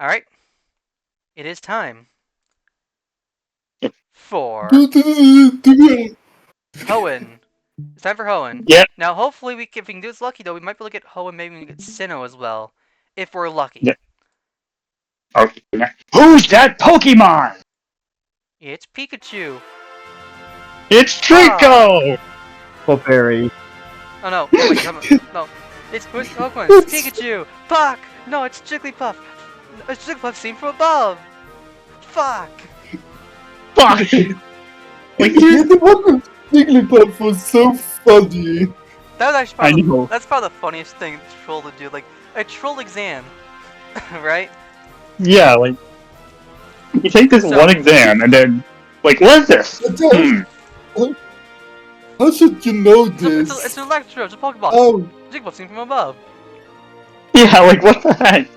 Alright, it is time for Yeah. Hoenn. It's time for Hoenn. Yeah. Now, hopefully, if we can do this lucky, though, we might be able to get Hoenn, maybe we can get Sinnoh as well. If we're lucky. Yeah. Okay. Who's that Pokemon? It's Pikachu. It's Ah! Trico! Strawberry. Oh no, oh wait, no. It's who's Pokemon? It's Pikachu! Fuck! No, it's Jigglypuff! It's Jigglypuff seen from above! Fuck! Fuck! Like, Yeah, the one with Jigglypuff was so funny. That was actually I probably know. that's probably the funniest thing to troll to do. Like, a troll exam. Right? yeah, like, you take this So- one exam and then, like, what is this? How should you know It's this? an Electro, it's a Pokeball. Oh, Jigglypuff seen from above. Yeah, like, what the heck?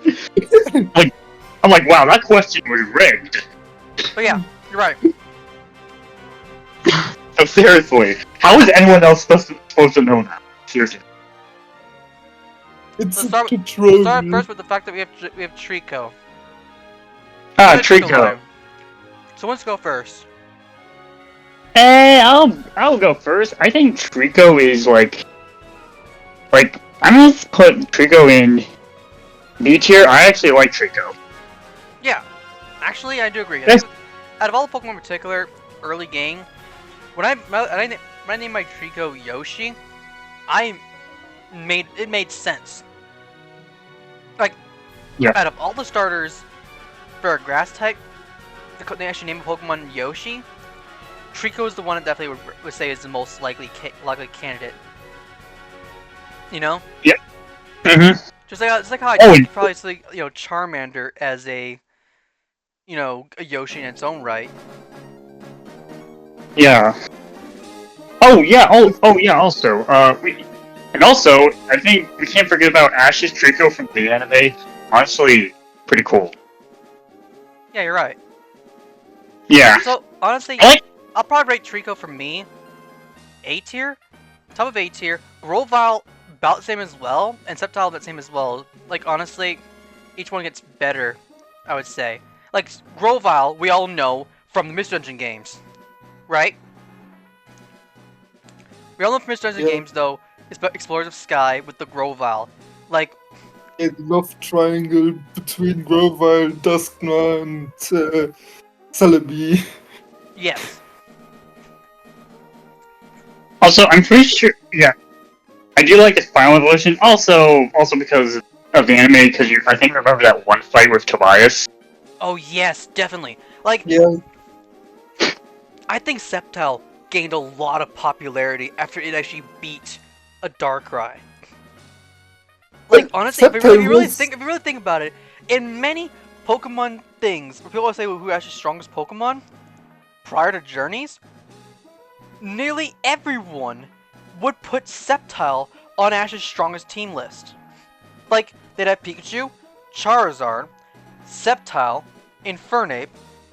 I'm like, wow, that question was rigged. But yeah, you're right. So seriously, how is anyone else supposed to know that? Seriously. it's Let's start- to troll Start you. first with the fact that we have Trico. Ah, Let's go Trico. live. So let's go first. Hey, I'll go first. I think Trico is like I'm gonna put Trico in B tier. I actually like Trico. Yeah, actually, I do agree. Yes. Out of all the Pokemon in particular, early game, when I named my Trico Yoshi, it made sense. Like, Yeah. out of all the starters for a grass type, they actually named a Pokemon Yoshi. Trico is the one that definitely would say is the most likely candidate. You know, Mm-hmm. just like how I Oh, could probably say Charmander as a a Yoshi in its own right. Yeah. Oh yeah. Oh yeah. Also, and also, I think we can't forget about Ash's Trico from the anime. Honestly, pretty cool. Yeah, you're right. Yeah. So honestly, I like. I'll probably rate Trico for me A tier, top of A tier. Grovyle about the same as well, and Sceptile about the same as well. Like honestly, each one gets better. I would say. Like Grovyle, we all know from the Mystery Dungeon games, right? We all know from Mystery Dungeon Yeah. games though. It's about Explorers of Sky with the Grovyle. Like A love triangle between Grovyle, Dusknoir, and Celebi. yes, Also, I'm pretty sure. Yeah. I do like its final evolution. Also because of the anime, because I think remember that one fight with Tobias. oh yes, definitely. Like Yeah, I think Sceptile gained a lot of popularity after it actually beat a Darkrai. Like honestly, if you really think about it, in many Pokemon things, where people say who are actually strongest Pokemon prior to Journeys, nearly everyone would put Sceptile on Ash's strongest team list. Like they'd have Pikachu, Charizard, Sceptile, Infernape,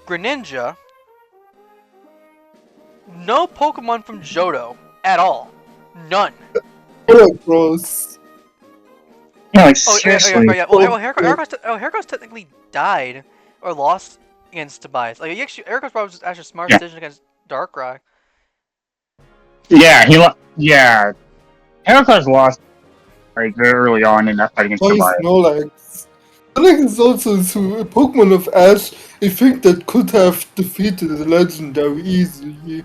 Greninja. No Pokemon from Johto at all. None. Heracross. Yeah, like Oh, seriously. yeah. Well, Heracross technically died or lost against Tobias. Like, Heracross probably was just actually a smart Yeah. decision against Darkrai. Yeah, yeah. Heracross lost right very early on in that fight against Why is Tobias. Snorlax? Snorlax is also a Pokemon of Ash, I think, that could have defeated the Legendary easily.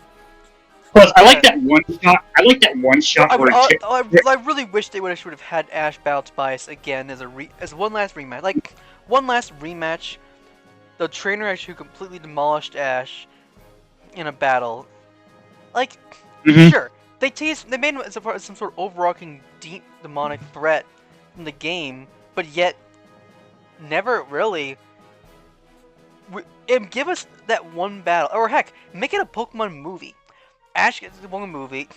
Plus, I like that one shot. I like that one shot where I really wish they would have had Ash battle Tobias again as one last rematch. Like, one last rematch. The trainer actually completely demolished Ash in a battle. Like, Mhm. sure, they made him as some sort of overarching deep demonic threat in the game, but yet never really give us that one battle, or heck, make it a Pokemon movie. Ash gets the Pokemon movie.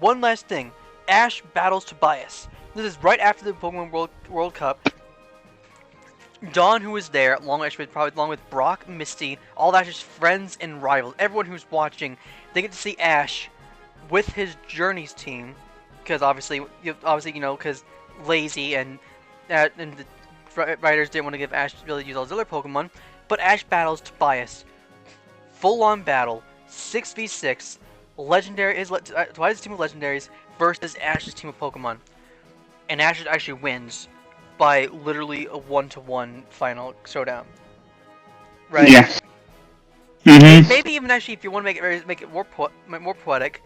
One last thing, Ash battles Tobias. This is right after the Pokemon World Cup. Dawn, who was there, along with Brock, Misty, all Ash's friends and rivals, everyone who's watching, they get to see Ash with his Journeys team, because obviously, because Lazy and the writers didn't want to give Ash the ability to use all his other Pokemon, but Ash battles Tobias. Full-on battle, 6v6, legendary is Tobias' team of legendaries versus Ash's team of Pokemon. And Ash actually wins by literally a 1-to-1 final showdown. Right? Yeah. Mm-hmm. Maybe even actually, if you want to make it more poetic,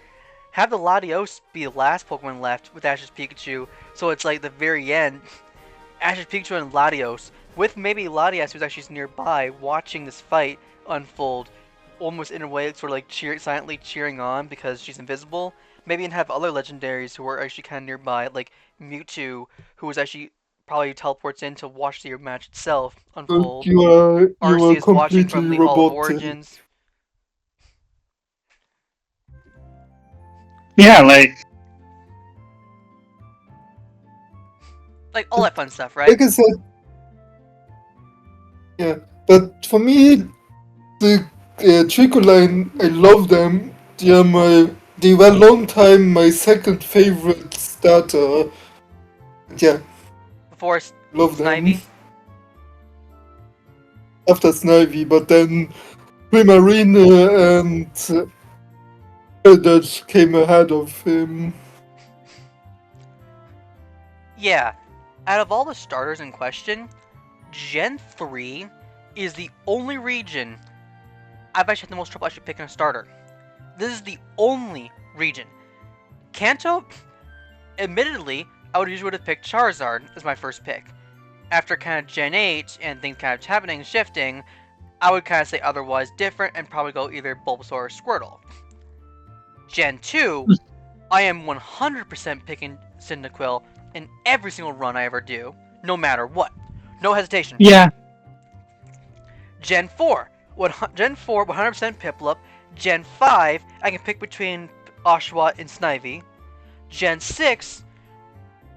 have the Latios be the last Pokemon left with Ash's Pikachu, so it's like the very end, Ash's Pikachu and Latios, with maybe Latias who's actually nearby watching this fight unfold, almost in a way sort of like silently cheering on because she's invisible. Maybe even have other legendaries who are actually kind of nearby, like Mewtwo, who was actually probably teleports in to watch the match itself unfold. You are Arceus watching from completely the Hall of robotic. Origins. Yeah, like all that fun stuff, right? Like I said, yeah. But for me, the Trico line, I love them. They were a long time my second favorite starter. Yeah, Before love them. Snivy. After Snivy, but then Primarina and Dutch came ahead of him. Yeah, out of all the starters in question, Gen 3 is the only region I've actually had the most trouble actually picking a starter. This is the only region. Kanto, admittedly, I would usually have picked Charizard as my first pick. After kind of Gen 8 and things kind of happening, shifting, I would kind of say otherwise different and probably go either Bulbasaur or Squirtle. Gen 2, I am 100% picking Cyndaquil in every single run I ever do, no matter what. No hesitation. yeah. Gen 4, 100% Piplup. Gen 5, I can pick between Oshawott and Snivy. Gen 6,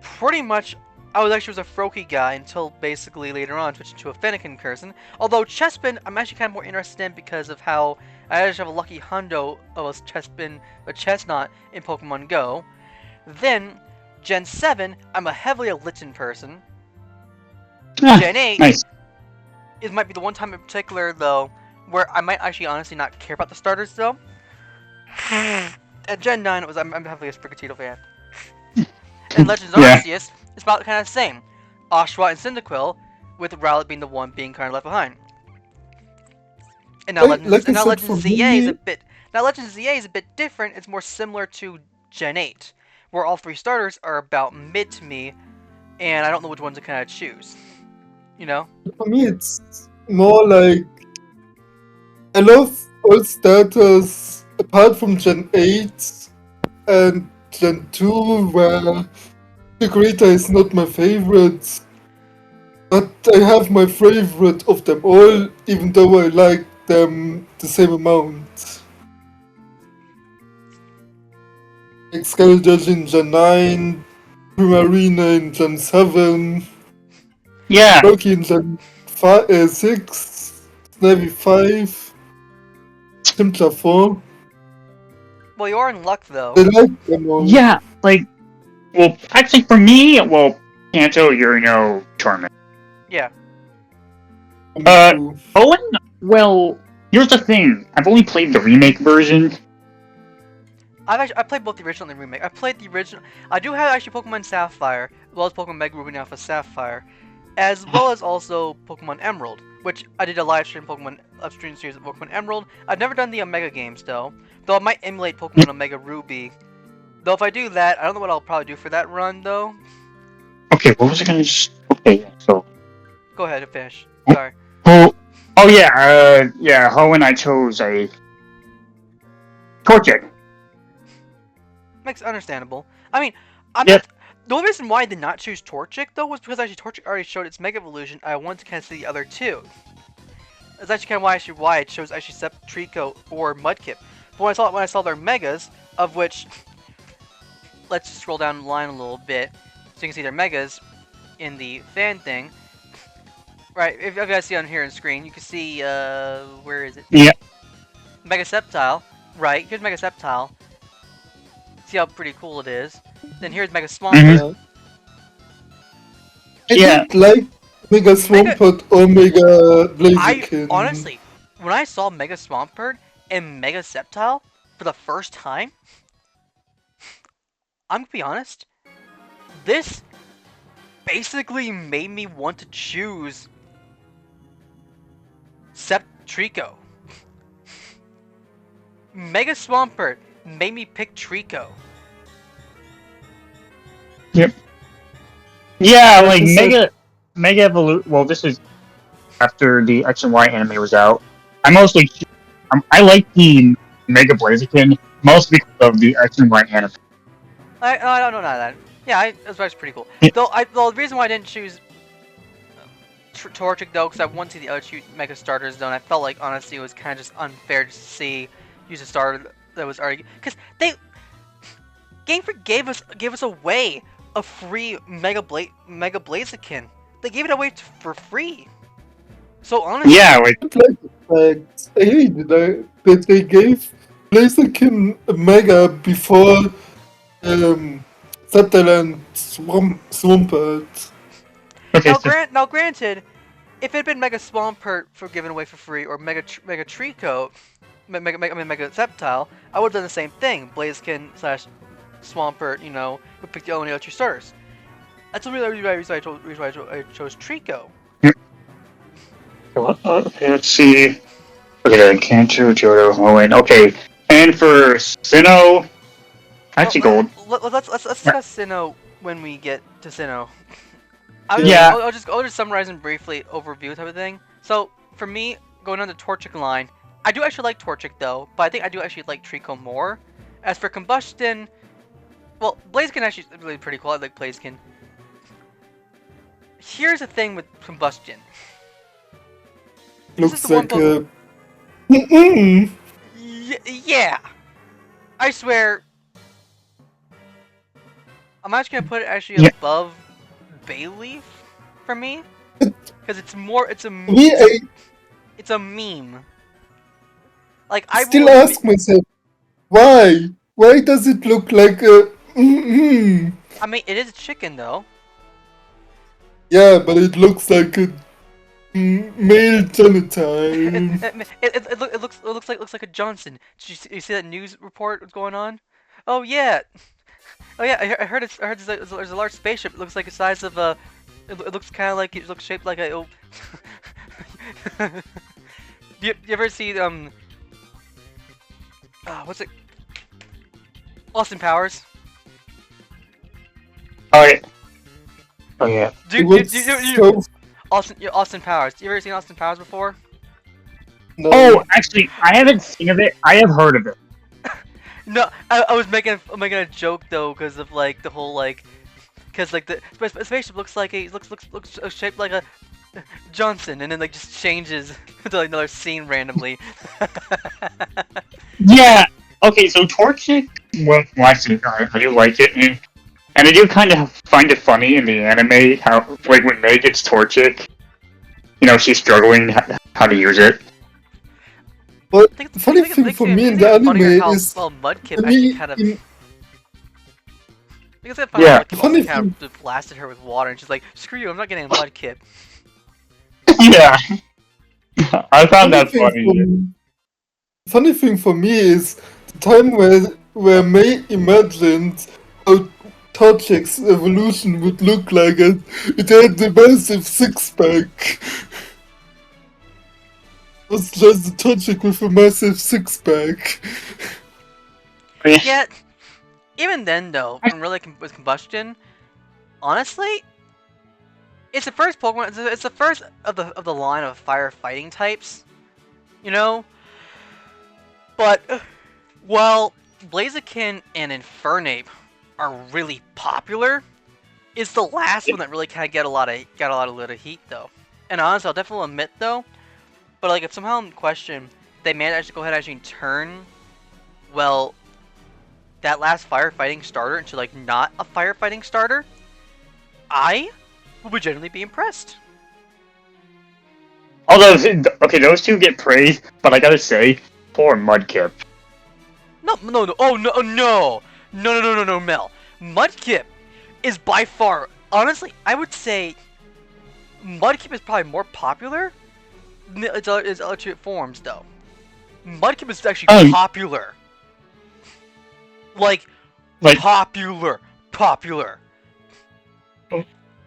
pretty much, I was a Froakie guy until basically later on switched to a Fennekin person. Although Chespin, I'm actually kind of more interested in because of how I actually have a lucky hundo of a Chestnut in Pokemon Go. Then, Gen 7, I'm heavily a Litten person. Gen 8 Nice. it might be the one time in particular, though, where I might actually honestly not care about the starters, though. At Gen 9, I'm heavily a Sprigatito fan. And Legends Yeah. Arceus, it's about kind of the same. Oshawott and Cyndaquil, with Rowlet being the one being kind of left behind. And now Legends ZA is a bit. Now Legends ZA is a bit different. It's more similar to Gen 8, where all three starters are about mid to me, and I don't know which one to kind of choose. You know? For me, it's more like I love all starters apart from Gen 8 and Gen 2, where Chikorita is not my favorite. But I have my favorite of them all, even though I like them the same amount. Like Skeldurge in Gen 9, Primarina in Gen 7, Yeah. Loki in Gen 6, Snivy 5, Chimchar 4. Well, you are in luck, though. I like them all. Yeah. Like, well, actually, for me, well, Kanto, Urino, Torment. Yeah. Owen, well, here's the thing. I've only played the remake version. I played both the original and the remake. I played the original. I do have actually Pokemon Sapphire, as well as Pokemon Mega Ruby and Alpha Sapphire, as well as also Pokemon Emerald, which I did a live stream upstream series of Pokemon Emerald. I've never done the Omega games though I might emulate Pokemon Omega Ruby. Though if I do that, I don't know what I'll probably do for that run though. Okay, what was I gonna? Okay, so. Go ahead and finish. Sorry. Oh yeah, Hoenn I chose a Torchic. Makes understandable. I mean, Yep. the only reason why I did not choose Torchic though was because actually Torchic already showed its Mega Evolution. I wanted to kind of see the other two. That's actually kind of why I chose actually Trico or Mudkip. But when I saw their Megas, of which, let's just scroll down the line a little bit, so you can see their Megas in the fan thing. Right, if you guys see on here on screen, you can see, where is it? Yeah. Mega Sceptile. Right, here's Mega Sceptile. See how pretty cool it is. Then here's Mega Swampert. Mm-hmm. I Yeah. don't like Mega Swampert or Mega I Blaziken. honestly, when I saw Mega Swampert and Mega Sceptile for the first time, I'm gonna be honest, this basically made me want to choose Trico. Mega Swampert made me pick Trico. Yep. Yeah, Like like I said, Mega Evolution. Well, this is after the X and Y anime was out. I mostly I like the Mega Blaziken mostly because of the X and Y anime. I don't know that. Yeah, that's actually pretty cool. Though the reason why I didn't choose Torchic though, because I wanted to see the other two Mega Starters though, and I felt like honestly it was kind of just unfair to see use a starter that was already because Game Freak gave us away a free Mega Blaziken. They gave it away for free. So honestly, Yeah, like I like the fact I hated that they gave Blaziken a Mega before Sceptile and Swampert. okay, so, now granted, if it had been Mega Swampert for given away for free or Mega Trico, Mega Sceptile, I would have done the same thing. Blaziken / Swampert, would pick the only other two starters. That's the reason I chose Trico. okay, let's see. Okay, Kanto, Johto, Hoenn. Okay, and for Sinnoh, actually gold. Let's discuss Sinnoh when we get to Sinnoh. Yeah. I'll just summarize and briefly overview type of thing. So for me, going on the Torchic line, I do actually like Torchic though, but I think I do actually like Trico more. As for Combustion, well, Blaziken actually is really pretty cool. I like Blaziken. Here's the thing with Combustion. Looks like a... Yeah! I swear, I'm actually gonna put it actually above Bayleaf for me. Because it's a meme. Like, I still ask myself, why? Why does it look like a... I mean, it is a chicken though. Yeah, but it looks like a male genital. It looks like a Johnson. Did you see that news report? What's going on? Oh yeah, I heard there's a large spaceship. It looks like the size of a. It looks kind of like it looks shaped like a. Oh. you ever see what's it? Austin Powers. Oh yeah. Oh yeah. Austin Powers. You ever seen Austin Powers before? No. Oh, actually, I haven't seen of it. I have heard of it. No, I was making a joke though, because of like the whole like, because like the spaceship looks like looks shaped like a Johnson, and then like just changes to like another scene randomly. Yeah. Okay, so Torchic. Well, actually, I do like it, and I do kind of find it funny in the anime how like when May gets Torchic, she's struggling how to use it. But the funny thing for me in the anime is... Well, Mudkip actually kind of... Because I found Yeah. Mudkip also kind of blasted her with water, and she's like, "Screw you! I'm not getting a Mudkip." Yeah. I found that funny. Funny thing for me is the time where May imagined how Torchic's evolution would look like, and it had the massive six-pack. It was just a Torchic with a massive six-pack. Yeah, even then though, when really with Combustion, honestly, it's the first Pokemon. It's the first of the line of fire fighting types, But while Blaziken and Infernape are really popular, it's the last one that really kind of got a lot of heat though. And honestly, I'll definitely admit though, but like if somehow in question they managed to go ahead and actually turn, well, that last firefighting starter into like not a firefighting starter, I would genuinely be impressed. Although, okay, those two get praised, but I gotta say, poor Mudkip. No, Mel. Mudkip is by far, honestly, I would say, Mudkip is probably more popular than its electric forms, though. Mudkip is actually popular. Like popular.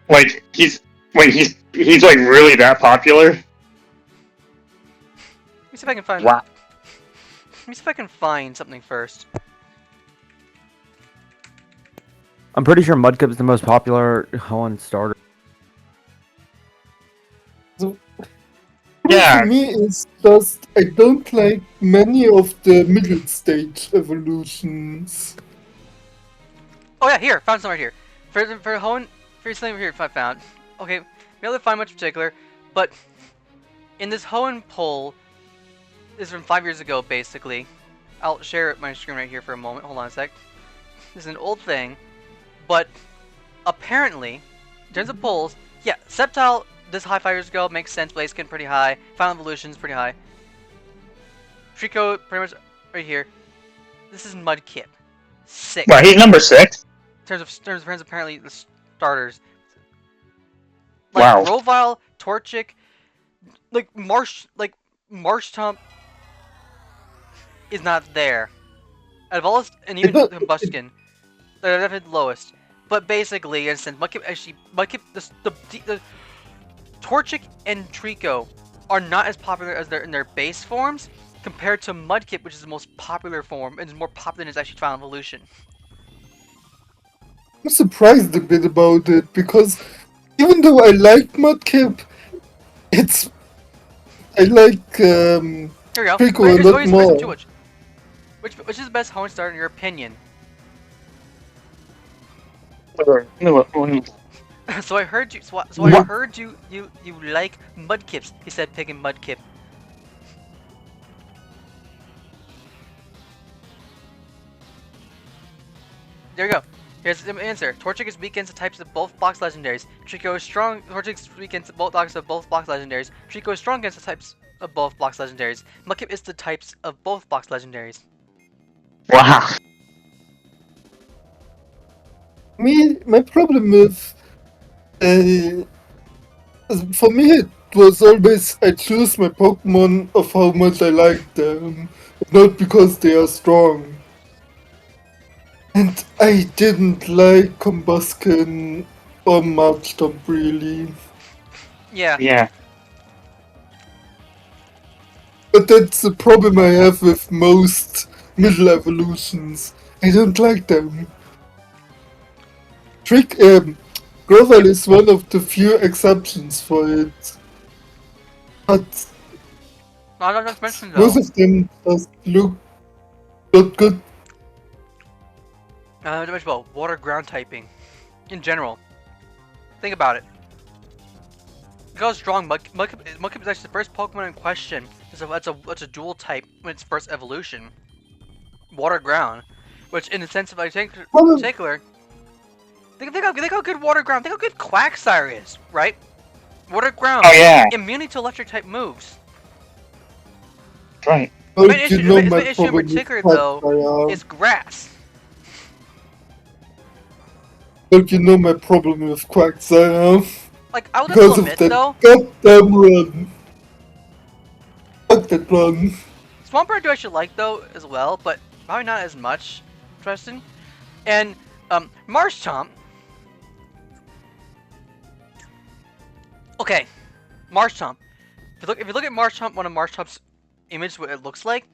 Like he's like really that popular. Let me see if I can find. Wow. Let me see if I can find something first. I'm pretty sure Mudkip is the most popular Hoenn starter. Yeah. For me, it's just I don't like many of the middle stage evolutions. Oh yeah, here, found some right here. For Hoenn, for something here, I found. Okay, we don't find much particular, but in this Hoenn poll, this is from 5 years ago, basically. I'll share my screen right here for a moment. Hold on a sec. This is an old thing, but apparently, in terms of polls, yeah, Sceptile this high 5 years ago makes sense. Blaziken pretty high. Final Evolution's pretty high. Trico pretty much right here. This is Mudkip. 6. Well, he's number 6. In terms of apparently the starters. Like Wow. Grovyle, Torchic, like Marshtomp is not there. Out of all this, and even Combustion, they're definitely the lowest. But basically, in a sense, Mudkip, the Torchic and Trico are not as popular as in their base forms compared to Mudkip, which is the most popular form and is more popular than its actually Final Evolution. I'm surprised a bit about it because even though I like Mudkip, I like Here we go. Trico a lot more. Which is the best Hoenn starter in your opinion? So I heard you. So I heard you like Mudkips. He said picking Mudkip. There you go. Here's the answer. Torchic is weak against the types of both box legendaries. Trico is strong. Torchic is weak against both types of both box legendaries. Trico is strong against the types of both box legendaries. Mudkip is the types of both box legendaries. Wow. My problem with for me it was always I choose my Pokemon of how much I like them, not because they are strong. And I didn't like Combustion or Marchtomp really. Yeah. Yeah. But that's the problem I have with most middle evolutions. I don't like them. Grovyle is one of the few exceptions for it. But No, not just mentioned though. most of them just look not good. Not to mention about water ground typing, in general. Think about it. Look how strong Mudkip is actually the first Pokemon in question. It's a dual type when its first evolution. Water ground, which in the sense of particular, think how good water ground. Think how good Quagsire is, right? Water ground. Oh yeah. Immunity to electric type moves. Right. But Main issue in particular though is grass. Don't you know my problem with Quagsire? Like I would have Because to of admit that though, goddamn run. Fuck that run. Swampert I do actually like though as well, but probably not as much. Interesting. And Marshtomp. Okay, Marshtomp. If you look at Marshtomp, one of Marshtomp's image, what it looks like,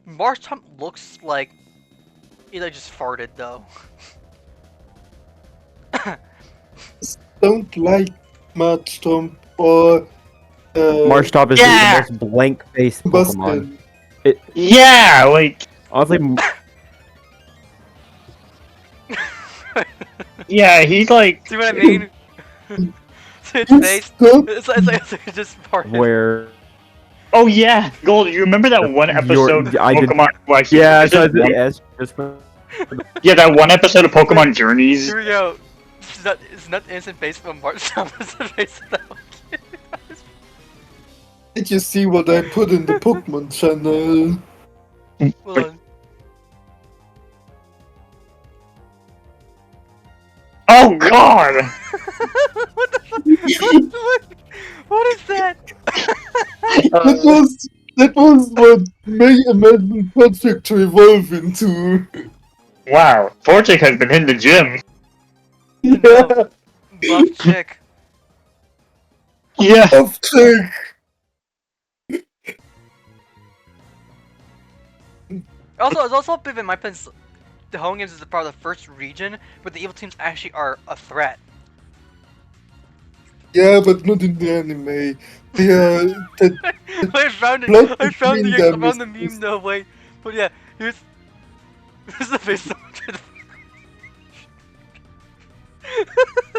Marshtomp looks like either just farted though. Don't like Marchtomp or Marshtomp is the most blank-faced Pokemon. Combustion. Yeah, like Honestly, yeah, he's like See what I mean? His face. Stop. It's like just farted. where oh yeah, Gold. You remember that one episode of I did- Pokemon? Like, yeah, just so one- yes, yeah, that one episode of Pokemon Journeys. Here we go. It's not the innocent face of Marshtomp. It's the face of that one kid. Did you see what I put in the Pokemon channel? Hold on. Oh God! What the fuck? What is that? That was what May imagined Patrick to evolve into. Wow, Torchic has been in the gym. No. Yeah, Buff chick. Yeah. of chick. Also, it's also a bit in my opinion, the Hoenn games is a part of the first region where the evil teams actually are a threat. Yeah, but not in the anime. They are the I found it. plot I found between the them is meme though. Wait, but yeah, here's this is the face someone tried to.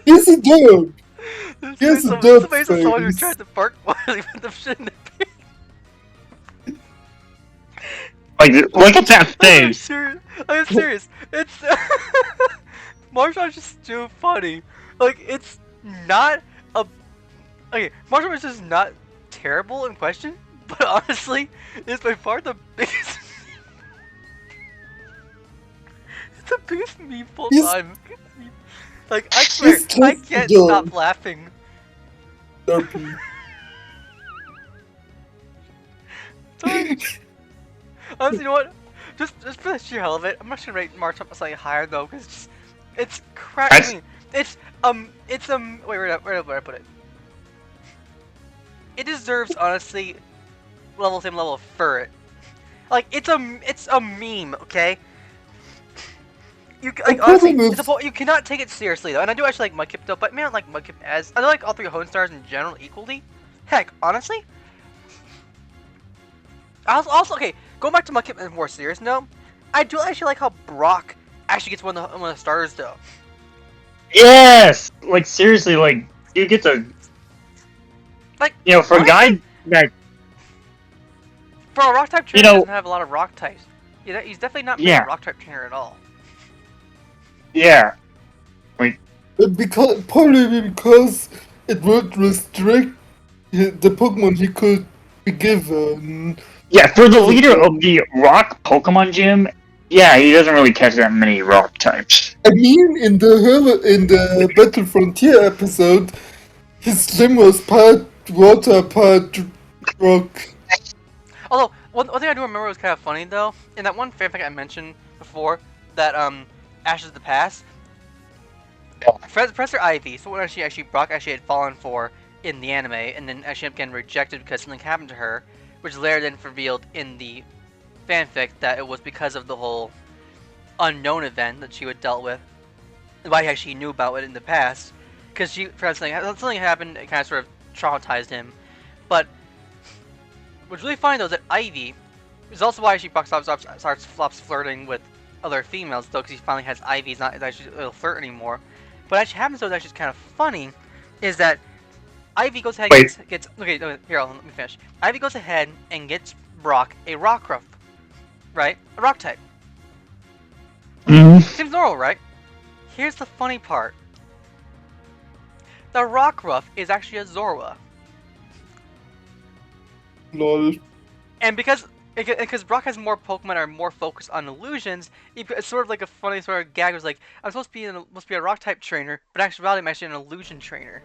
He's a dog. This He has face a someone, this is the dog face of someone who face. tried to bark while he put the shit in the pig. Like, look at that I'm face. serious. I'm serious. It's martial arts is just too funny. Like it's not a okay. Martial arts is not terrible in question, but honestly, it's by far the biggest. It's the biggest meme full He's- time. Like I swear, He's just I a can't dog. stop laughing. Derpy. Sorry. Honestly, you know what? Just for the sheer hell of it, I'm not gonna rate March up slightly higher though, because it's crap. I That's- mean, wait, where did I put it? It deserves honestly same level of Furret. Like it's a meme, okay? You like honestly, problem is- you cannot take it seriously though, and I do actually like Mudkip though, but man, I don't like Mudkip as I like all three Hoenn stars in general equally. Heck, honestly. Also, okay, going back to Mudkip and more serious note, I do actually like how Brock actually gets one of the starters though. Yes! Like, seriously, like, you get to... Like, You know, for a honestly, guy that... for a rock type trainer, You know- doesn't have a lot of rock types. Yeah, he's definitely not Yeah. a rock type trainer at all. Yeah. Because probably because it would restrict the Pokemon he could be given. Yeah, for the leader of the rock Pokemon gym, yeah, he doesn't really catch that many rock types. I mean, in the Battle Frontier episode, his gym was part water, part rock. Although one thing I do remember was kind of funny though, in that one fanfic I mentioned before, that Ashes of the Past, Professor Ivy, so when she actually Brock actually had fallen for in the anime, and then actually again rejected because something happened to her, which later then revealed in the fanfic that it was because of the whole unknown event that she had dealt with, why he actually knew about it in the past, because something happened, it kind of sort of traumatized him, but what's really funny though is that Ivy is also why she stops flirting with other females though, because he finally has Ivy. He's not actually a flirt anymore. But actually happens though, that's just kind of funny, is that Ivy goes ahead and gets okay. No, here, let me finish. Ivy goes ahead and gets Brock a Rockruff, right? A Rock type. Seems normal, right? Here's the funny part. The Rockruff is actually a Zorua. Lol. And because Brock has more Pokemon are more focused on illusions, it's sort of like a funny sort of gag. It was like, I'm supposed to be a rock type trainer, but in actuality I'm actually an illusion trainer.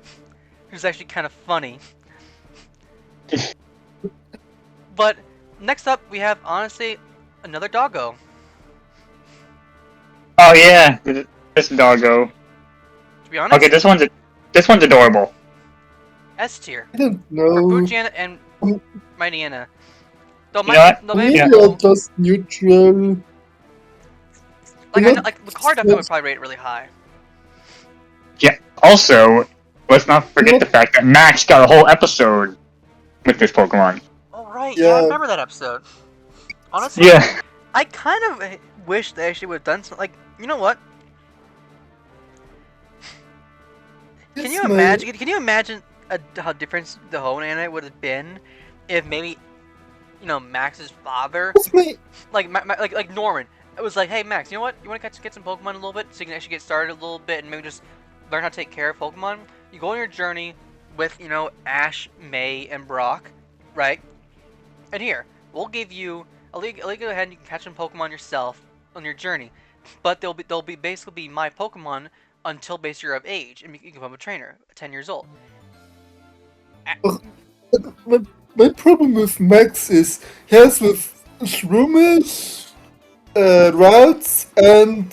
Which is actually kind of funny. But next up we have honestly another doggo. Oh yeah, this doggo. To be honest, Okay, this one's adorable. S tier. I don't For know. Buchiana and Mightyena. Though You know what? though Maybe maybe they're just neutral. like the card definitely would probably rate it really high. Yeah. Also, let's not forget Nope. the fact that Max got a whole episode with this Pokemon. Oh right, yeah, I Yeah. remember that episode. Honestly, Yeah. I kind of wish they actually would have done something. Like, you know what? Can you imagine? Can you imagine how different the Hoenn anime would have been if maybe, you know, Max's father, What's my like like Norman, it was like, hey Max, you know what? You want to get some Pokemon a little bit, so you can actually get started a little bit and maybe just learn how to take care of Pokemon. You go on your journey with, you know, Ash, May, and Brock, right? And here, we'll give you. I'll let you go ahead and you can catch some Pokemon yourself on your journey, but they'll be basically my Pokemon until basically you're of age and you can become a trainer, 10 years old. My problem with Max is he has with Shroomish, Rats, and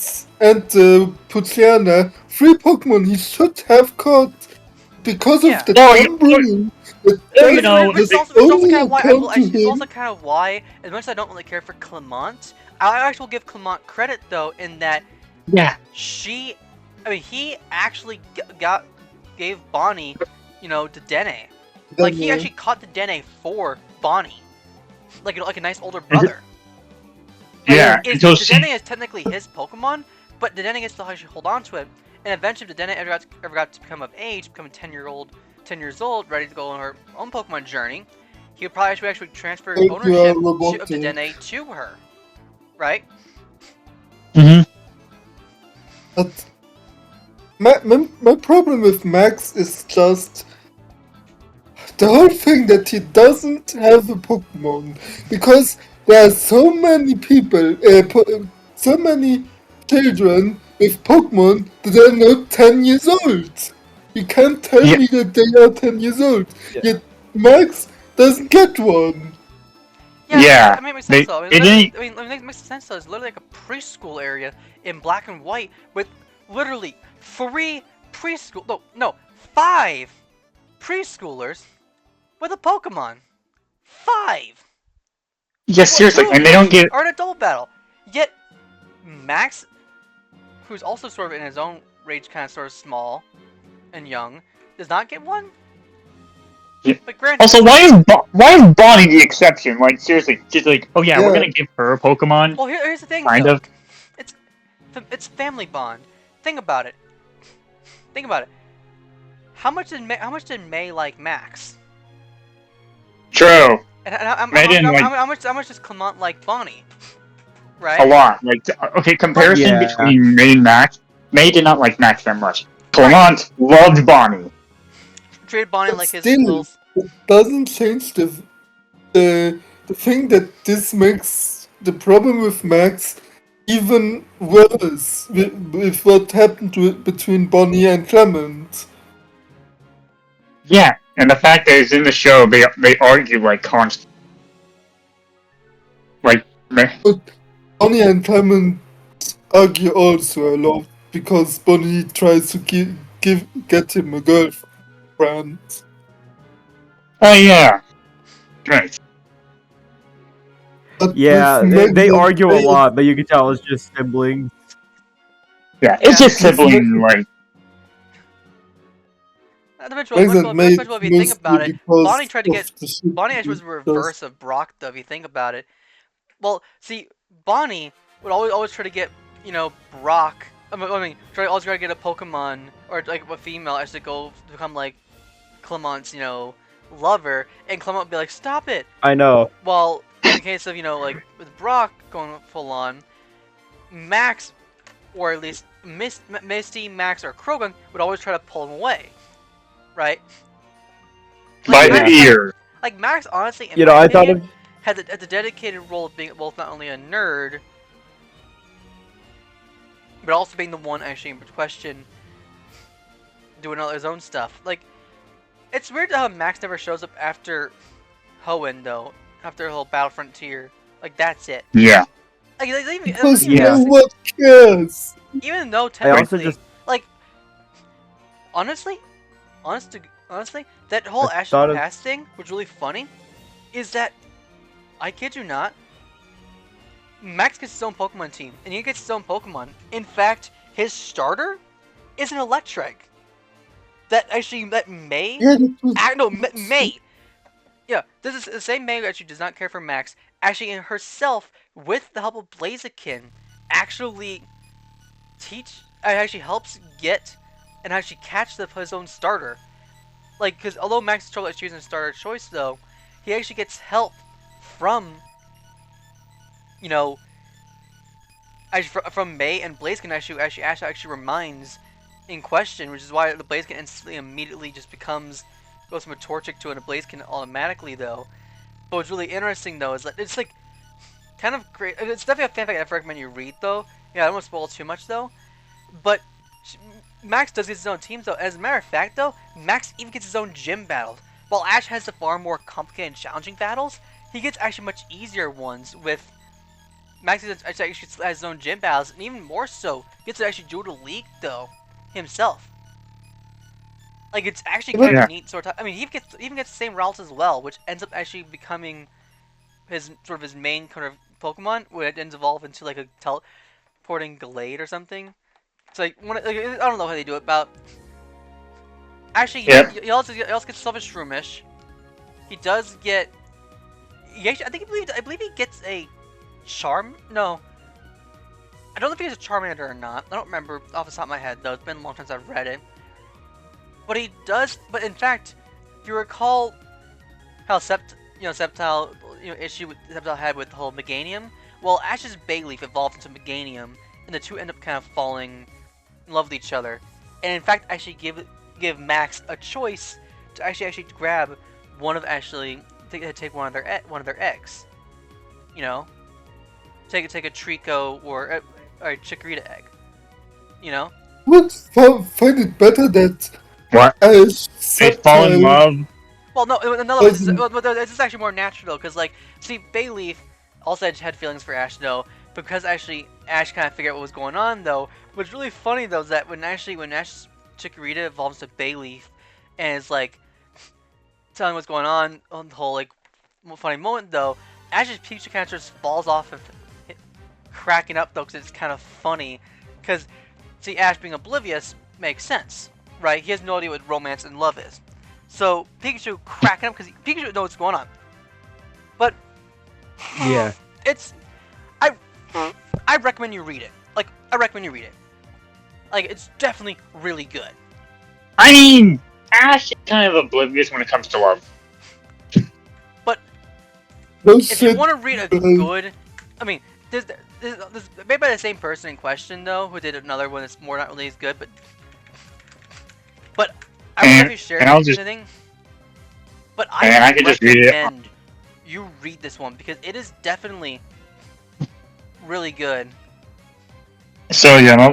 Poochyena 3 Pokemon he should have caught because Yeah. of the Well, tumbling. you know, Which is the also, which is also only kind of why account to this is also him. kind of why, as much as I don't really care for Clement, I actually will give Clement credit though in that yeah, he actually gave Bonnie, to Dene. Like Then, he actually caught the Dene for Bonnie, like a nice older Mhm. brother. yeah. Is Until the Dene she, is technically his Pokemon, but the Dene gets to actually hold on to it. And eventually, if the Dene ever got to become of age, become a 10 years old, ready to go on her own Pokemon journey, he would probably actually transfer you are ownership of the robotic. Dene to her, right? Mhm. But my problem with Max is just the whole thing that he doesn't have a Pokemon, because there are so many people, so many children with Pokemon that are not 10 years old. You can't tell Yeah, me that they are 10 years old. Yeah. Yet Max doesn't get one. Yeah, yeah. I mean, it makes sense They, though. I mean, they literally, didn't. it makes sense though. It's literally like a preschool area in black and white with literally 5 preschoolers with a Pokemon. 5. Yeah, seriously, Two of and they don't which get. are an adult battle. Yet Max, who's also sort of in his own rage, kind of sort of small and young, does not get one. Yeah. But granted, Also, why is Bonnie the exception? Like, seriously, just like, oh yeah, we're Yeah, gonna give her a Pokemon, well, here's the thing kind though. of. It's family bond. Think about it. Think about it. How much did May like Max? True. And They didn't like how much does Clement like Bonnie? a Right? lot. Like, okay, comparison Yeah. between May and Max. May did not like Max that much. Right. Clement loved Bonnie. Treated Bonnie but like his still, little. it doesn't change the thing that this makes the problem with Max even worse with what happened between Bonnie and Clement. Yeah, and the fact that it's in the show, they argue like constant. Like, But Bonnie and Clement argue also a lot because Bonnie tries to get him a girlfriend. oh yeah, right. But Yeah, with they May, argue a lot, but you can tell it's just siblings. Yeah, it's Yeah. just sibling like. Max and May Eventually, if you think mostly about it, because Bonnie tried to of get the shit Bonnie actually was the does. reverse of Brock, though. If you think about it, well, see, Bonnie would always try to get Brock. Always try to get a Pokemon or like a female as to go to become like Clement's lover, and Clement would be like, "Stop it." I know. Well, in the case of like with Brock going full on, Max, or at least Misty, Max, or Krogan would always try to pull him away, right? By the Max, Yeah. ear. like Max, honestly, in You know, my I thought opinion, of had the dedicated role of being both not only a nerd, but also being the one actually in question doing all his own stuff. Like, it's weird how Max never shows up after Hoenn, though. After the whole Battle Frontier. Like, that's it. Yeah. Like, even, Because even, Yeah. no one cares. even though I technically, also just like, honestly, that whole I Ashton thought of Pass thing was really funny. Is that, I kid you not, Max gets his own Pokemon team, and he gets his own Pokemon. In fact, his starter is an Electric. That May. Yeah, that was, No, May. Yeah, this is the same May who actually does not care for Max. Actually, in herself, with the help of Blaziken, actually actually helps get and actually catch his own starter. Like, because although Max is totally choosing starter choice, though, he actually gets help from, from May and Blaziken actually reminds in question, which is why the Blaziken instantly immediately just goes from a Torchic to a Blaziken automatically, though. But what's really interesting, though, is that it's like kind of great. It's definitely a fanfic I'd recommend you read, though. Yeah, I don't want to spoil too much, though. But Max does get his own teams, though. As a matter of fact, though, Max even gets his own gym battle. while Ash has the far more complicated and challenging battles, he gets actually much easier ones with Max actually has his own gym battles, and even more so, gets to actually do the league though himself. Like it's actually kind of neat sort of. I mean, he even gets the same routes as well, which ends up actually becoming his main kind of Pokemon, where it ends evolve into like a teleporting Glade or something. It's like I don't know how they do it, but actually he also gets himself a Shroomish. He does get. I believe he gets a Charm. No, I don't know if he gets a Charmander or not. I don't remember off the top of my head though. It's been a long time since I've read it. But he does. But in fact, if you recall how Sceptile issue Sceptile had with the whole Meganium, well, Ash's Bayleaf evolved into Meganium, and the two end up kind of falling in love with each other. And in fact, actually give Max a choice to actually grab one of take one of their eggs. You know, take a Trico or a Chikorita egg. You know. Would find it better that Ash they fall in love. Well, no, this is actually more natural because, like, see, Bayleaf also had feelings for Ash, though, because actually Ash kind of figured out what was going on, though. What's really funny, though, is that when Ash's Chikorita evolves to Bayleaf and is like telling what's going on the whole like funny moment, though, Ash's Pikachu kind of just falls off of cracking up, though, because it's kind of funny. Because, see, Ash being oblivious makes sense, right? He has no idea what romance and love is. So Pikachu cracking up because Pikachu knows what's going on. But yeah, I recommend you read it. Like I recommend you read it. Like it's definitely really good. I mean, Ash is kind of oblivious when it comes to love. But if you want to read a good, I mean, this made by the same person in question though, who did another one that's not really as good, but I would have you share anything. But I could just read it. You read this one because it is definitely really good. So yeah, and I'll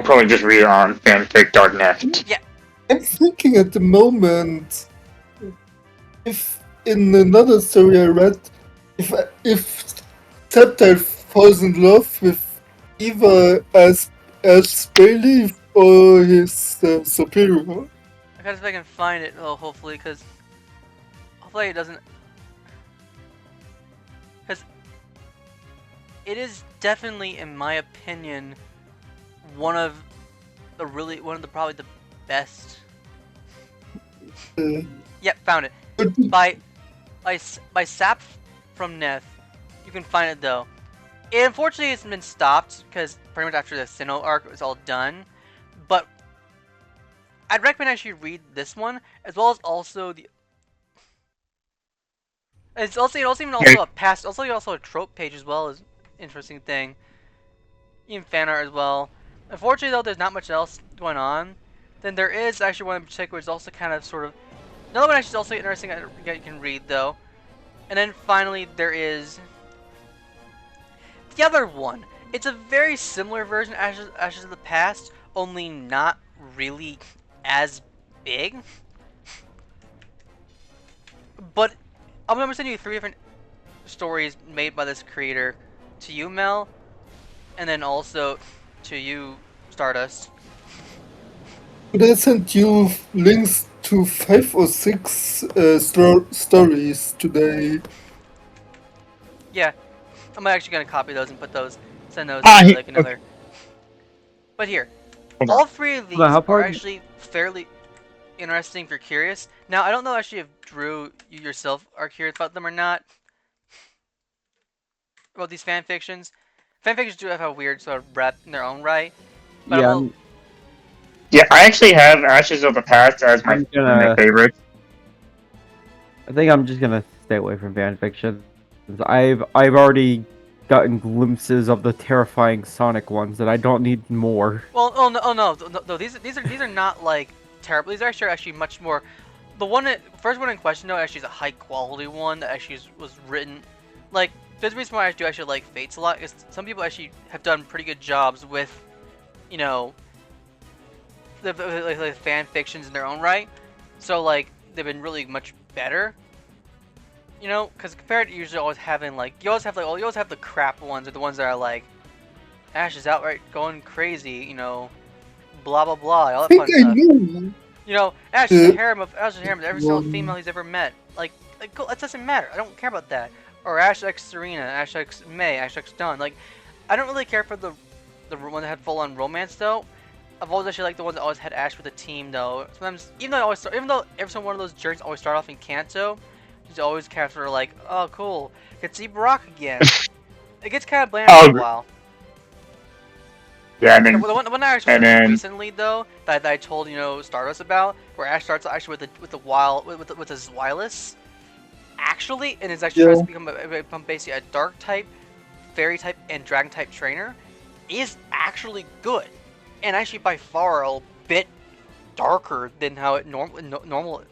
probably just read it on fanfic.net. Yeah. I'm thinking at the moment, if in another story I read, if Sceptile falls in love with either as Bayleaf or his superior. I gotta see if I can find it, though, hopefully, because hopefully it doesn't. Because it is definitely, in my opinion, one of probably the best. Yep, found it. By Sap from Neth. You can find it though. It unfortunately has been stopped because pretty much after the Sinnoh arc was all done. But I'd recommend actually read this one as well as also the. It's also a trope page as well as interesting thing. Even fan art as well. Unfortunately though, there's not much else going on. Then there is actually one in particular which is also kind of sort of another one actually is also interesting you can read though. And then finally there is the other one. It's a very similar version of Ashes of the Past, only not really as big. But I'm going to send you 3 different stories made by this creator to you, Mel, and then also to you, Stardust. But I sent you links to 5 or 6 stories today. Yeah, I'm actually going to copy those and send those to like another. But here, all 3 of these are actually fairly interesting if you're curious. Now, I don't know actually if Drew, you yourself are curious about them or not. About these fanfictions. Fanfictions do have a weird sort of rep in their own right. But yeah, I actually have Ashes of the Past as my favorite. I think I'm just gonna stay away from fanfiction. I've already gotten glimpses of the terrifying Sonic ones, and I don't need more. Well, no. These are not like terrible. These are actually much more. The first one in question though actually is a high quality one that actually was written. Like there's a reason why I do actually like Fates a lot. Is some people actually have done pretty good jobs with, the fan fictions in their own right. So like they've been really much better. You know, because compared to usually always having like you always have the crap ones or the ones that are like Ash is outright going crazy. You know, blah blah blah, all I that think fun I stuff. knew. You know, Ash is the Uh, harem of every single female he's ever met. Like cool, that doesn't matter. I don't care about that. Or Ash X Serena, Ash X May, Ash X Dawn. Like, I don't really care for the one that had full on romance though. I've always actually liked the ones that always had Ash with a team though. Sometimes, even though every single one of those jerks always start off in Kanto, she's always kind of like, oh cool, get to see Brock again. It gets kind of bland Oh, for a while. Yeah, I mean, The one I actually played recently though, that I told Stardust about, where Ash starts actually with his Wireless, actually, and is actually tries to become basically a Dark type, Fairy type, and Dragon type trainer, is actually good, and actually by far a bit darker than how it normal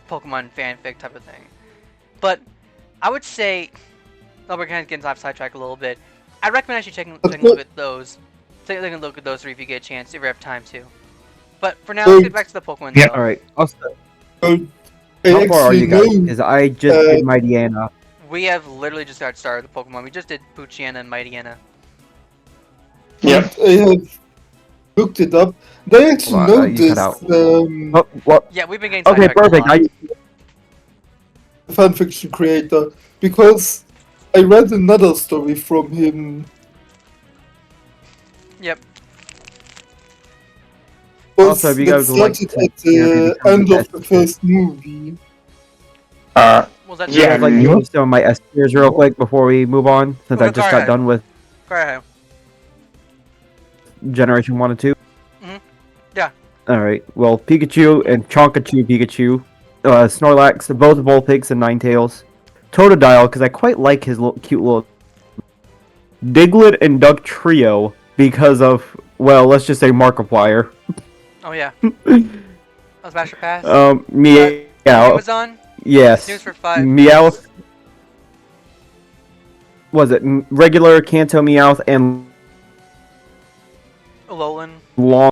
Pokemon fanfic type of thing. But I would say, we're kind of getting off sidetrack a little bit. I'd recommend actually taking a look at those. Taking a look at those three if you get a chance, if you have time to. But for now, let's get back to the Pokemon. Yeah. Though. All right. Also, I how far are actually you guys? know. Because I just did Mightyena. We have literally just got started the Pokemon. We just did Poochyena and Mightyena. Yep. I have looked it up. I actually Hold know on, you cut this out. Oh, what? Yeah, we've been getting Okay, sidetracked a perfect. lot. fanfiction creator because I read another story from him. Yep. Also, if you That guys would like started to at hear me the become end the of the best- first movie. Was that Yeah, I'd like to go some of my S tiers real quick before we move on, since I Okay, just go got ahead. done with Go ahead. Generation 1 and 2. Mhm. Yeah. Alright, well, Pikachu and Pikachu, Snorlax, both Vulpix and Ninetales, Totodile, because I quite like his cute little Diglett and Duck Trio, because of, well, let's just say Markiplier. Oh yeah. That was Master Pass. Meow. Amazon. Yes. News for 5. Meowth. Was it regular Kanto Meowth and Alolan. long?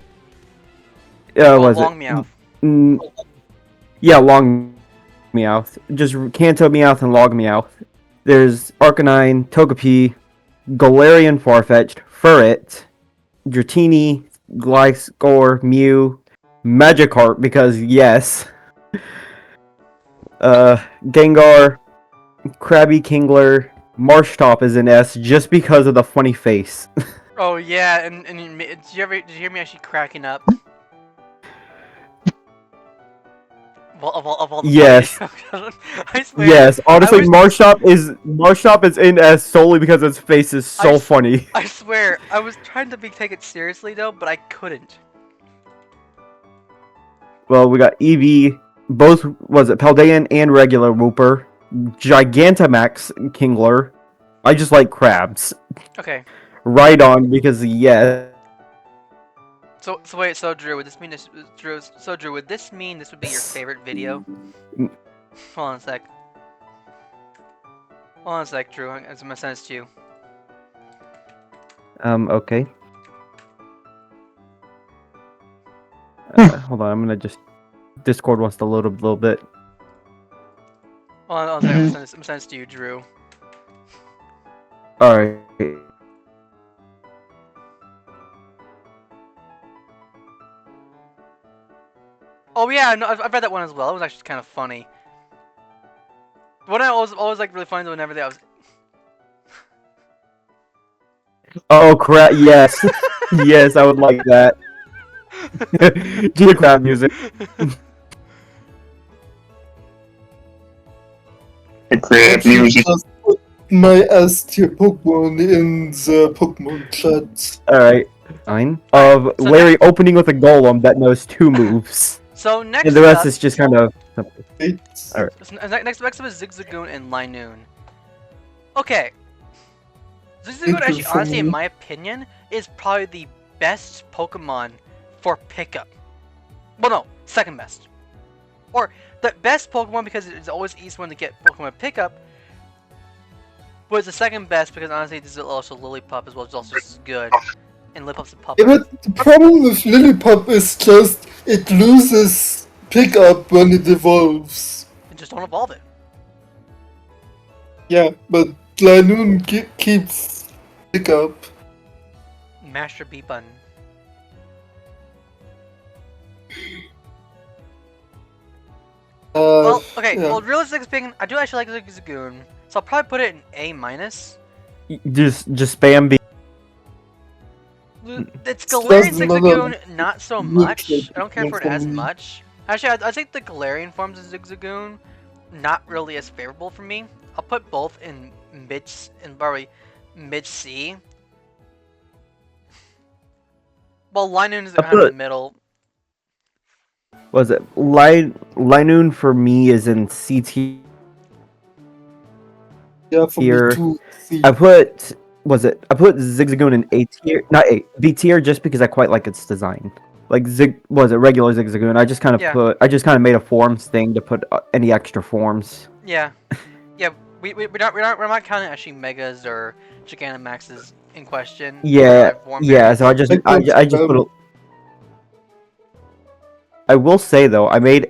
Was Long it? Meowth. Yeah, long Meowth. Just Kanto Meowth and Log Meowth. There's Arcanine, Togepi, Galarian Farfetch'd, Furret, Dratini, Gliscor, Mew, Magikarp, because yes. Gengar, Krabby Kingler, Marshtop is an S just because of the funny face. Oh yeah, and did you hear me actually cracking up? Of all the Yes. I swear. Yes, honestly, was- Marshop is in S solely because its face is so funny. I swear, I was trying to take it seriously though, but I couldn't. Well, we got Eevee, both, was it Paldean and regular Wooper, Gigantamax Kingler. I just like crabs. Okay. Rhydon because yes. So wait, so Drew, would this mean Drew, would this mean this would be your favorite video? Hold on a sec. Hold on a sec, Drew. I'm gonna send this to you. Okay. Hold on, I'm gonna just... Discord wants to load up a little bit. Hold on, I'm gonna send this to you, Drew. Alright. Oh yeah, no, I've read that one as well. It was actually kind of funny. The one I always like really funny whenever I was. Oh crap, yes. Yes, I would like that. Do the crowd music. The creative Actually, music. just put my S tier Pokemon in the Pokemon chat. Alright. Fine. Of So Larry opening with a golem that knows 2 moves. So next And the rest up, is just kind of... It's Alright. next up is Zigzagoon and Linoon. Okay. Zigzagoon actually, honestly, in my opinion, is probably the best Pokemon for pickup. Well, no, second best. Or the best Pokemon because it's always easy one to get Pokemon pickup. But it's the second best because honestly, this is also Lillipup as well, which is also good. And Lillipup's a puppy. yeah, but the problem with Lillipup is just it loses pick up when it evolves. And just don't evolve it. Yeah, but Linoon keeps pick up. Master B button. Well, okay. Yeah. Well, realistically speaking, I do actually like Zigzagoon, so I'll probably put it in A minus. Just spam B. It's Galarian That's another Zigzagoon, not so much. wicked I don't care for it as me. much. Actually, I think the Galarian forms of Zigzagoon not really as favorable for me. I'll put both in probably mid C. Well, Linoon is kind of in the middle. Was it Linoon for me is in C tier. Yeah, for Here. me too. See. I put Zigzagoon in A tier, not A, B tier, just because I quite like its design. Like regular Zigzagoon. I just kind of made a forms thing to put any extra forms. Yeah, yeah. We're not counting actually Megas or Gigantamaxes in question. Yeah, Form yeah. So I just put a. I will say though, I made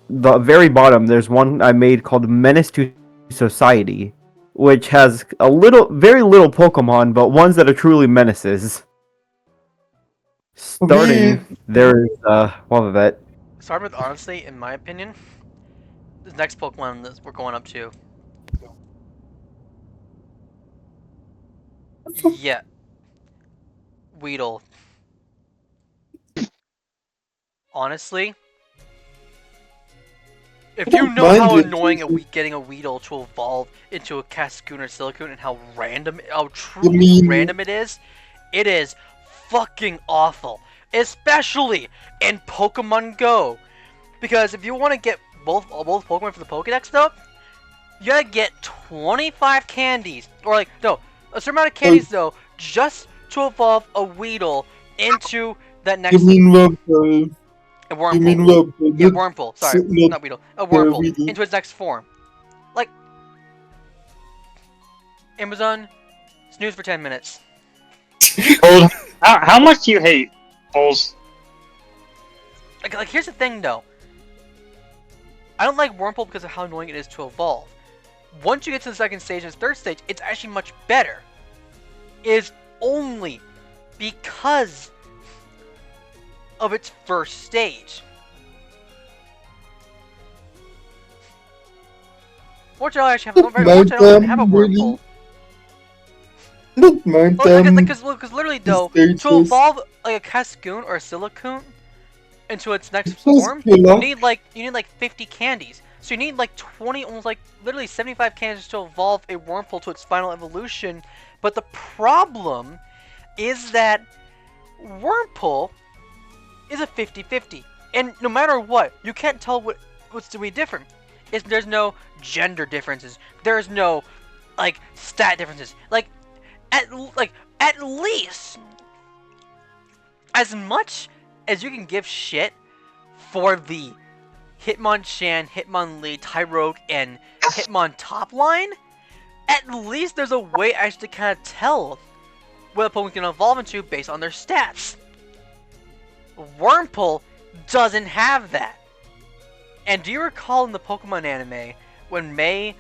the very bottom. There's one I made called Menace to Society, which has very little Pokemon, but ones that are truly menaces. Starting, there's Wobbuffet. Starting with honestly, in my opinion, the next Pokemon that we're going up to. Yeah. Weedle. Honestly, if you know how annoying getting a Weedle to evolve into a Cascoon or Silicoon and how truly random it is fucking awful. Especially in Pokemon Go. Because if you want to get both Pokemon for the Pokedex though, you gotta get 25 candies. Or a certain amount of candies though, just to evolve a Weedle into that next... You mean Wurmple? A Wurmple. You mean Wurmple? Yeah, Wurmple. Sorry, not Weedle. A Wurmple into its next form. Like, Amazon, snooze for 10 minutes. How much do you hate Bulls? Like here's the thing though. I don't like Wurmple because of how annoying it is to evolve. Once you get to the second stage and third stage, it's actually much better. It is only because of its first stage. Fortunately, I actually have a Wurmple. Don't mind them. Because literally though, to evolve like a Cascoon or a Silicoon into its next form, you need like 50 candies. So you need like 20, almost like literally 75 candies to evolve a Wurmple to its final evolution. But the problem is that Wurmple is a 50-50. And no matter what, you can't tell what's to be different. There's no gender differences. There's no like stat differences. At least as much as you can give shit for the Hitmonchan, Hitmonlee, Tyrogue, and Hitmon top line, at least there's a way actually to kind of tell what a Pokemon can evolve into based on their stats. Wurmple doesn't have that. And do you recall in the Pokemon anime when May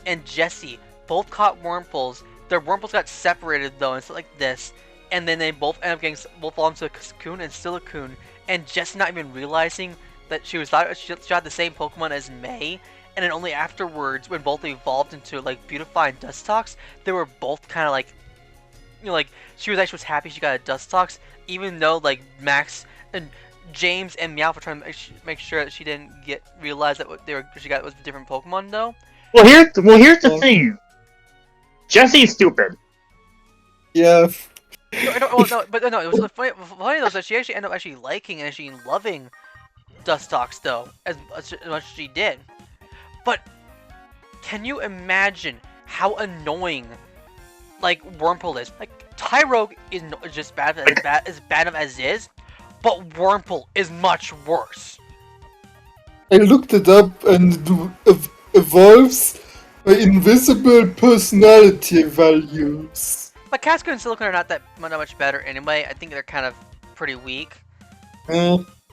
and Jessie both caught Wurmples? Their Wurmples got separated though, and stuff like this, and then they both end up getting onto Cascoon and Silicoon, and Jessie not even realizing that she had the same Pokemon as May, and then only afterwards, when both evolved into like Beautify and Dustox, they were both kind of like, she was happy she got a Dustox, even though like Max and James and Meowth were trying to make sure that she didn't realize that she got was a different Pokemon though. Well, here's the thing. Jesse's stupid. Yeah. It was funny though that she actually ended up actually liking and actually loving Dustox though, as much as she did. But can you imagine how annoying like Wurmple is? Like Tyrogue is just as bad as is, but Wurmple is much worse. I looked it up and it evolves by invisible personality values. But Cascoon and Silicoon are not that much better anyway. I think they're kind of pretty weak. And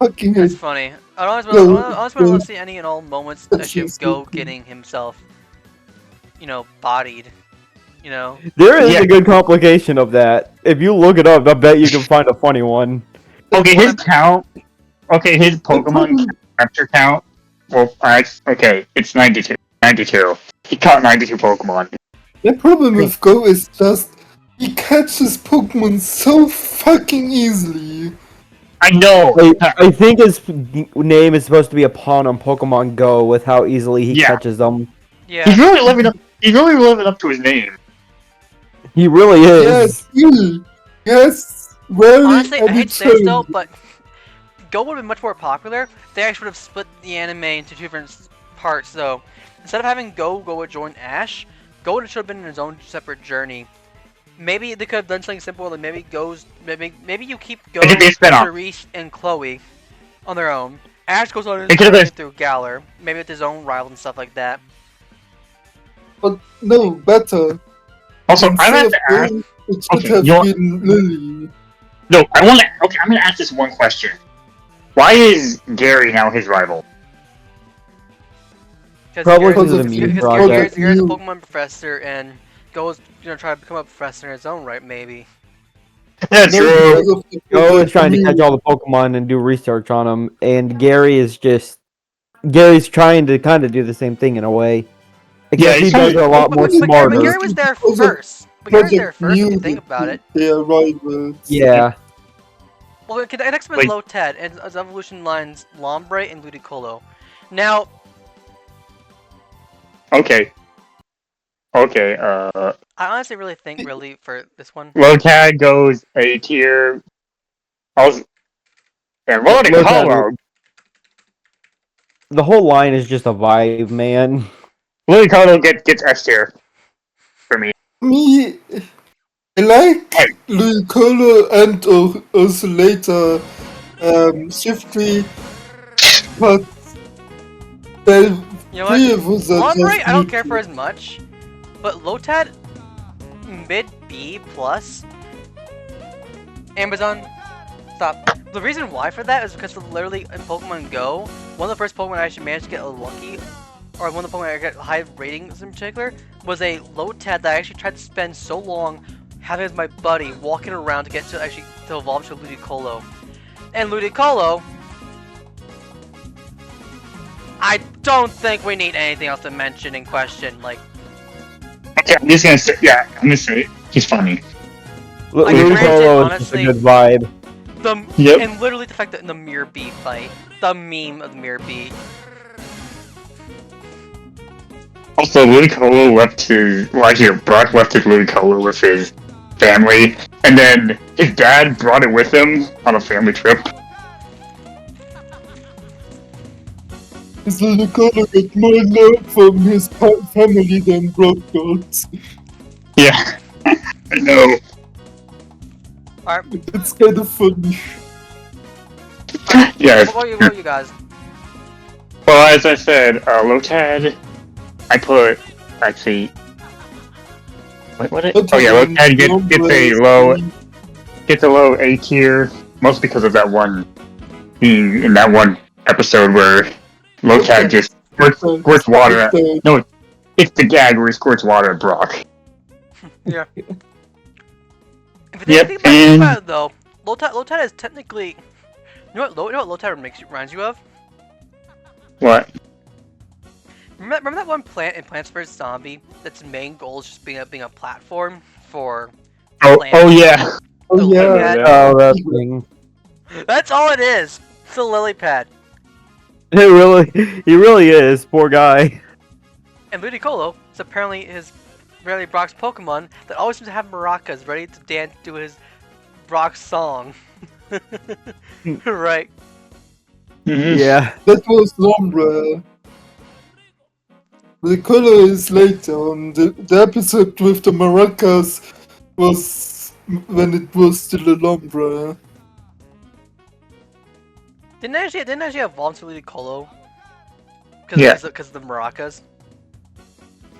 fucking That's hate. funny. I always No, want no. to see any and all moments That's actually of just Go stupid. getting himself, bodied. You know. There is Yeah. a good complication of that. If you look it up, I bet you can find a funny one. Okay, his count. Okay, his The Pokemon problem, capture count. Well, okay, it's 92. 92. He caught 92 Pokemon. the problem with Go is just he catches Pokemon so fucking easily. I know. I think his name is supposed to be a pun on Pokemon Go with how easily he Yeah. catches them. Yeah. He's really living up. He's really living up to his name. He really is. Yes, yes, very Honestly, I hate to say this though, entertaining. but Go would have been much more popular. They actually would have split the anime into two different parts, though. Instead of having Go would join Ash, Go should have been in his own separate journey. Maybe they could have done something simple, like maybe you keep Go, It could be a spin-off. Cerise, and Chloe on their own. Ash goes on his It could have journey been. through Galar, maybe with his own rival and stuff like that. But no, better. Also, I Instead have of to ask. Go, it should Okay, have you know- been Lily. No, I want to. Okay, I'm gonna ask this one question. Why is Gary now his rival? Probably because of the the meme project. project. Gary's a You- Pokemon professor, and Go's trying to become a professor in his own right, maybe. That's No, true. because of the Go is Project trying to You. catch all the Pokemon and do research on them, and Gary's trying to kind of do the same thing in a way. Yeah, Except he he's does trying it a lot more But smarter. Gary was there Because of first. But Gary was there Project first if you New think about it. they are rivals. Yeah. Well, okay, the next one Wait. is Lotad, and his evolution lines Lombre and Ludicolo. Now, Okay. Okay. I honestly really think, for this one, Lotad goes A tier. And Lotad Ludicolo. The whole line is just a vibe, man. Ludicolo gets S tier for me. Me, I like Hey. Ludicolo and also later Shiftry, but they you know three what? of us are Lombre, just I don't care for neutral. as much, but Lotad, mid B plus. Amazon, stop. The reason why for that is because literally in Pokemon Go, one of the first Pokemon I actually managed to get a lucky, or one of the Pokemon I got high ratings in particular, was a Lotad that I actually tried to spend so long having as my buddy walking around to get to evolve to Ludicolo. And Ludicolo, I don't think we need anything else to mention in question. Like, Okay, I'm just gonna say. Yeah, I'm gonna say it. He's funny. Like, Ludicolo granted, is just a honestly, good vibe. Yep. and literally the fact that in the Mirror Bee fight, the meme of the Mirror Bee. Also, Ludicolo left his. Well, actually, Brock left his Ludicolo with his family, and then his dad brought it with him on a family trip. His Ludicolo got more love from his family than Brock got. Yeah, I know. Alright, It's kind of funny. Yeah. what about you guys? Well, as I said, Lotad, I put actually. What it? Oh yeah, Lotad gets a low A tier, mostly because of that one scene in that one episode where Lotad just squirts water at. No, it's the gag where he squirts water at Brock. Yeah. If Yep, think and- about it though, Lotad is technically. You know what Lotad reminds you of? What? Remember that one plant in Plants vs Zombie that's main goal is just being a platform for Oh plants? yeah. Oh The yeah. lily pad? Oh, that thing. That's all it is. It's a lily pad. He really is. Poor guy. And Ludicolo is apparently Brock's Pokemon that always seems to have maracas ready to dance to his Brock song. Right. Mhm. Yeah. That was Lombra. The color is later on. The episode with the maracas was when it was still a Lombra. Didn't I actually evolve to Ludicolo? Yeah. Because of the maracas.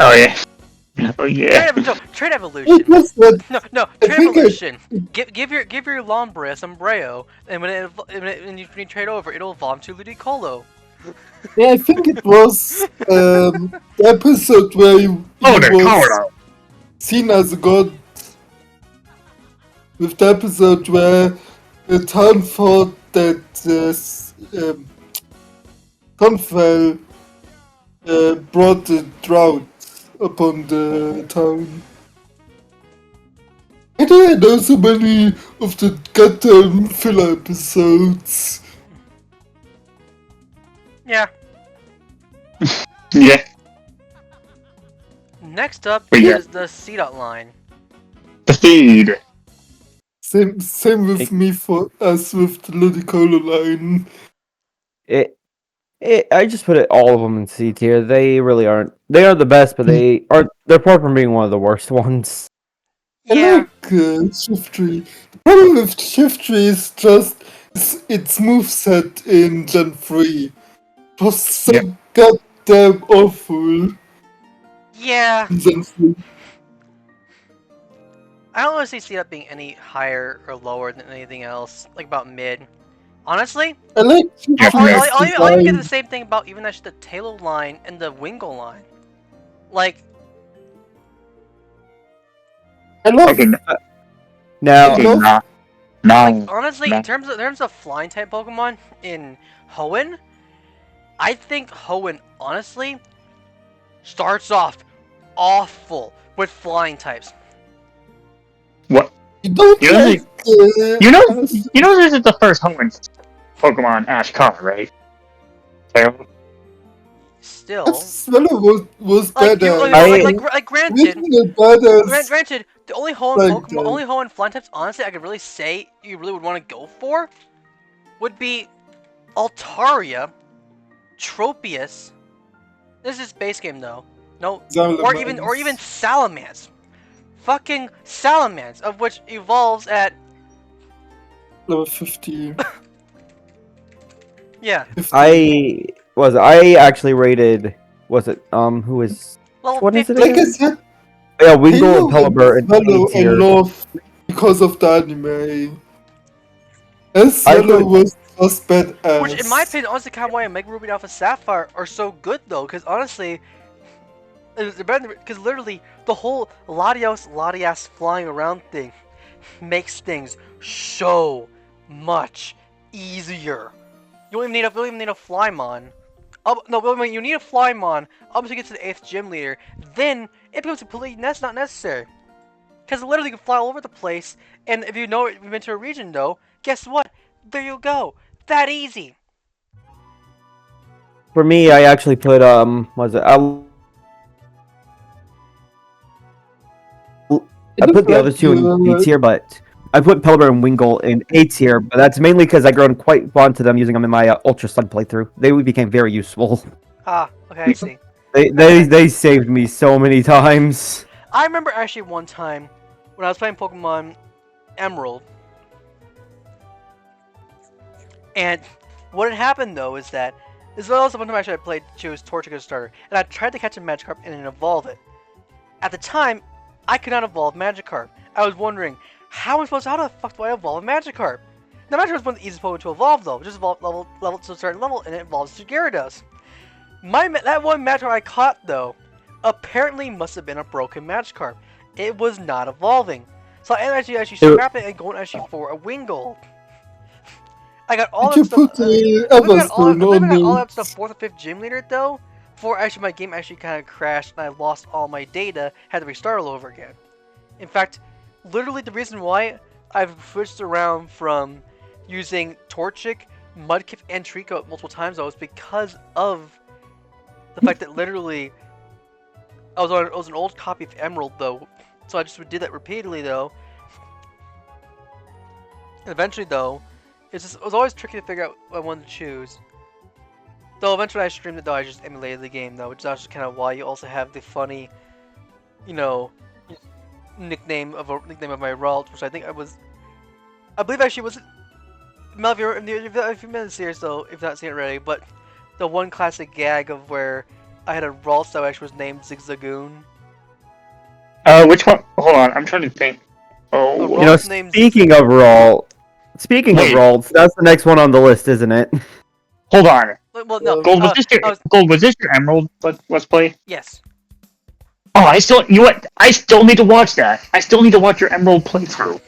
Oh yeah. Oh yeah. Trade It evolution. was that No, I trade think evolution. Give your Lombre a Sombrero, and when you trade over, it'll evolve to Ludicolo. I think it was the episode where Oh, he the was Colorado. seen as a god. With the episode where the town thought that Tonfell brought the drought upon the town. I don't know so many of the goddamn filler episodes. Yeah. Yeah. Next up But yeah. is the C-Dot line. The feed. Same with me for us with the Ludicolo line. I just put all of them in C tier. They really aren't. They are the best, but they are. They're far from being one of the worst ones. I Yeah. like Shiftry. The problem with Shiftry is just its moveset in Gen 3. It was so Yep. goddamn awful Yeah. in Gen 3. I don't want to see C-Dot being any higher or lower than anything else, like about mid. Honestly, I like Yeah, Shiftry's I'll even get the design. same thing about even actually the Taillow line and the Wingull line. Like, I love Okay, Now, I love not. like No. honestly, no. in terms of flying type Pokemon in Hoenn, I think Hoenn honestly starts off awful with flying types. What? you don't You know, like You know this is the first Hoenn Pokemon Ash Car, right? So, Still, Swallow was like you, badass. like granted, Making a badass granted, the only Hoenn like Pokemon, that. only Hoenn flying types, honestly, I could really say you really would want to go for would be Altaria, Tropius. This is base game though. No, or even Salamence. Fucking Salamence, of which evolves at level 50. yeah 50. I actually rated. Was it who is level what is it 50. Like I again? said, Yeah, Wingull and Halo Pelipper and in A Swallow I tier. love because of the anime. And I Swallow put was just badass. Which, in my opinion, honestly, kind of why Mega Ruby and Alpha Sapphire are so good though, because honestly, because literally the whole Latias flying around thing makes things so much easier. You don't even need a Flymon. No, wait, you need a Flymon up to get to the 8th gym leader. Then it becomes completely not necessary. Because literally you can fly all over the place, and if you know you've been to a region though, guess what? There you go. That easy. for me. I actually put was it? I put the other two in B tier, but I put Pelipper and Wingull in A tier. But that's mainly because I grown quite fond to them using them in my Ultra Sun playthrough. They became very useful. Ah, okay, I see. They saved me so many times. I remember actually one time when I was playing Pokemon Emerald, and what had happened though is that this was also one time actually I chose Torchic as a starter, and I tried to catch a Magikarp and then evolve it. At the time, I could not evolve Magikarp. I was wondering, how the fuck do I evolve a Magikarp? Now Magikarp is one of the easiest Pokemon to evolve though. Just evolve level to a certain level, and it evolves to Gyarados. That one Magikarp I caught though, apparently must have been a broken Magikarp. It was not evolving. So I ended up actually scrapping it and going actually for a Wingull. I got all that stuff. I got all up to the 4th or 5th gym leader though, before actually my game actually kind of crashed and I lost all my data, had to restart all over again. In fact, literally the reason why I've switched around from using Torchic, Mudkip, and Trico multiple times though is because of the fact that literally I was an old copy of Emerald though, so I just did that repeatedly though. And eventually though, it was always tricky to figure out what I wanted to choose. Though eventually I streamed it though, I just emulated the game though, which is actually kind of why you also have the funny, you know, nickname of my Ralt, which I believe actually was. Mel, if you've been in the series though, if not seen it already, but the one classic gag of where I had a Ralts that actually was named Zigzagoon. Which one? Hold on, I'm trying to think. Oh, The You know, Ralts named- speaking of Wait. Ralts, that's the next one on the list, isn't it? hold on. Well, no. Gold, was this your I was, Gold? Was this your Emerald? Let's play. yes. Oh, you know what? I still need to watch that. I still need to watch your Emerald playthrough.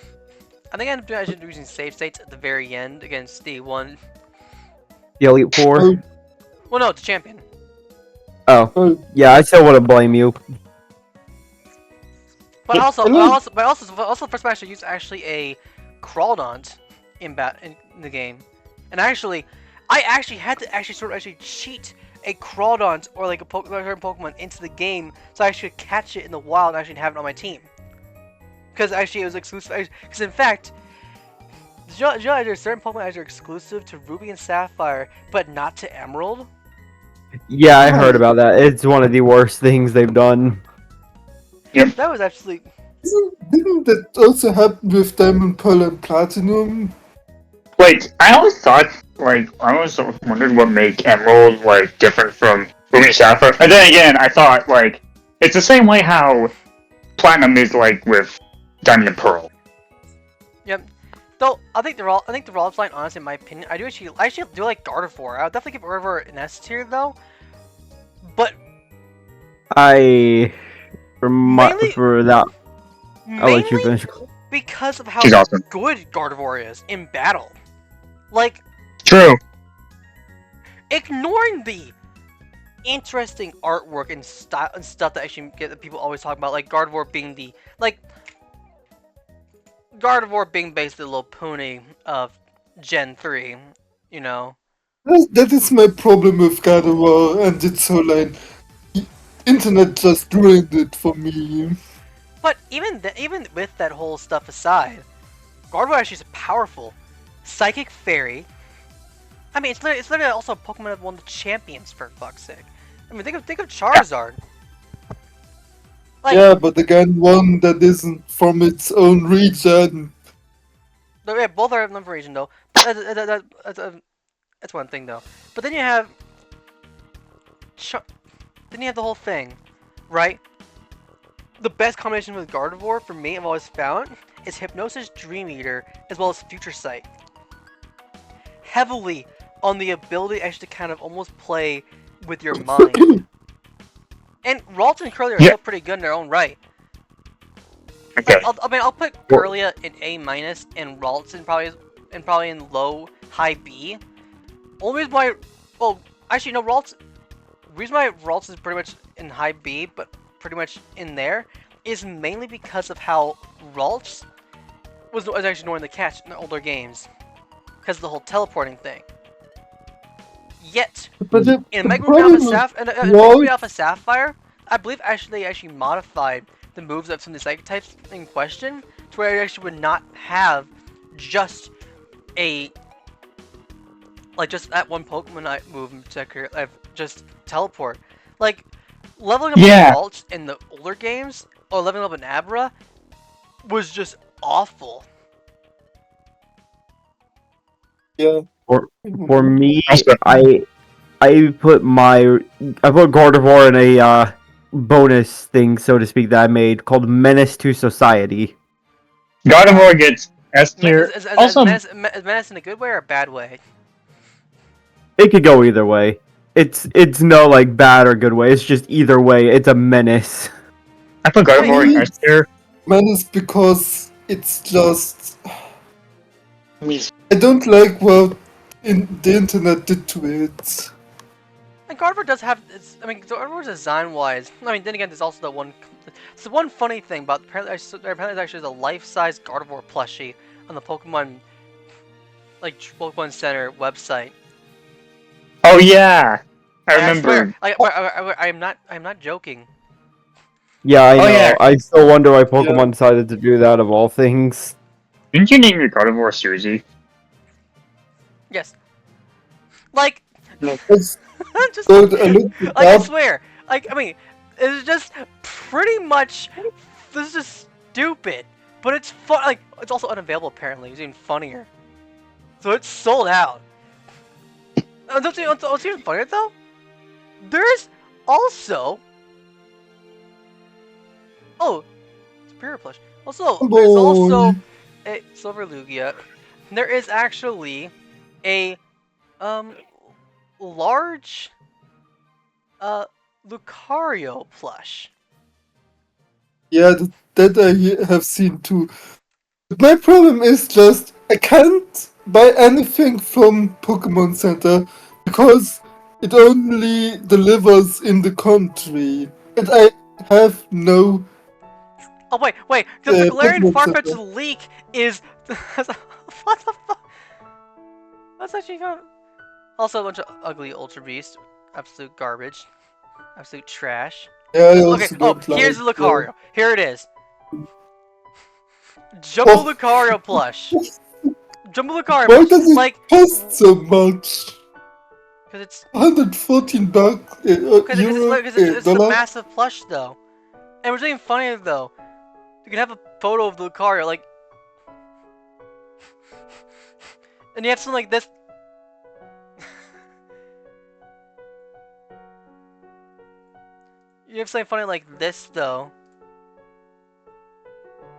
I think I ended up using save states at the very end against the one. The Elite Four. Oh, Well, no, it's champion. Oh, oh, yeah, I still wouldn't blame you. But also, Hello? first match I used actually a Crawdont in the game, and I actually had to actually cheat a Crawdont or like a certain Pokemon into the game so I actually could catch it in the wild and actually have it on my team. Because actually it was exclusive. Because in fact, did you know there's certain Pokemon that are exclusive to Ruby and Sapphire, but not to Emerald? Yeah, I heard about that. It's one of the worst things they've done. That was actually. didn't that also happen with Diamond, Pearl, and Platinum? Like, I always thought, I always wondered what made Emerald, different from Ruby and Sapphire. And then again, I thought, it's the same way how Platinum is, with Diamond and Pearl. Yep. Though I think the Ralts line, honestly, in my opinion, I actually do like Gardevoir. I would definitely give Gardevoir an S tier though. But Mainly- for that, I'll let you mainly finish. because of how She's awesome. good Gardevoir is in battle. Like, True. ignoring the interesting artwork and style and stuff that actually that people always talk about, like Gardevoir being Gardevoir being basically the little pony of Gen 3, you know. That is my problem with Gardevoir and its whole line. The internet just ruined it for me. But even with that whole stuff aside, Gardevoir actually is a powerful psychic fairy. I mean, it's literally also a Pokemon that won the champions, for fuck's sake. I mean, think of Charizard. Like, Yeah, but again, one that isn't from its own region. yeah, both are number region though. But that's one thing though. But then you have, then you have the whole thing, right? The best combination with Gardevoir for me, I've always found, is Hypnosis, Dream Eater, as well as Future Sight. Heavily on the ability actually to kind of almost play with your mind. And Ralts and Curlia are still pretty good in their own right. Okay. Like, I'll put Curlia in A minus and Ralts in probably in high B. Only reason why, well, actually no, reason why Ralts is pretty much in high B, but pretty much in there, is mainly because of how Ralts was actually annoying to catch in the older games, because of the whole teleporting thing. Yet, But in Mega Ruby Alpha Sapphire, I believe they actually modified the moves of some of the psychic types in question to where you actually would not have just just that one Pokemon move in particular, just teleport. Like, leveling up Ralts in the older games, or leveling up an Abra, was just awful. yeah. For me, I put Gardevoir in a bonus thing, so to speak, that I made called Menace to Society. Gardevoir gets S tier. Also, Is Menace in a good way or a bad way? It could go either way. It's no bad or good way. It's just either way. It's a menace. I put Gardevoir in S tier. Menace because it's just... I don't like what the internet did to it. And Gardevoir does have, Gardevoir design-wise, then again, there's also the one funny thing about, apparently there's actually a life-size Gardevoir plushie on the Pokemon Center website. Oh yeah, I And remember. I'm not joking. Yeah, I know. yeah. I still wonder why Pokemon decided to do that of all things. Didn't you name your Gardevoir Suzy? Yes. Like, It's just, good, I looked it I up. swear, it's just pretty much, this is just stupid, but it's fun, it's also unavailable apparently, it's even funnier. So it's sold out. What's even funnier though? There's also, Superior plush. Also, Boy. there's also a Silver Lugia. There is actually a large Lucario plush. Yeah, that I have seen too. But my problem is just I can't buy anything from Pokemon Center because it only delivers in the country, and I have no Oh wait, because the Galarian Pokemon Farfetch'd Center. leak is what the fuck? That's actually kind of... Also a bunch of ugly Ultra Beast, absolute garbage, absolute trash. Yeah, I Okay, also oh, don't here's the like. Lucario. Here it is. Jumbo Oh, Lucario plush. Jumbo Lucario why plush. does it Like, cost so much? because it's $114 euro it's a dollar. massive plush though. And what's even funnier though, you can have a photo of the Lucario, like, and you have something like this. You have something funny like this though.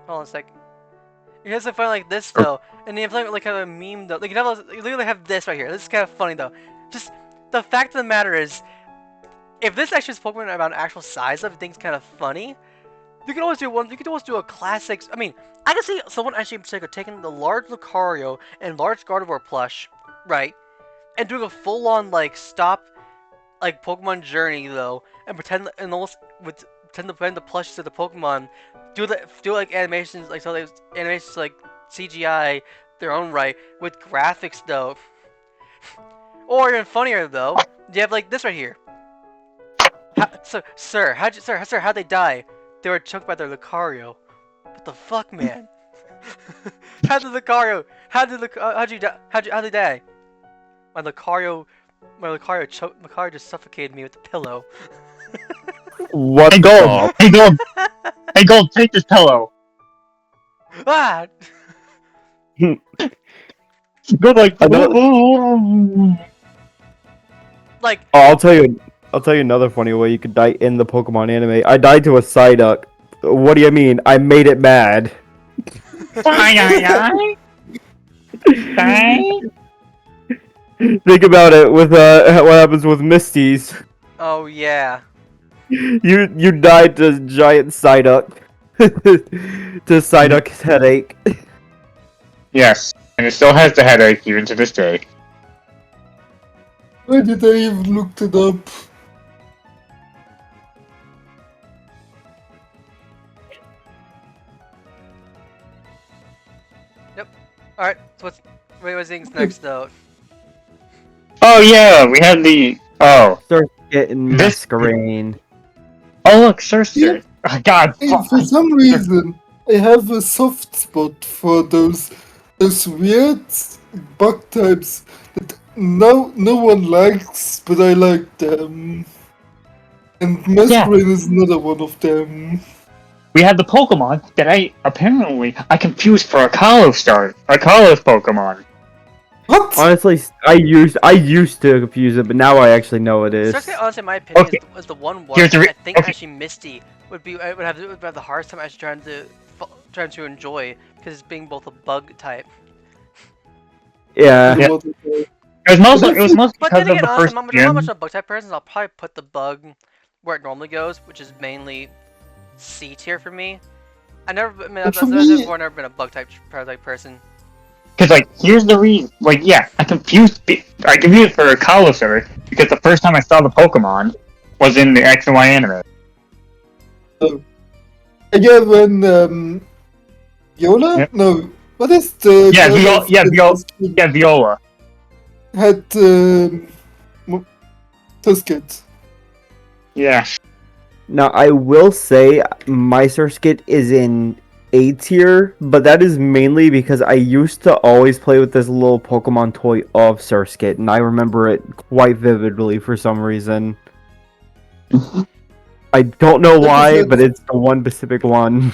Hold on a sec. You have something funny like this though, and you have something like kind of a meme though. Like you literally have this right here. This is kind of funny though. Just the fact of the matter is, if this actually is Pokemon about an actual size of, things kind of funny. You could always do one. You could always do a classic. I mean, I can see someone actually in particular taking the large Lucario and large Gardevoir plush, right, and doing a full-on like Pokemon journey though, and pretend and almost with pretend to blend the plushes to the Pokemon, do like animations like animations like CGI their own right with graphics though, or even funnier though, you have like this right here. How'd they die? They were choked by their Lucario. What the fuck, man? How'd you die? How'd they die? My Lucario just suffocated me with the pillow. What Hey, Gold! Hey, Gold! Hey, Gold, take this pillow! Ah! Go like... Another- Like, Oh, I'll tell you another funny way you could die in the Pokemon anime. I died to a Psyduck. What do you mean? I made it mad. Think about it with what happens with Misties. oh yeah. You died to giant Psyduck. To Psyduck's headache. Yes, and it still has the headache even to this day. Why did I even look it up? Alright, so what's things next though? Oh yeah, we have the... Oh. Start getting This- Masquerain. Oh look, Cersei! Yeah. Oh, God, Hey, fuck. for some reason, I have a soft spot for those weird bug types that no one likes, but I like them. And Masquerain is another one of them. We have the Pokemon that I confused for a Kalos Pokemon. What? Honestly, I used to confuse it, but now I actually know it is. Cersei, honestly, in my opinion, Okay. is the one Here's the I think okay. actually Misty would have the hardest time actually trying to enjoy, because it's being both a bug type. Yeah. Yeah. It was mostly But because then of again, the honestly, first I'm not gym. much of a bug type person. So I'll probably put the bug where it normally goes, which is mainly C tier for me. I've never been a bug type person. Because like, here's the reason. Like, yeah, I confused it for a Kalos because the first time I saw the Pokemon was in the X and Y anime. Yeah, when Viola? Yep. No, what is the Viola. had Tuskit. Yeah. Now I will say my Surskit is in A tier, but that is mainly because I used to always play with this little Pokemon toy of Surskit, and I remember it quite vividly for some reason. I don't know why, but it's the one specific one.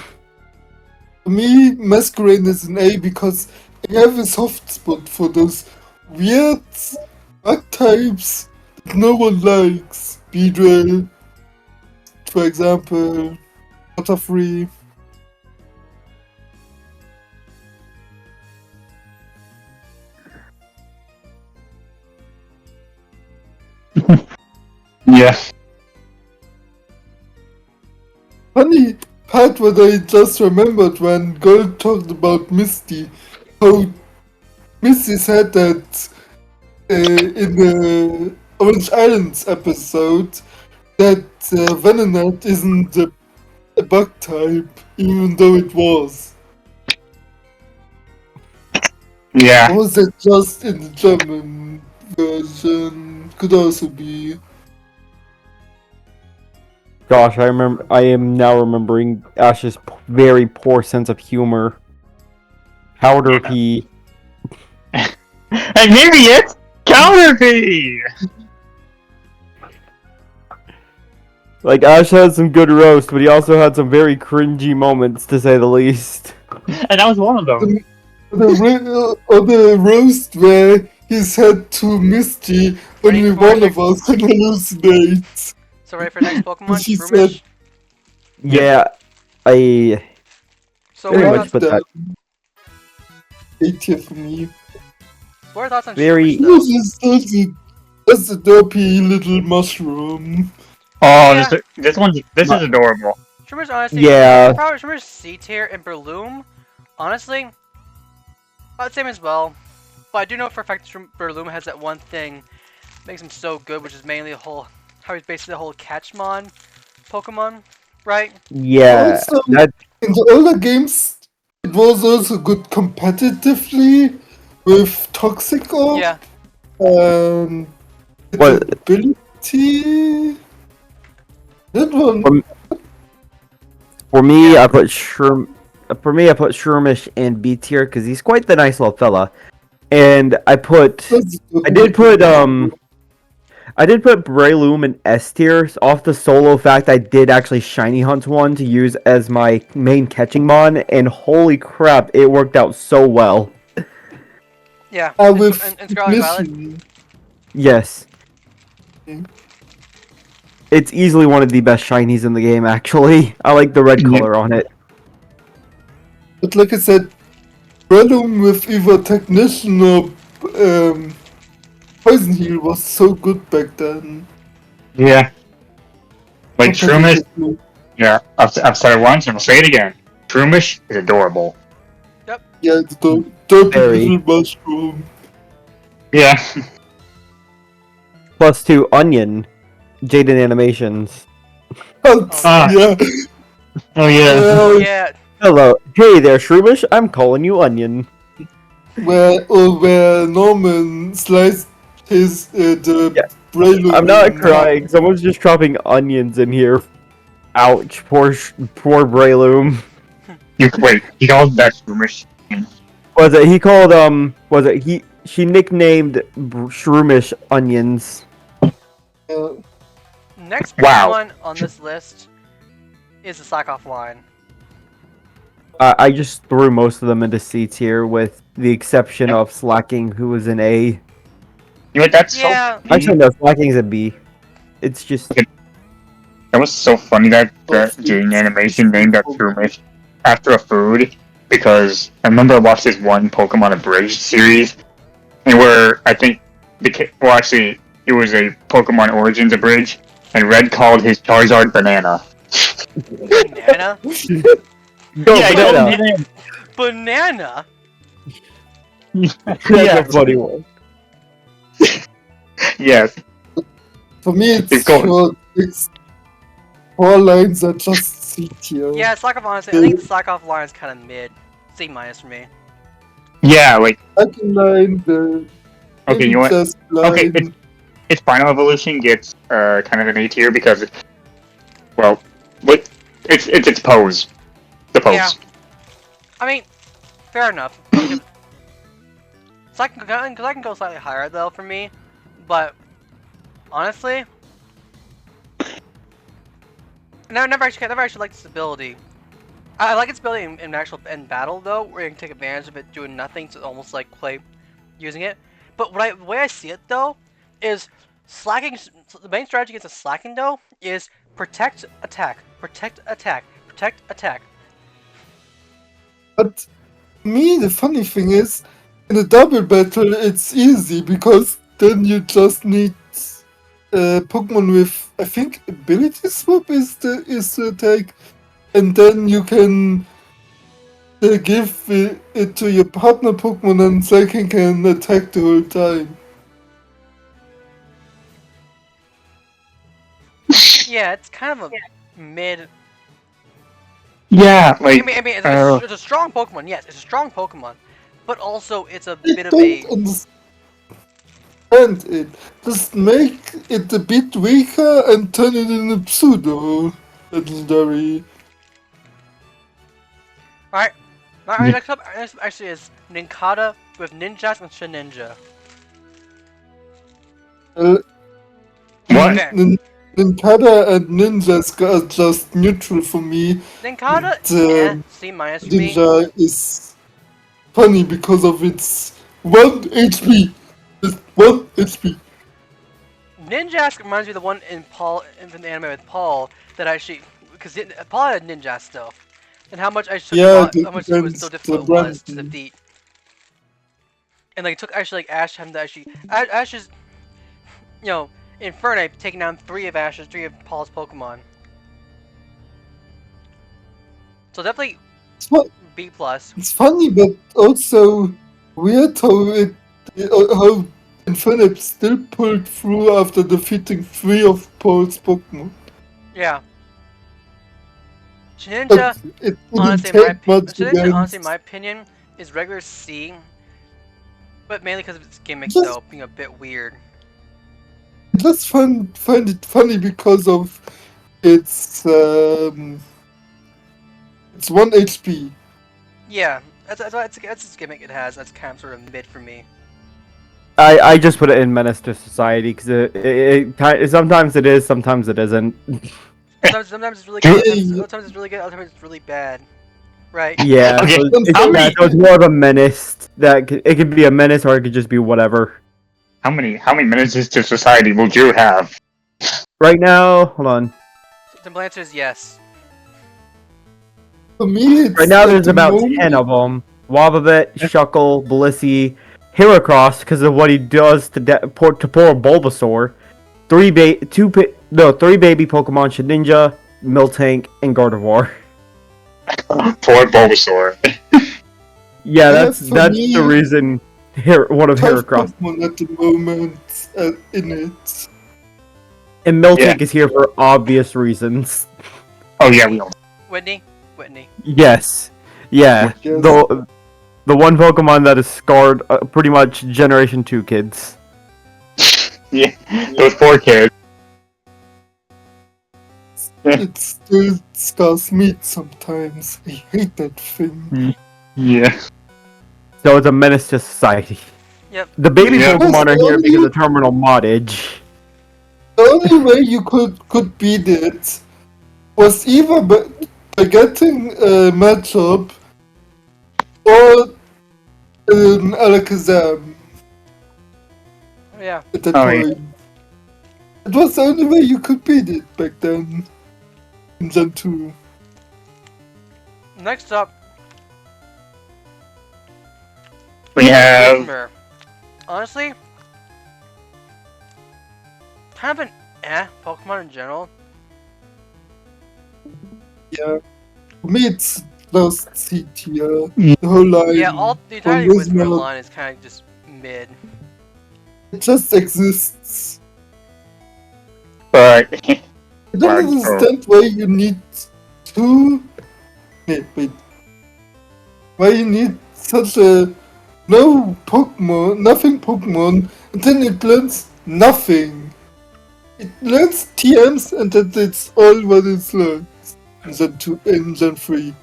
For me, Masquerain is an A because I have a soft spot for those weird bug types that no one likes. Beedrill, for example, Butterfree. Yeah. Funny part what I just remembered when Gold talked about Misty, how Misty said that in the Orange Islands episode that Venonat isn't a bug type, even though it was. Yeah. Or was it just in the German version? Could also be. Gosh, I am now remembering Ash's very poor sense of humor. Powder pea. And maybe it's Counterpea! Like, Ash had some good roast, but he also had some very cringy moments, to say the least. And that was one of them. The roast where he said to Misty, Ready only for one next- of us can hallucinate. So ready for next Pokemon? She Shroomish? Yeah, I So very what are much your thoughts, put that. 8 for me. what are your thoughts on Very- Shroomish, though? That's a dopey little mushroom. Oh, Yeah. this is adorable. Shroomish, honestly, Yeah. probably Shroomish C tier and Breloom, honestly, about the same as well. But I do know for a fact that Breloom has that one thing that makes him so good, which is mainly how he's basically the whole Catchmon Pokemon, right? Yeah, Also, that in the older games, it was also good competitively with Toxic Yeah. and Well- the ability. That one. for me, Yeah. I put Shroomish in B tier because he's quite the nice little fella, and I did put Breloom in S tier off the solo fact I did actually shiny hunt one to use as my main catching mon, and holy crap, it worked out so well. Yeah. With and Scarlet Violet. Mission. Yes. Okay. It's easily one of the best shinies in the game, actually. I like the red Yeah. color on it. But like I said, Breloom with either Technician or Poison Heal was so good back then. Yeah. Like Shroomish, Competitively. yeah, I've said it once and I'll say it again. Shroomish is adorable. Yeah, the dopey Very. little mushroom. Yeah. Plus 2 Onion. Jaden Animations. Ah. Yeah. Oh yeah. Oh yeah. Hello. Hey there, Shroomish. I'm calling you Onion. Where Norman sliced his the Yeah. Breloom. I'm not in crying. Someone's just dropping onions in here. Ouch. Poor Breloom. You called that Shroomish. Was it he called she nicknamed Shroomish onions. half. Next Wow. Pokemon on this list is the Slackoff line. I just threw most of them into C tier with the exception of Slacking, who was an A. You know what? That's Yeah. so. Actually no, Slacking's a B. It's just That was so funny that Jaden Animation named that Shroomish after a food, because I remember I watched this one Pokemon Abridged series, and where I think actually it was a Pokemon Origins Abridged, and Red called his Charizard Banana. Banana? go Yeah, banana. Banana? That's Yeah. a funny one. Yes. For me, it's Keep going. short. It's 4 lines are just C tier. Yeah, Slackoff, honestly, I think the Slackoff line is kind of mid. C minus for me. Yeah, like Second line, the okay, you know what? incest line. Okay, its final evolution gets kind of an A tier because, well, it's its pose. The pose. Yeah. I mean, fair enough. So I can go slightly higher though for me, but honestly, I never actually liked its ability. I like its ability in battle though, where you can take advantage of it doing nothing to almost like play using it. But the way I see it though is slacking. The main strategy against a slacking though is protect, attack, protect, attack, protect, attack. But me, the funny thing is, in a double battle, it's easy because then you just need Pokemon with, I think, ability swap is the attack, and then you can give it to your partner Pokemon, and they can attack the whole time. Yeah, it's kind of a mid. Yeah, I like mean, it's a strong Pokemon. Yes, it's a strong Pokemon, but also it's a I bit of don't a. understand it. Just make it a bit weaker and turn it into pseudo legendary. Alright, alright. Next up, actually is Nincada with Ninjas and Shedinja. Uh, what? Okay, Nincada and Ninjas are just neutral for me. Nincada, The C minus for me. Ninja is funny because of its 1 HP. Just 1 HP. Ninjask reminds me of the one in from the anime with Paul that actually, because Paul had Ninja stuff, and how much Yeah, how much it was so difficult it was to defeat. And like it took actually like Ash having to actually Ash is, you know, Infernape taking down 3 of Paul's Pokemon. So definitely B plus. It's funny, but also weird how Infinite still pulled through after defeating 3 of Paul's Pokemon. Yeah. Shedinja, But it didn't honestly, take much Shedinja, honestly, in against. my opinion, is regular C, but mainly because of its gimmick, Just, though, being a bit weird. just find it funny because of its 1 HP. Yeah, that's its gimmick it has. That's kind of sort of mid for me. I just put it in Menace to Society because sometimes it is, sometimes it isn't. Sometimes it's really good, sometimes it's really good, other times it's really bad. Right? Yeah, Okay, so how many so it's more of a menace. It could be a menace or it could just be whatever. how many minutes to society will you have? Right now, hold on. Simple answer is yes. For me, it's Right now, at there's the about moment, 10 of them. Wobbuffet, Shuckle, Blissey, Heracross because of what he does to poor Bulbasaur. 3 baby Pokemon: Shedinja, Miltank, and Gardevoir. Poor Bulbasaur. Yeah, Yeah, that's for the me, reason. One of 5 Heracross Pokemon at the moment in it. and Miltank is here for obvious reasons. Oh yeah, we all. Whitney? Yes, yeah. Yes. The one Pokemon that has scarred pretty much Generation 2 kids. Yeah, those poor kids. It still scars me sometimes. I hate that thing. Yeah. So it's a menace to society. Yep. The baby Yeah. Pokemon are here because of terminal moddage. The only way you could beat it was either by getting a matchup or an Alakazam Yeah. at that Oh, yeah. point. It was the only way you could beat it back then in Gen 2. Next up, We have. Whismur. Honestly, kind of an Pokemon in general. Yeah. For me, it's lost C tier. The whole line. Yeah, the from entire Whismur Whismur, line is kind of just mid. it just exists. But I don't understand why you need two. Wait. Why you need such a nothing Pokemon, and then it learns nothing. It learns TMs, and that's all what it learns in Gen 3.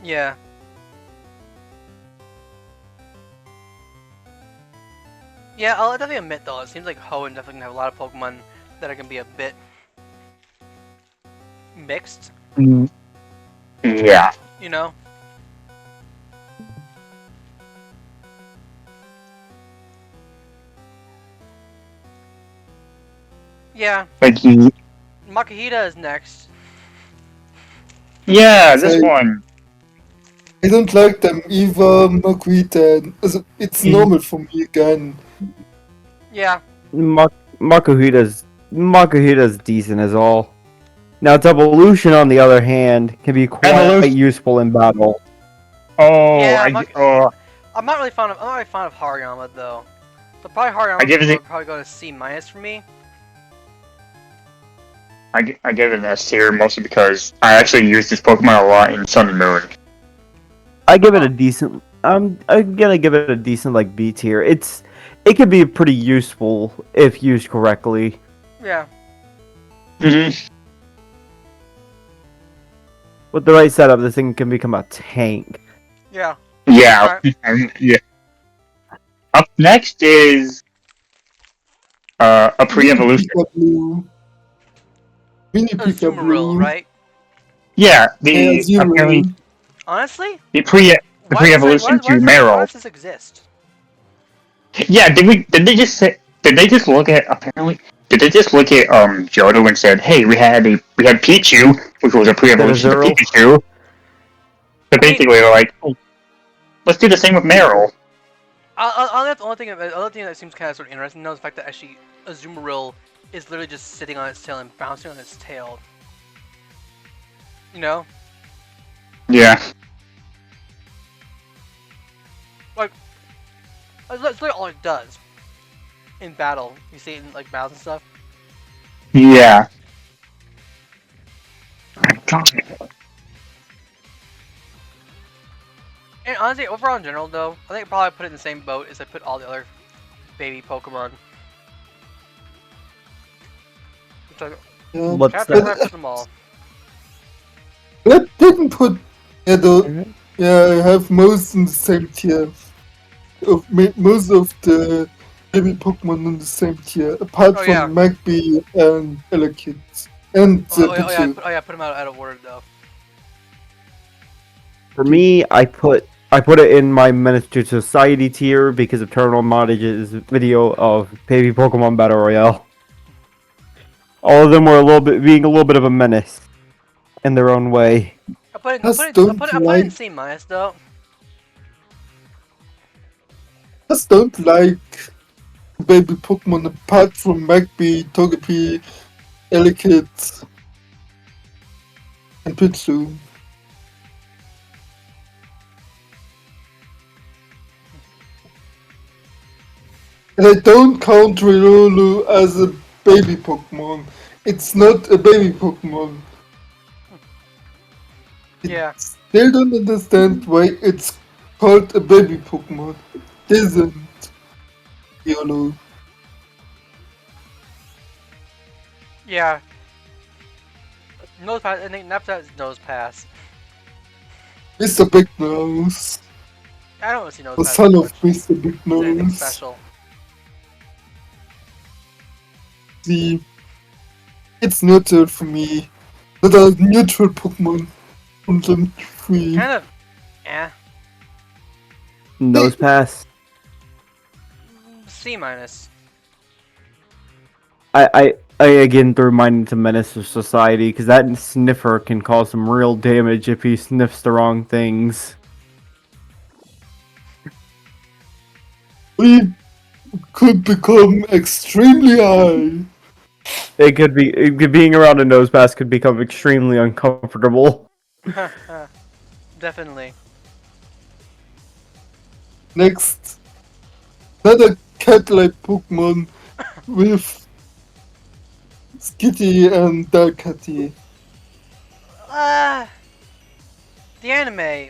Yeah. Yeah, I'll definitely admit though, it seems like Hoenn definitely have a lot of Pokemon that are gonna be a bit mixed, yeah, you know? Yeah, like you. Makahita is next. Yeah, this So- one. I don't like them either, Makuita. It's normal for me again. Yeah, Makuhita's decent as all. Now, its evolution, on the other hand, can be quite Evolution. useful in battle. Oh, Yeah, oh, I'm not really fond of Hariyama though. So probably I Hariyama give it. would probably go to C minus for me. I give it an S tier mostly because I actually use this Pokemon a lot in Sun and Moon. I give it a decent. I'm gonna give it a decent like B tier. It can be pretty useful if used correctly. Yeah. Mm-hmm. With the right setup, this thing can become a tank. Yeah. Yeah. Alright. Yeah. Up next is a pre-evolution. Mini Azumarill, Pikachu. right? Yeah, Yeah, the apparently Zero. Honestly, the pre-evolution to why Meryl. does this exist? Yeah, did they just look at apparently did they just look at Johto and said, hey, we had Pichu, which was a pre-evolution to Zero. Pikachu. So I mean, basically they're like, oh, let's do the same with Meryl. the other thing that seems kind of sort of interesting though is the fact that actually Azumarill is literally just sitting on its tail and bouncing on its tail. You know? Yeah. That's literally all it does. In battle. You see it in like battles and stuff. Yeah. And honestly, overall in general though, I think I'd probably put it in the same boat as I put all the other baby Pokemon. It's like, Yeah. What's chapter that? put them all. I didn't put. Yeah, I have most in the same tier. Most of the baby Pokemon in the same tier, apart Oh, from yeah. Magby and Elekid. And Pichu. Put them out of order though. For me, I put it in my Menace to Society tier because of Terminal Modage's video of baby Pokemon Battle Royale. All of them were being a little bit of a menace in their own way. I put it in C minus though. I just don't like baby Pokemon apart from Magby, Togepi, Elekid, and Pichu. And I don't count Riolu as a baby Pokemon. It's not a baby Pokemon. Yeah. Still don't understand why it's called a baby Pokemon. It isn't. Riolu. Yeah. Nose pass. I think Napsat is nose pass. Mr. Big Nose. I don't want to see nose The pass. son too of much. Mr. Big It's anything Nose. special. See, it's neutral for me. That are neutral Pokemon from Gen 3. Kind of. Eh. Nose pass. C minus. I again threw mine into Menace to Society because that sniffer can cause some real damage if he sniffs the wrong things. We could become extremely high. Being around a nose pass could become extremely uncomfortable. Definitely. Next, another cat-like Pokemon with Skitty and Darkatty. The anime.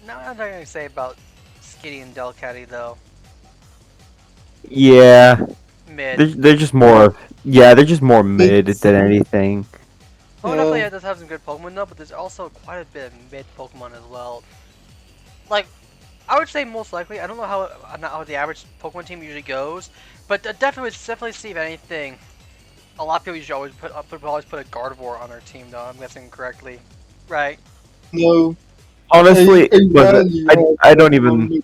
No, I'm not gonna say about Skitty and Delcatty though. Yeah, Mid. they're just more. Yeah, they're just more mid than anything. Oh, definitely it does have some good Pokemon though, but there's also quite a bit of mid Pokemon as well. Like, I would say most likely. I don't know how the average Pokemon team usually goes, but definitely see if anything. A lot of people usually always put a Gardevoir on their team though. I'm guessing correctly, right? No. Honestly, I I don't even.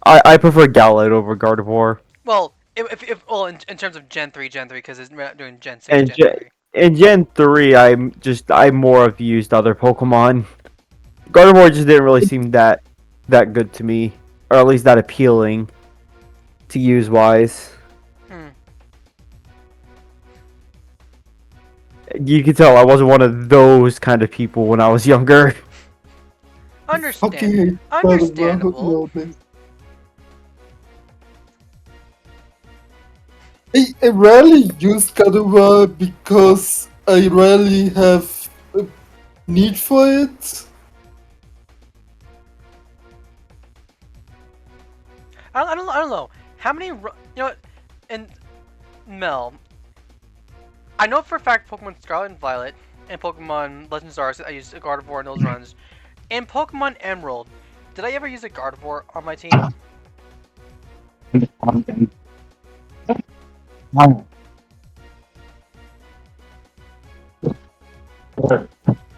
I prefer Galat over Gardevoir. Well, if in terms of Gen 3, because we're not doing Gen 6, And Gen 3. in Gen 3, I more have used other Pokemon. Gardevoir just didn't really seem that that good to me, or at least that appealing to use wise. Hmm. You can tell I wasn't one of those kind of people when I was younger. Fucking hate Understandable. nowadays. I rarely use Gardevoir because I rarely have a need for it. I don't know. How many? You know what? And Mel, I know for a fact Pokemon Scarlet and Violet and Pokemon Legends Arceus, I used a Gardevoir in those runs. In Pokemon Emerald, did I ever use a Gardevoir on my team?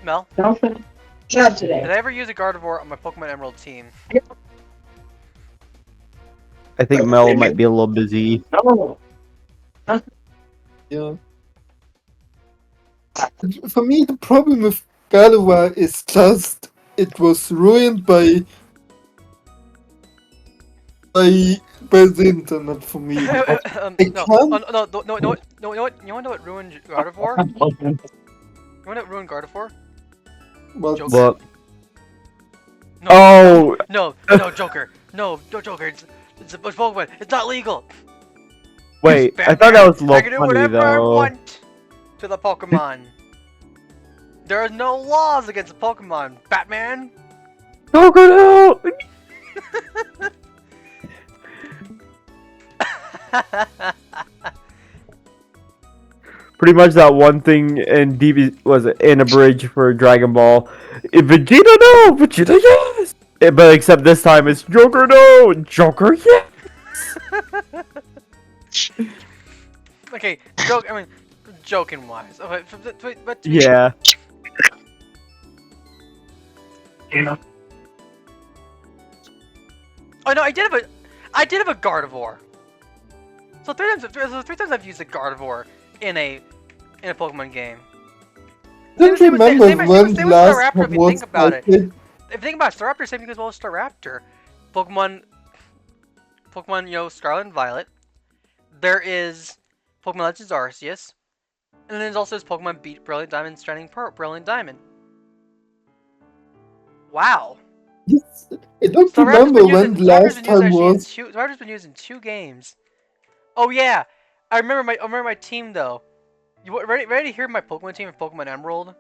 Mel, Job today. did I ever use a Gardevoir on my Pokemon Emerald team? I think Mel might be a little busy. Yeah. For me, the problem with Gardevoir is just it was ruined by the internet for me. No, I oh, can't. no, no, no, no, no, you wanna know what ruined Gardevoir? You wanna know what ruined Gardevoir? But Joker. But No, oh, no, Joker. No, Joker. It's a Pokemon. It's not legal. wait, It's I thought that was a Batman. I little can do funny whatever I though. want to the Pokemon. There are no laws against the Pokemon, Batman. Joker, no! Pretty much that one thing in DB was it in a bridge for Dragon Ball. Vegeta, no, Vegeta, yes. But except this time it's Joker, no, Joker, yes. Okay, joking wise. Okay, but to be- Yeah. Oh no, I did have a Gardevoir. So three times I've used a Gardevoir in a Pokemon game. I don't Same with- remember same with when last Staraptor, one if you was. think about it. I think If you think about it, Staraptor, same thing as well as Staraptor. Pokemon, Scarlet and Violet. There is Pokemon Legends Arceus, and then there's also this Pokemon Beat Brilliant Diamond, Shining Pearl, Brilliant Diamond. Wow. I don't Staraptor's remember been when using, last time was. Staraptor's been used in 2 games. Oh yeah, I remember my team though. You ready to hear my Pokemon team of Pokemon Emerald?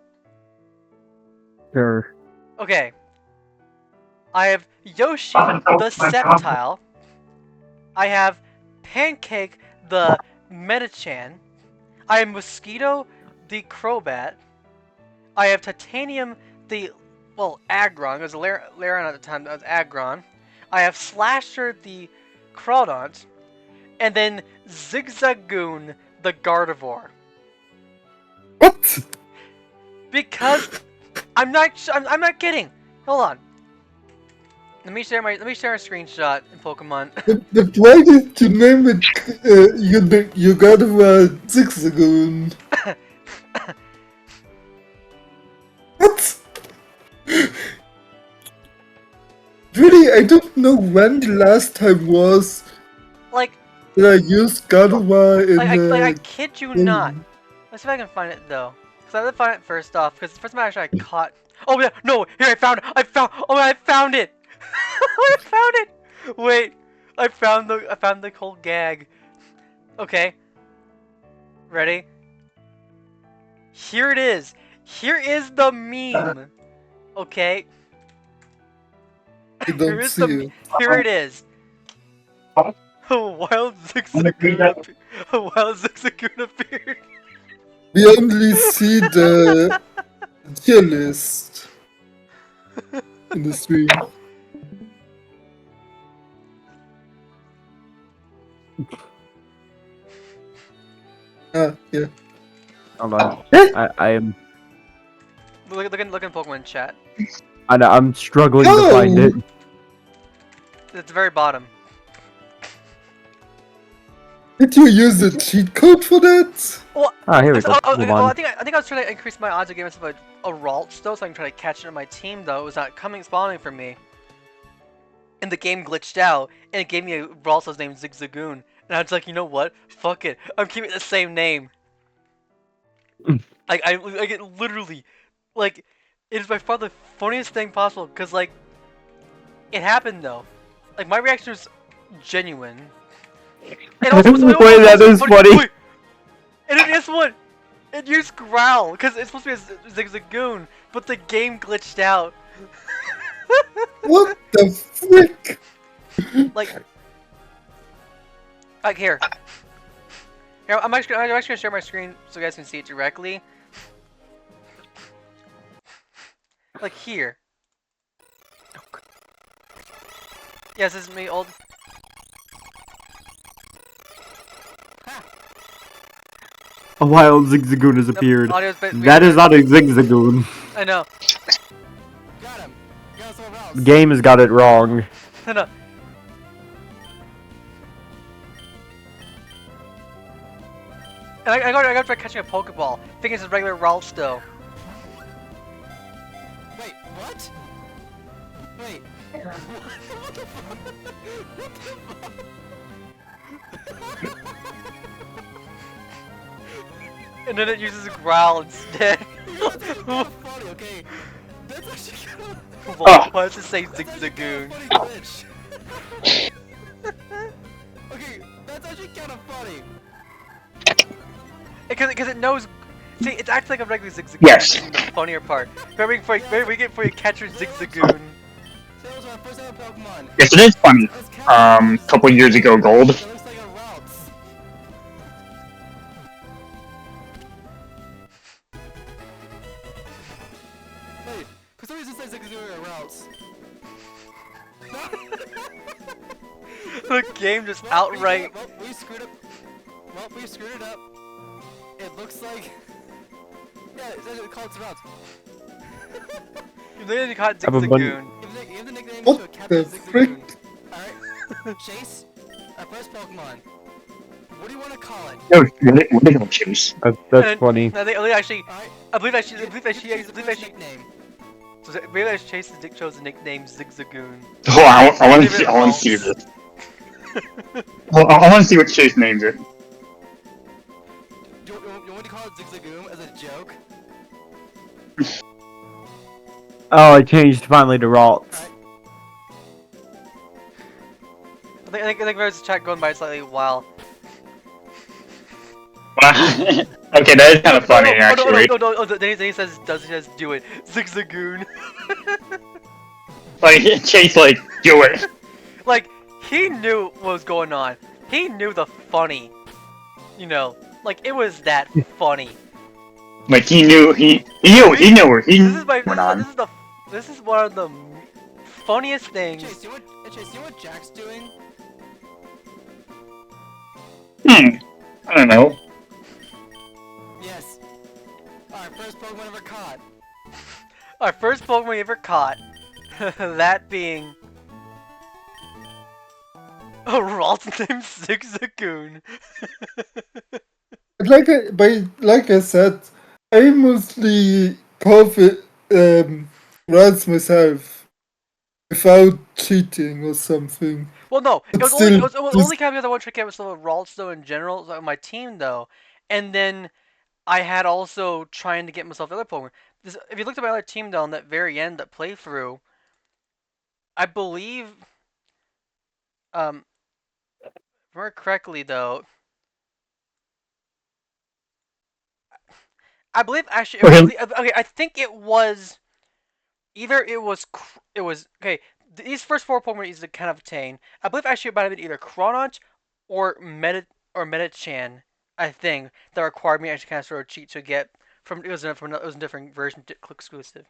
Sure. Okay. I have Yoshi the Sceptile. I have Pancake the Metachan. I have Mosquito the Crobat. I have Titanium the Aggron. It was Laren at the time. That was Aggron. I have Slasher the Crawdont, and then Zigzagoon the Gardevoir. What? Because I'm not kidding. Hold on. Let me share a screenshot in Pokemon. But why did you name it you got a Zigzagoon? What? Really, I don't know when the last time was like that I used Gardevoir in I kid you not. Let's see if I can find it though. Cause I have to find it first off. Because the first time actually I caught. Oh yeah, no! Here I found it. I found it. I found it. Wait, I found the whole gag. Okay. Ready? Here it is. Here is the meme. Okay. I Here don't is see the. it. Here it is. A wild Zigzagoon appeared. We only see the tier list in the stream. Ah, yeah. Hold on. I am. Look in Pokemon chat. I'm struggling to find it. It's at the very bottom. Did you use a cheat code for that? Well, Ah, here we go. Hold I on. think I was trying to increase my odds of getting myself a Ralts though, so I can try to catch it in my team though. It was not spawning for me. and the game glitched out, and it gave me a Ralsto's name Zigzagoon, and I was like, you know what? Fuck it, I'm keeping the same name. Like I get literally, like, it is by far the funniest thing possible, because like, it happened though. Like my reaction was genuine. And also, Wait, that is funny. Wait, and guess what? It used growl because it's supposed to be a Zigzagoon, but the game glitched out. What the frick? Like here. Here, I'm actually gonna share my screen so you guys can see it directly. Like here. Yes, this is me, old. A wild Zigzagoon has appeared. Audio's That is not a Zigzagoon. I know. Got him. Got someone else. The game has got it wrong. I know. And I got to try catching a Pokeball, thinking it's a regular Ralsto. Wait, what? Wait. What the fuck? What the fuck? And then it uses growl instead. That's funny, okay. That's actually kind of Why does it say Zigzagoon? funny glitch. Okay, that's actually kind of funny. Because it knows. See, it's acting like a regular Zigzagoon. Yes. This is the funnier part. Remember before you catch your Zigzagoon. Sales our first ever Pokemon. Yes, it is funny. Let's count. Couple years ago, Gold. It looks like a Routes. Wait, for some reason it says Zigzagoon or Routes. The game just outright. We screwed up. Well, we screwed it up. It looks like. Yeah, it says it calls Routes. You literally caught Have a bunch- Zigzagoon. Give the nickname What to a Captain the Zigzagoon. frick? Alright, Chase, our first Pokemon. What do you want to call it? No, what did I choose? That's funny. I think actually, Alright, I believe actually, nickname. so maybe I Chase chose the nickname Zigzagoon. Oh, I want to see this. Well, I want to see what Chase names it. Do you want to call it Zigzagoon as a joke? Oh, I changed finally to Ralts. Alright. I think there's a chat going by slightly while. Okay, that is kind of funny, actually. No, then he says, do it. Zigzagoon. Like, Chase, like, do it. Like, he knew what was going on. He knew the funny. You know, like, it was that funny. Like, he knew where he went on. This is one of the funniest things. Chase, you know what Jack's doing? I don't know. Yes. Our first Pokemon ever caught. Our first Pokemon we ever caught. That being a Ralts named Zigzagoon. Like I said, I mostly call it runs myself without cheating or something. Well, no, it was But only still, it was only kind of because I wanted to get with some of Ralts though in general so on my team though, and then I had also trying to get myself other Pokemon. If you looked at my other team though, on that very end that playthrough, I believe, if I remember correctly though, I believe actually, okay, I think it was either it was okay. These first four Pokemon you can kind of obtain. I believe actually it might have been either Chronot or Metachan. I think that required me to actually kind of sort of cheat to get from it was a different version exclusive.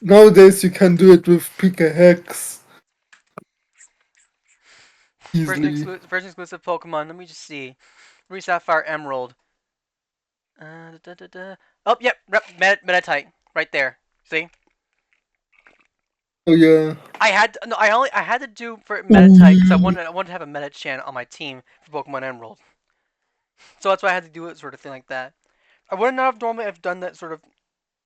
Nowadays you can do it with Pick a Hex. Easily. Version exclusive Pokemon. Let me just see. Ruby Sapphire Emerald. Oh, yep, Metatite right there. See? Oh yeah. I had to do for Metatite because I wanted to have a Metachan on my team for Pokemon Emerald. So that's why I had to do it, sort of thing like that. I would not have normally have done that sort of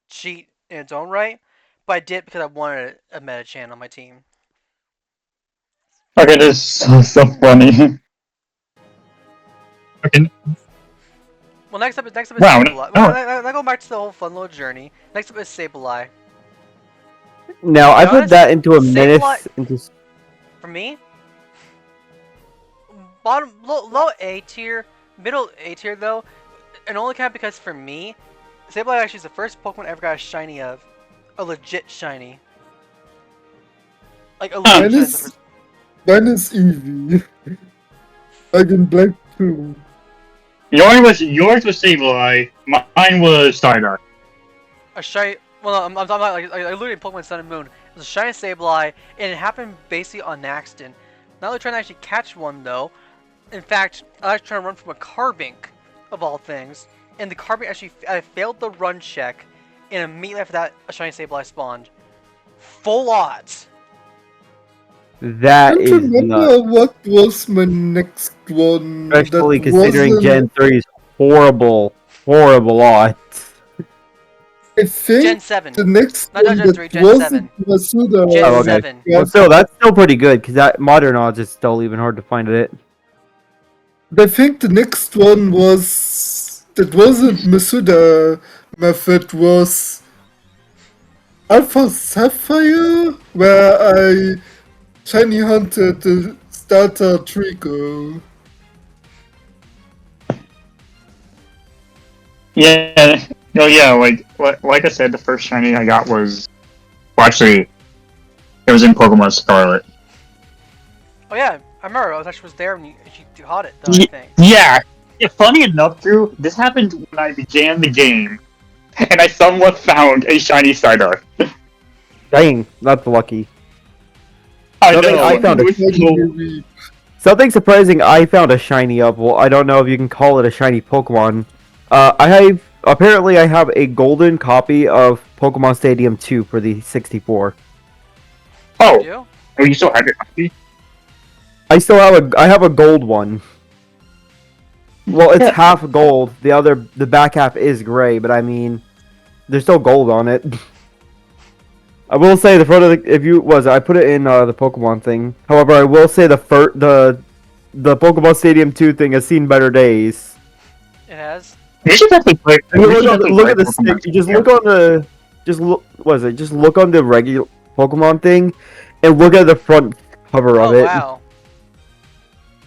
cheat in its own right, but I did because I wanted a Meta-chan on my team. Okay, this is so funny. Okay, Well, next up is wow, Sableye. no, Well, I go back to the whole fun little journey. Next up is Sableye. Now To be I put honest, that into a Sableye menace. Into for me, bottom low A tier, middle A tier though, and only kind of because for me, Sableye actually is the first Pokemon I ever got a shiny of, a legit shiny. Like a legit Mine shiny. is, mine is easy. Like in Black 2. yours was Sableye, mine was Psyduck. A shiny. Well, I'm talking about like alluding to Pokemon Sun and Moon. It was a shiny Sableye, and it happened basically on accident. Not really trying to actually catch one though. In fact, I was trying to run from a Carbink, of all things, and the Carbink actually I failed the run check, and immediately after that, a shiny Sableye spawned. Full odds. I that don't is nuts. remember what was my next one. Especially That considering wasn't. Gen 3's horrible odds. I think Gen 7. the next Not one Gen that 3, Gen wasn't 7. Masuda. Gen Oh, okay. 7. Well, still, that's still pretty good because that modern odds is still even hard to find it. I think the next one was that wasn't Masuda method was Alpha Sapphire, where I shiny hunted the starter Trico. Yeah, no, yeah, like I said, the first shiny I got was, well, actually, it was in Pokemon Scarlet. Oh yeah, I remember. I was there when you caught it though. I think. Yeah, funny enough, Drew, this happened when I began the game, and I somewhat found a shiny Psyduck. Dang, that's lucky. I Something know. I found it a was so- Something surprising I found a shiny of. Well, I don't know if you can call it a shiny Pokemon. I have a golden copy of Pokemon Stadium 2 for the 64. Oh, You? oh, you still have your copy? I have a gold one. Well, it's Yeah. half gold. The back half is gray, but I mean, there's still gold on it. I will say the front of I put it in the Pokemon thing. However, I will say the Pokemon Stadium 2 thing has seen better days. It has. You should definitely play. I mean, we should definitely look play at the Pokemon stick. You just Stadium. look on the just look on the regular Pokemon thing, and look at the front cover of Oh it. wow.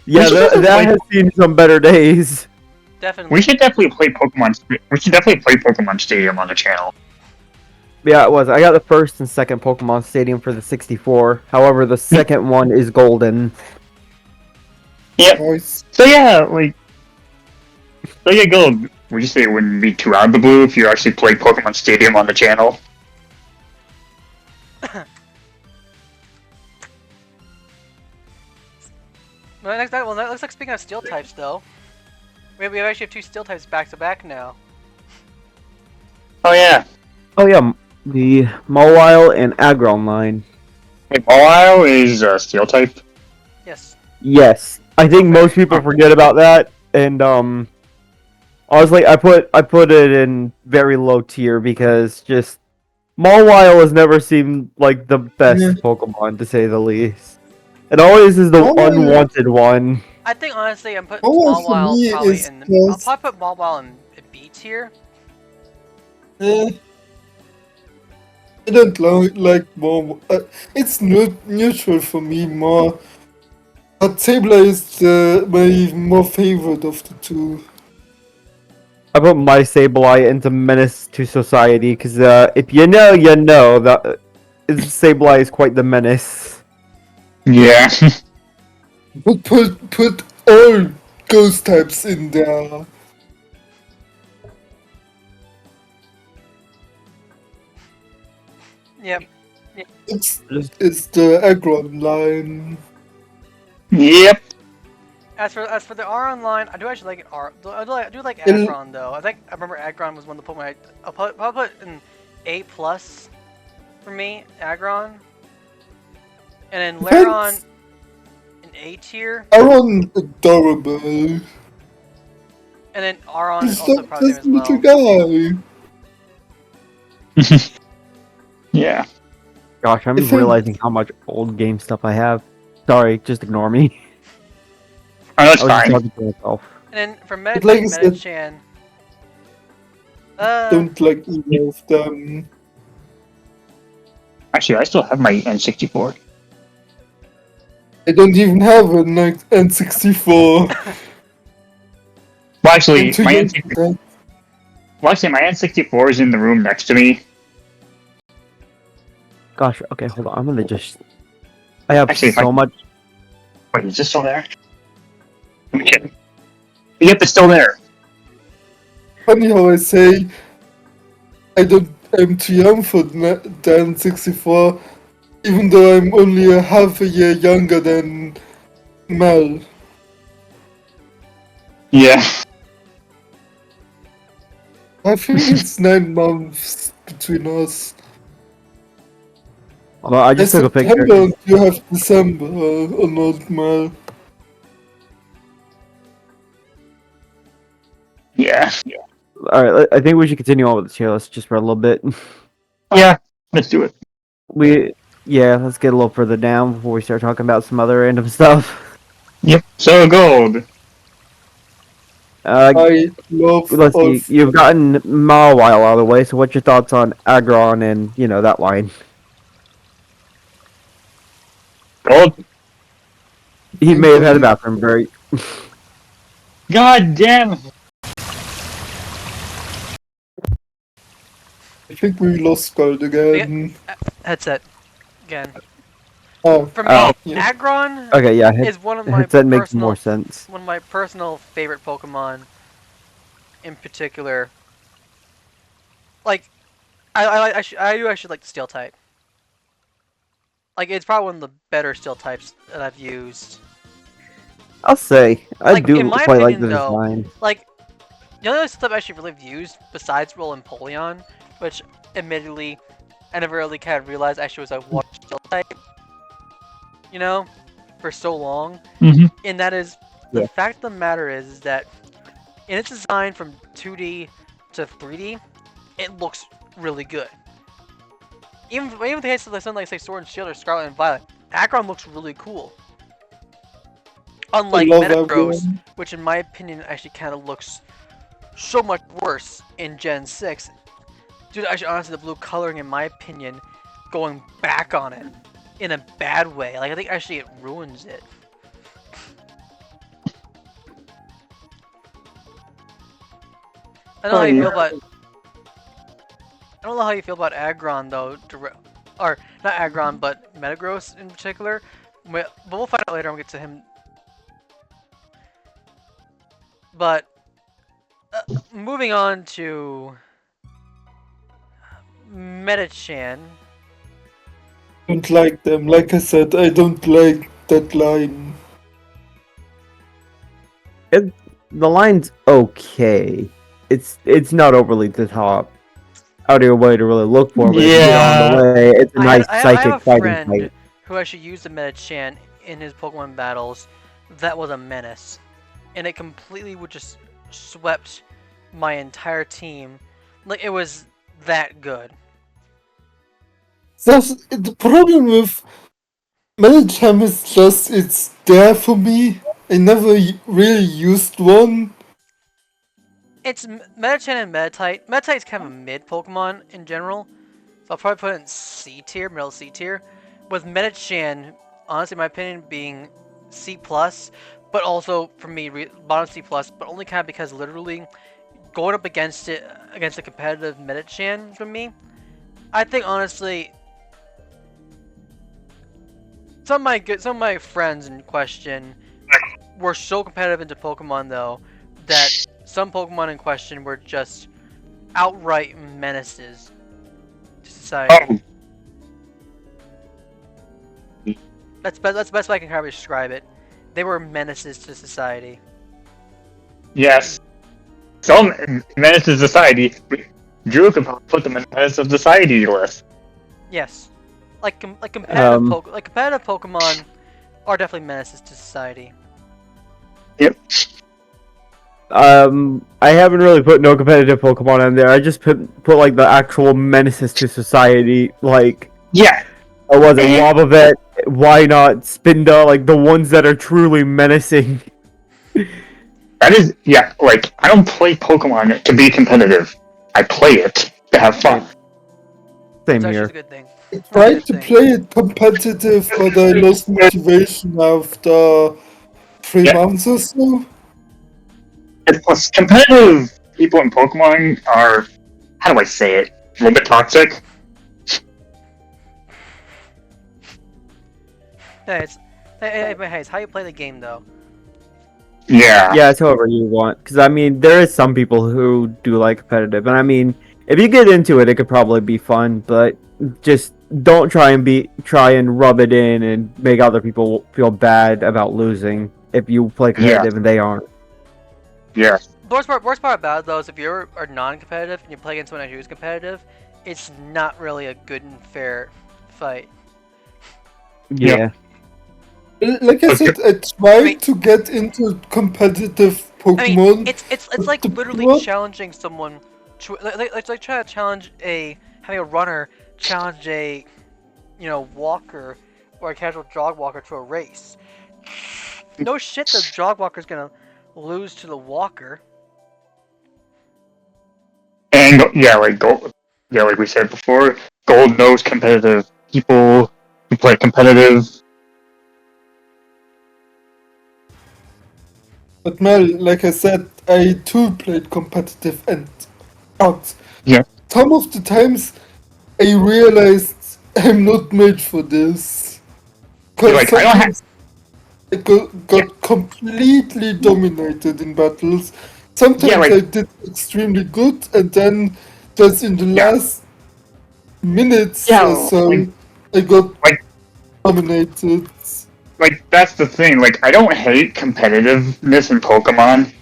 Yeah, should definitely that play- has seen some better days. Definitely. We should definitely play Pokemon. We should definitely play Pokemon Stadium on the channel. Yeah, it was. I got the first and second Pokemon Stadium for the 64. However, the second one is golden. Yep. Nice. So yeah, Gold. Would you say it wouldn't be too out of the blue if you actually played Pokemon Stadium on the channel? Well, that looks like speaking of steel types though. We actually have two steel types back to back now. Oh yeah. Oh yeah, the Mawile and Aggron line. Wait, Mawile is Steel type. Yes. Yes, I think most people forget about that, and honestly, I put it in very low tier because just Mawile has never seemed like the best Yeah. Pokemon to say the least. It always is the Mawile- unwanted one. I think honestly, I'm putting Mawile for Mawile me probably is in. I'll just- probably put Mawile in B tier. I don't like more. It's neutral for me more. But Sableye is my more favorite of the two. I put my Sableye into Menace to Society because if you know that Sableye is quite the menace. Yeah. Put all ghost types in there. Yep. It's the Aggron line. Yep. As for the Aron line, I do actually like I do like Il- Aggron though. I remember Aggron was one of the Pokemon I'll probably put in A plus for me, Aggron. And then Laron in A tier. Aron adorable. And then Aron He's also not probably this as well. little guy. Yeah. Gosh, I'm I think- realizing how much old game stuff I have. Sorry, just ignore me. Oh, that's I was just fine. talking to myself. And then for But like I said- Medichan, Don't like either of them. Actually, I still have my N64. I don't even have an N64. Well, I'm actually, too my young N64. for that. Well, actually, my N64 is in the room next to me. Gosh, okay, hold on. I'm gonna just. I have Actually, if I- so much. Wait, is this still there? Okay. Yep, it's still there. Funny how I say I'm too young for the N64, even though I'm only a half a year younger than Mel. Yeah. I think it's 9 months between us. Hold on, I just took a picture. September and you have December, or not, Mel? Yeah. Alright, I think we should continue on with the tier list just for a little bit. Yeah. Let's do it. Yeah, let's get a little further down before we start talking about some other random stuff. Yep. So gold. I love Let's all see. You've gotten Mawile out of the way, so what's your thoughts on Aggron and, that line? Gold. He may have had a bathroom break. God damn. I think we lost gold again. headset again. Oh, For me, Oh, yeah. Aggron Okay, yeah, is one of my headset makes personal, more sense. one of my personal favorite Pokemon. In particular, like I do actually like the Steel type. Like it's probably one of the better Steel types that I've used. I'll say, I Like, do in my quite like the opinion, though, design. Like, the only stuff I actually really used besides Roll and Polion, which admittedly I never really kind of realized actually was a water Steel type, for so long. Mhm. And that is the Yeah. fact of the matter is that in its design from 2D to 3D, it looks really good. Even the case of something like say Sword and Shield or Scarlet and Violet, Aggron looks really cool. Unlike love Metagross, Aggron. which in my opinion actually kind of looks so much worse in Gen 6. Dude, actually honestly the blue coloring in my opinion, going back on it in a bad way. Like I think actually it ruins it. I don't know how you feel about. I don't know how you feel about Aggron though, or not Aggron, but Metagross in particular. But we'll find out later. We'll get to him. But moving on to Metachan. Don't like them. Like I said, I don't like that line. The line's okay. It's not overly the top. Out of your way to really look for, but if you get on the way, it's a nice I psychic have a fighting friend fight. who actually used the Metachan in his Pokemon battles. That was a menace, and it completely would just swept my entire team. Like it was that good. The problem with Medicham is just it's there for me. I never really used one. It's Metachan and Meditite. Meditite's kind of a mid Pokemon in general, so I'll probably put it in C tier, middle C tier. With Metachan, honestly, my opinion being C plus, but also for me bottom C plus, but only kind of because literally going up against it against a competitive Metachan for me, I think honestly. Some of my friends in question were so competitive into Pokemon though that some Pokemon in question were just outright menaces to society. Oh. That's the best way I can kind of describe it. They were menaces to society. Yes. Some menace to society. Drew could put them in the menace of society list. Yes, like competitive Um, competitive Pokemon are definitely menaces to society. Yep. I haven't really put no competitive Pokemon in there. I just put like the actual menaces to society, like Yeah, what was it, and Wobbuffet, Why Not, Spinda, like the ones that are truly menacing. that is like I don't play Pokemon to be competitive. I play it to have fun. Same It's actually here. a good thing. I It's a tried good to thing. play it competitive, but I lost motivation after 3 months or so. And plus, competitive people in Pokemon are, how do I say it, a little bit toxic. Hey, it's how you play the game though. Yeah. Yeah, it's however you want. Because, I mean, there is some people who do like competitive. And, I mean, if you get into it, it could probably be fun. But just don't try and rub it in and make other people feel bad about losing if you play competitive and they aren't. Yeah. The worst part about it though is if you are non-competitive and you play against someone who's competitive, it's not really a good and fair fight. Yeah. Like I said, I tried mean- to get into competitive I mean, Pokemon. it's but like the literally pro- challenging someone, like trying to challenge having a runner challenge a walker or a casual jog walker to a race. No shit, the jog walker's gonna lose to the walker. And like we said before, Gold knows competitive people who play competitive. But Mel, like I said, I too played competitive and out. Yeah. Some of the times I realized I'm not made for this. Because Like, I don't have. sometimes I got completely dominated in battles. Sometimes like- I did extremely good, and then just in the Yeah. last minutes Yeah, or so, like- I got like- dominated. Like, that's the thing. Like, I don't hate competitiveness in Pokemon.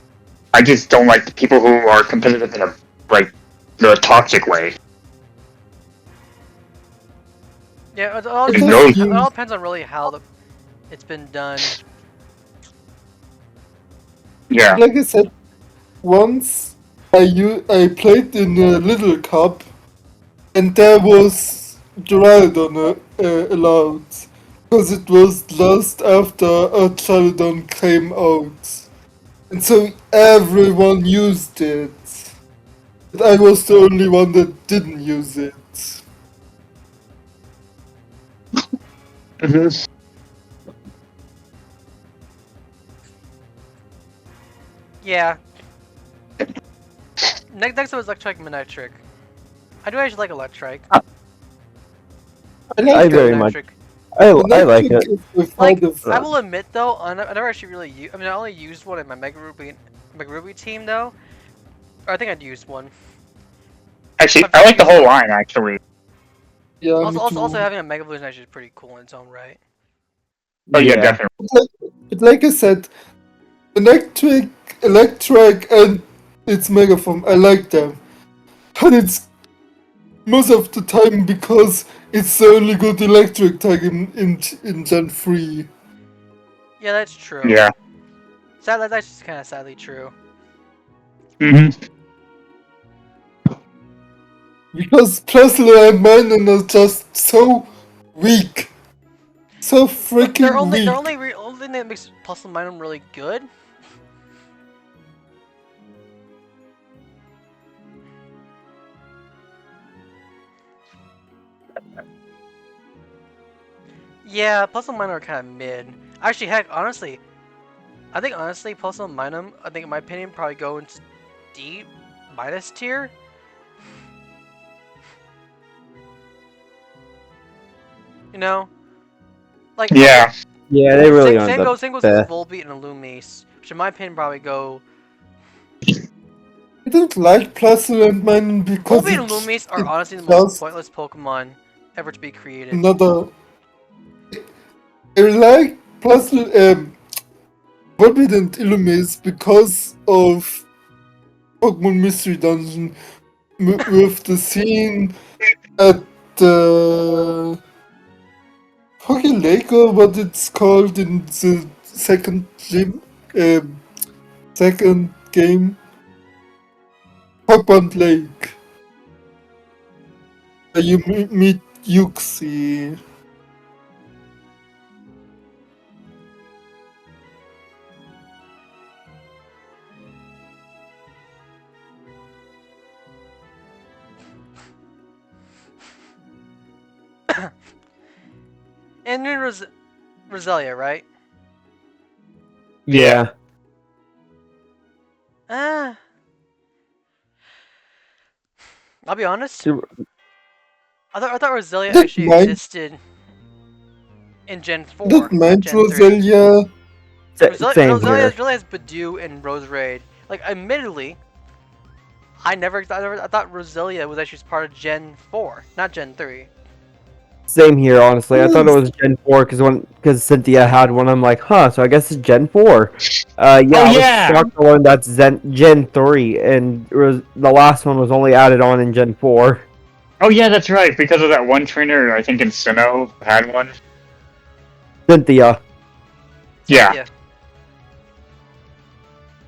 I just don't like the people who are competitive in a toxic way. Yeah, it all, Because no- it you, all depends on really how it's been done. Yeah. like I said, once I played in a little cup, and there was Duraludon allowed, because it was just after Duraludon came out, and so everyone used it. But I was the only one that didn't use it. Mhm. Yeah. Next up is Electric Manectric. I do actually like Electric. I I like very it. much. Electric. I like it. Is the Like, father of- I will admit though, I never actually really I only used one in my Mega Ruby team though. Or I think I'd used one. Actually, I like the whole line, actually. Yeah, me Also too. having a Mega Evolution actually is pretty cool in its own right. Oh, yeah, definitely. But like I said, electric, and its mega form, I like them. And it's most of the time because it's the only good electric tag in Gen 3. Yeah, that's true. Yeah. That's just kind of sadly true. hmm Because Plessler and Minun are just so weak. So freaking They're only weak. only thing that makes Puzzle Minum really good. Yeah, Puzzle Minum are kind of mid. Actually, heck, honestly, I think Puzzle Minum, I think in my opinion, probably go into D minus tier. You know, like Yeah. Yeah, they really aren't same the goes with best. Volbeat and Illumise, which in my opinion probably go. I don't like Plessler and Minun because Volbeat and it's Illumise are honestly the most just pointless Pokemon ever to be created. another. I like Plessler, Volbeat and Illumise because of Pokemon Mystery Dungeon with the scene at the Hockey Lake, or what it's called in the second gym, second game? Pokemon Lake. Where you meet Yuxi. And then Roselia, right? Yeah. I'll be honest. I thought Roselia That actually might- existed in Gen 4, That not mind Gen 3. Roselia. Same here. Roselia has Badoo and Rose Raid. Like, admittedly, I thought Roselia was actually part of Gen 4, not Gen 3. Same here, honestly. I thought it was Gen 4 because Cynthia had one. I'm like, huh, so I guess it's Gen 4. I was shocked to learn that's Gen 3, and the last one was only added on in Gen 4. Oh yeah, that's right. Because of that one trainer, I think in Sinnoh had one. Cynthia. Yeah.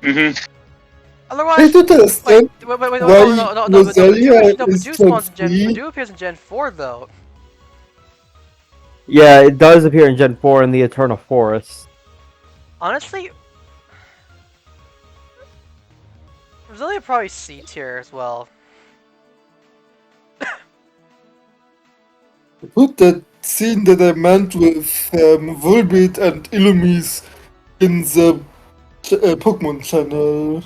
Mm-hmm. I Otherwise, don't understand wait, why no, Roselia is Badoo Gen spawns in Gen. 3. Badoo appears in Gen 4 though. Yeah, it does appear in Gen 4 in the Eternal Forest. Honestly, Roselia probably C tier as well. Put that scene that I meant with Volbeat and Illumise in the Pokemon channel.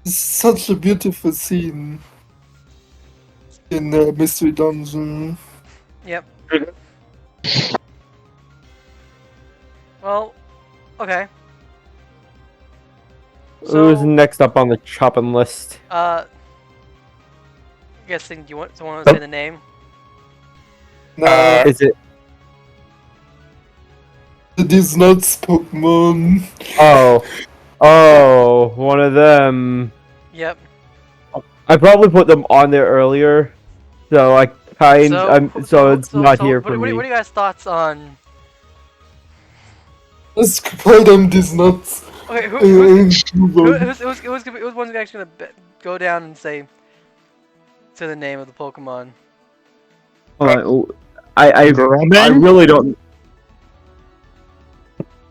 It's such a beautiful scene in Mystery Dungeon. Yep. Well, okay. Who's next up on the chopping list? Guessing, do you want someone to say the name? Nah, Is it? it is not Pokemon. Oh, one of them. Yep. I probably put them on there earlier, so I it's not here for me. What are you guys' thoughts on? Let's call them these nuts. Okay, Who's who's one's actually gonna go down and say the name of the Pokemon? I really don't.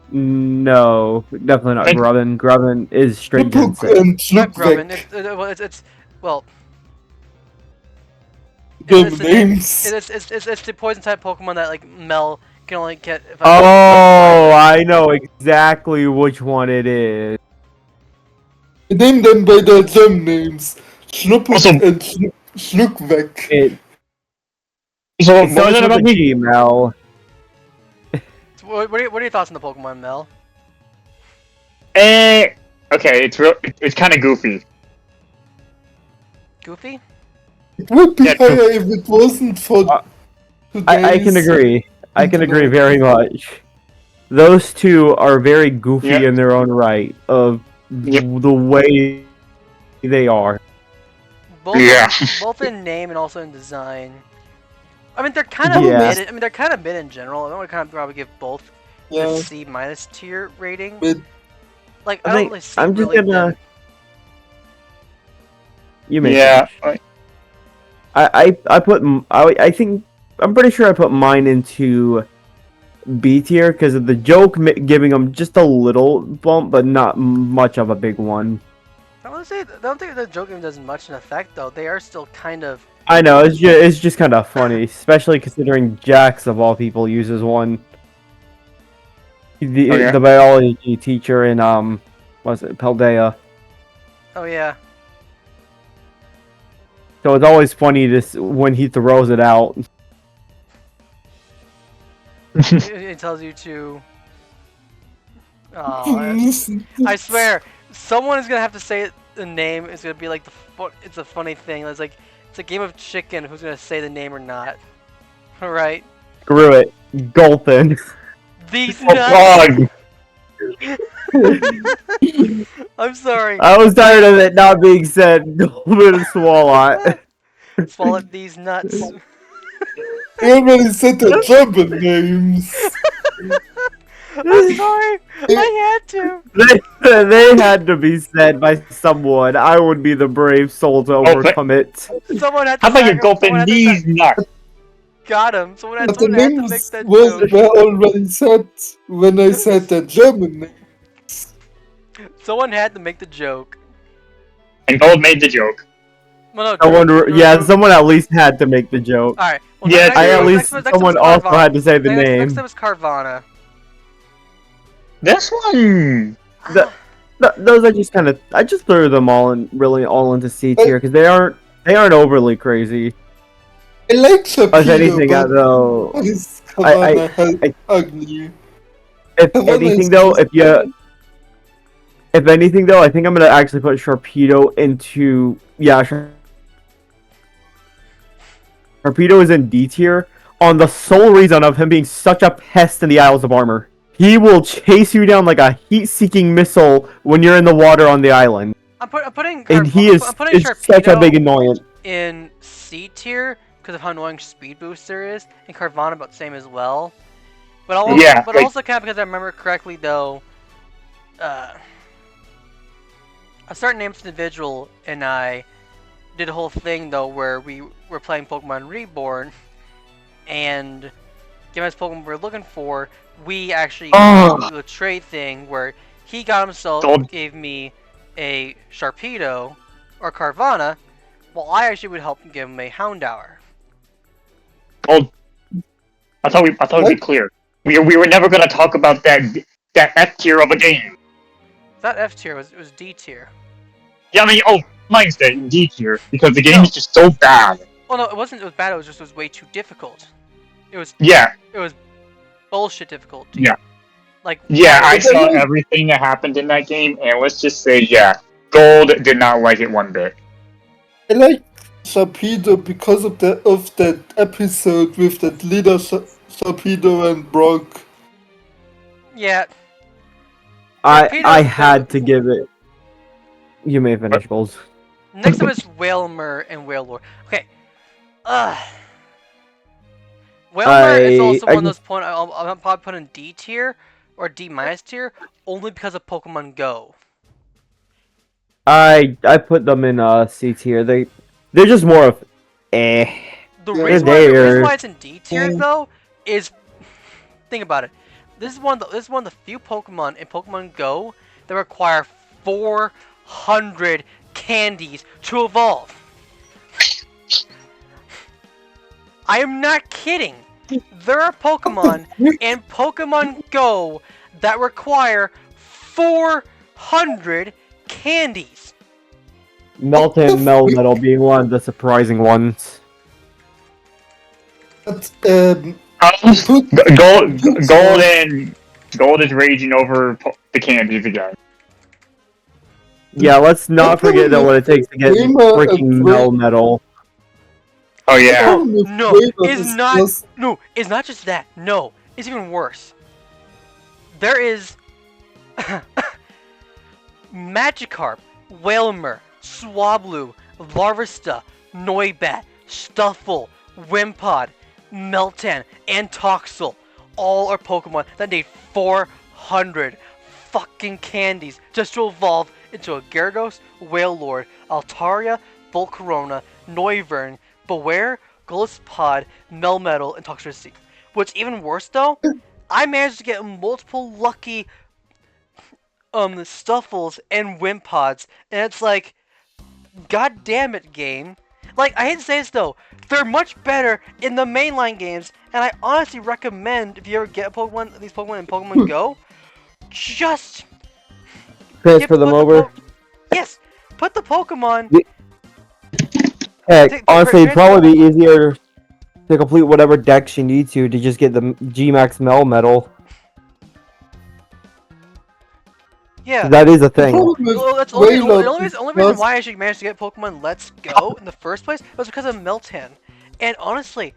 No, definitely not Grubbin. Grubbin is straight Gen 6. Not Grubbin. It's well. It's the poison type Pokemon that like Mel can only get. I know exactly which one it is. Name them by their gem names. Schnuppuk and Schnuckvek. So It starts with a G, Mel. What are your thoughts on the Pokemon, Mel? Okay, it's kind of goofy. Goofy? It would be higher if it wasn't for I can agree. I can agree very much. Those two are very goofy in their own right of the way they are. Both in name and also in design. I mean, they're kind of mid. I mean, they're kind of mid in general. I would kind of probably give both the C- tier rating. Like, I don't really see I'm just really gonna. You may. Yeah. I think I'm pretty sure I put mine into B tier because of the joke giving them just a little bump, but not much of a big one. I don't think the joke game does much in effect though. They are still kind of. I know it's just kind of funny, especially considering Jax of all people uses one. The biology teacher in was it Paldea? Oh yeah. So it's always funny when he throws it out. It tells you to. Oh, I swear, someone is gonna have to say the name. It's gonna be like it's a funny thing. It's like it's a game of chicken. Who's gonna say the name or not? All right. Screw it, Gulpin. These nuts. I'm sorry. I was tired of it not being said. Gulpin and Swalot. Swallow these nuts. I already said the German names. I'm sorry. I had to. They had to be said by someone. I would be the brave soul to Oh, but overcome it. Someone had to how about you sacrifice. go for these nuts? Got him. Someone had But the to make names that were joke. already said when I said the German names. Someone had to make the joke. And Gold made the joke. Well, no, Someone at least had to make the joke. All right. Well, Yeah, next, I next, at least next, someone next was also Carvana. had to say the next, name. Next time was Carvana. This one. Those are just kind of. I just threw them all into C tier because they aren't overly crazy. I like Shapiro, If anything, but though, his I- Havana ugly. if Havana anything is though, just- if anything though, I think I'm gonna actually put Sharpedo into Sharpedo is in D tier on the sole reason of him being such a pest in the Isles of Armor. He will chase you down like a heat-seeking missile when you're in the water on the island. I'm putting And he is I'm putting such a big Sharpedo annoyance. in C tier because of how annoying Speed Booster is, and Carvana about the same as well. But also, Yeah, like- also kind of because I remember correctly though, a certain named individual and I did a whole thing though where we were playing Pokemon Reborn, and given us Pokemon we were looking for, we actually Oh. do a trade thing where he got himself Gold. gave me a Sharpedo or Carvana, while I actually would help him give him a Houndour. Gold. I thought we'd be clear. We were never gonna talk about that F tier of a game. It's not F tier, it was D tier. Yeah, I mean, my mistake, D tier, because the game No. is just so bad. Well, no, it wasn't. It was bad. It was way too difficult. It was Yeah, bullshit difficult. Yeah. Like yeah, I Okay. saw everything that happened in that game, and let's just say, yeah, Gold did not like it one bit. I like Sharpedo because of that episode with that leader Sharpedo and Brock. Yeah. I Sharpedo's had to give it. You may finish, Bulls. Next up is Wailmer and Wailord. Okay. Wailmer is also one of those points I'll probably put in D tier or D minus tier only because of Pokemon Go. I put them in C tier. They're just more of eh. The Yeah, reason they're- why it's in D tier Yeah. though is, think about it. This is one of the few Pokemon in Pokemon Go that require 400 candies to evolve. I am not kidding. There are Pokemon in Pokemon Go that require 400 candies. Melton Melmetal being one of the surprising ones. But, Gold is raging over the candies again. Yeah, let's not forget that what it takes to get freaking Melmetal. Oh yeah. No, it's not just that. No, it's even worse. There is Magikarp, Wailmer, Swablu, Larvesta, Noibat, Stuffle, Wimpod, Meltan, and Toxel. All are Pokemon that need 400 fucking candies just to evolve into a Gyarados, Wailord, Altaria, Volcarona, Noivern, Beware, Gliscod, Melmetal, and Toxtricity. What's even worse though, I managed to get multiple lucky Stuffles and Wimpods, and it's like, god damn it, game. Like, I hate to say this though, they're much better in the mainline games, and I honestly recommend, if you ever get these Pokemon in Pokemon Go, just Transfer them over. yes, put the Pokemon. Heck, honestly, it'd probably be easier to complete whatever decks you need to just get the G-Max Melmetal. Yeah. That is a thing. Well, that's the only reason why I actually managed to get Pokemon Let's Go in the first place was because of Meltan. And honestly,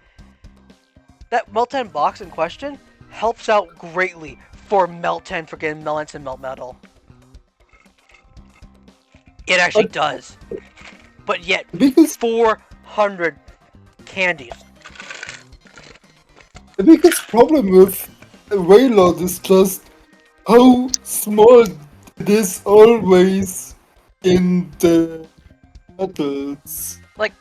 that Meltan box in question helps out greatly for Meltan for getting Melons and Melmetal. It actually does. But yet, because 400 candies. The biggest problem with Wailord is just how small it is always in the battles. Like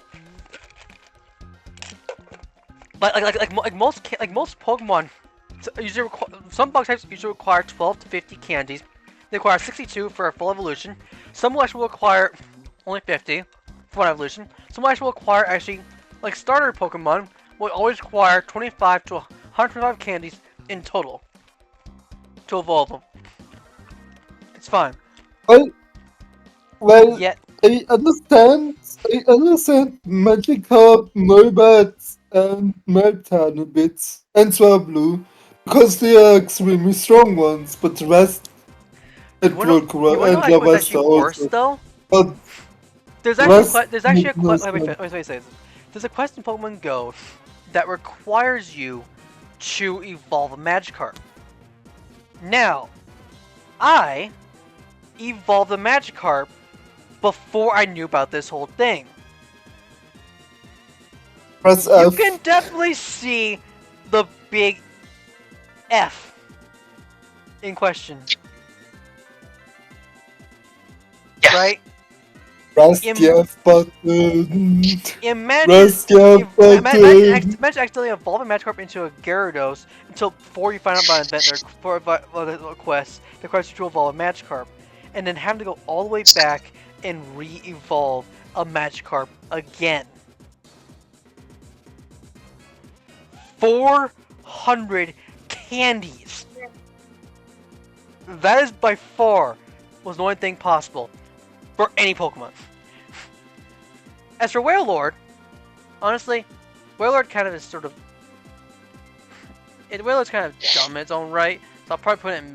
most Pokemon, some bug types usually require 12 to 50 candies. They require 62 for a full evolution. Some will actually require only 50 for one evolution. Some will actually require like starter Pokemon will always require 25 to 125 candies in total to evolve them. It's fine. Well, Yet I understand Magikarp, Noibat, and Meltan a bit, and Swablu, because they are extremely strong ones, but the rest, you and wanna Volcura, know and what's Lavasta actually worse also. though? But There's the actually rest there's actually make a no wait, sense. wait, say this. There's a quest in Pokemon Go that requires you to evolve a Magikarp. Now, I evolved a Magikarp before I knew about this whole thing. Press You F. can definitely see the big F in question. Yes. Right? Press the F button. Imagine, Press the F button. imagine accidentally evolving Magikarp into a Gyarados until before you find out about the quest to evolve a Magikarp, and then having to go all the way back and re-evolve a Magikarp again. 400 candies. That is by far was the only thing possible for any Pokemon. As for Wailord, honestly, Wailord kind of is sort of... Wailord's kind of dumb in its own right, so I'll probably put it in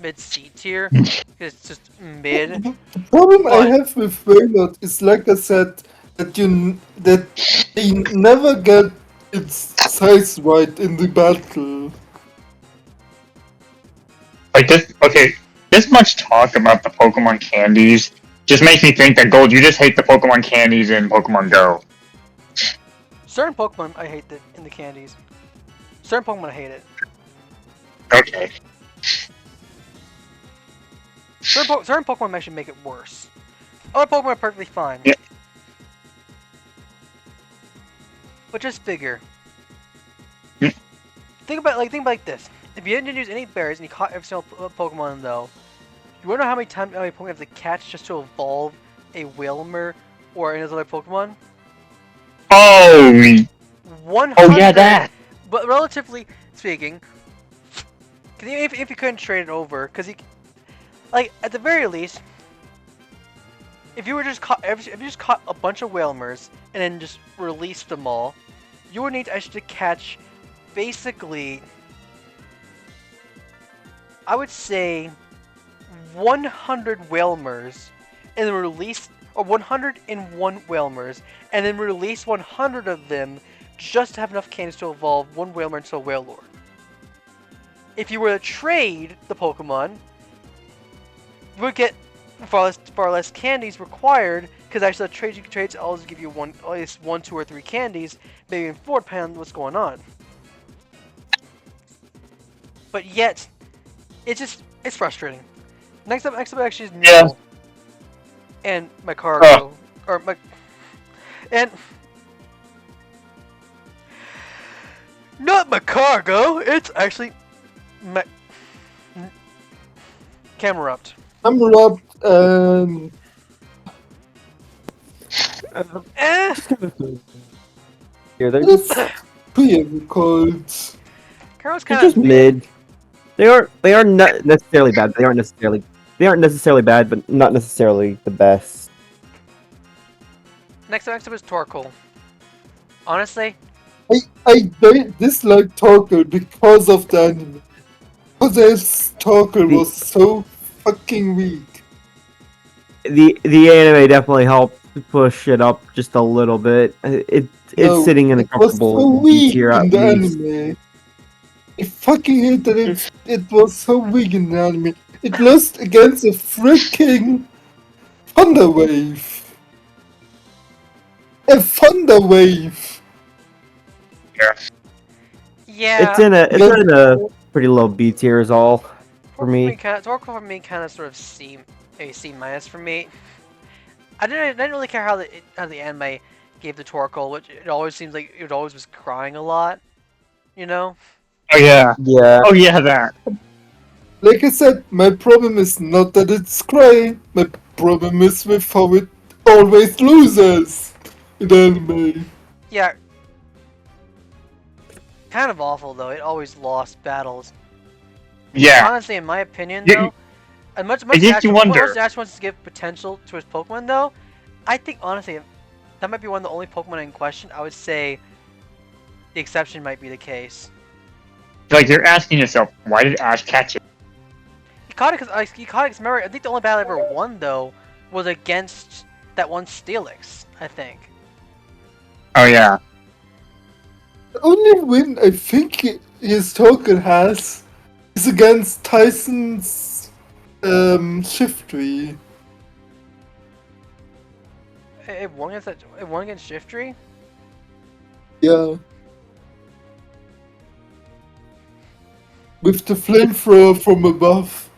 mid-C tier, because it's just mid. The problem I But- have with Wailord is, like I said, that they never get its size right in the battle. Like this, okay, this much talk about the Pokemon candies just makes me think that Gold, you just hate the Pokemon candies in Pokemon Go. Certain Pokemon I hate in the candies. Certain Pokemon I hate it. Okay. Certain Pokemon actually make it worse. Other Pokemon are perfectly fine. Yeah. But just figure. Hmm. Think about like this. If you didn't use any berries and you caught every single Pokemon though, you wanna know how many Pokemon you have to catch just to evolve a Wilmer or any other Pokemon? Oh, 100. oh yeah, that. But relatively speaking, if you couldn't trade it over, because like at the very least, if you just caught a bunch of Whalmers and then just released them all, you would need to actually catch basically, I would say, 100 Whalmers and then release, or 101 Whalmers and then release 100 of them just to have enough candies to evolve one Whalmer into a Wailord. If you were to trade the Pokemon, you would get far less candies required, because actually the trades always give you at least 1, 2, or 3 candies, maybe even 4 depending on what's going on. But yet, it's frustrating. Next up actually is Needle. Yeah. And my cargo, not my cargo. It's actually my Camerupt. Camerupt and Eh, Here, they're it's just, pretty called. Camerupt's they're kind just of mid. They are not necessarily bad. They aren't necessarily bad, but not necessarily the best. Next up is Torkoal. Honestly, I dislike Torkoal because of the anime. Because Torkoal was so fucking weak. The anime definitely helped push it up just a little bit. It's No, sitting in a it was so comfortable B weak tier in at the least. anime. I fucking hate that it was so weak in the anime. It lost against a freaking Thunder Wave. A Thunder Wave. Yeah. It's in a pretty low B tier is all for me. Torkoal for me kind of sort of a C minus for me. I didn't really care how the anime gave the Torkoal, which it always seems like it always was crying a lot, you know. Oh yeah. Yeah. Oh yeah, that. Like I said, my problem is not that it's crying. My problem is with how it always loses in anime. Yeah. Kind of awful though. It always lost battles. Yeah. Honestly, in my opinion, You- though, as much It makes you wonder. Ash wants to give potential to his Pokemon, though, I think honestly that might be one of the only Pokemon in question. I would say the exception might be the case. Like you're asking yourself, why did Ash catch it? He caught it because remember, I think the only battle I ever won though was against that one Steelix. I think. Oh yeah. The only win I think his token has is against Tyson's Shiftry. It won against that. It won against Shiftry. Yeah. With the flamethrower from above.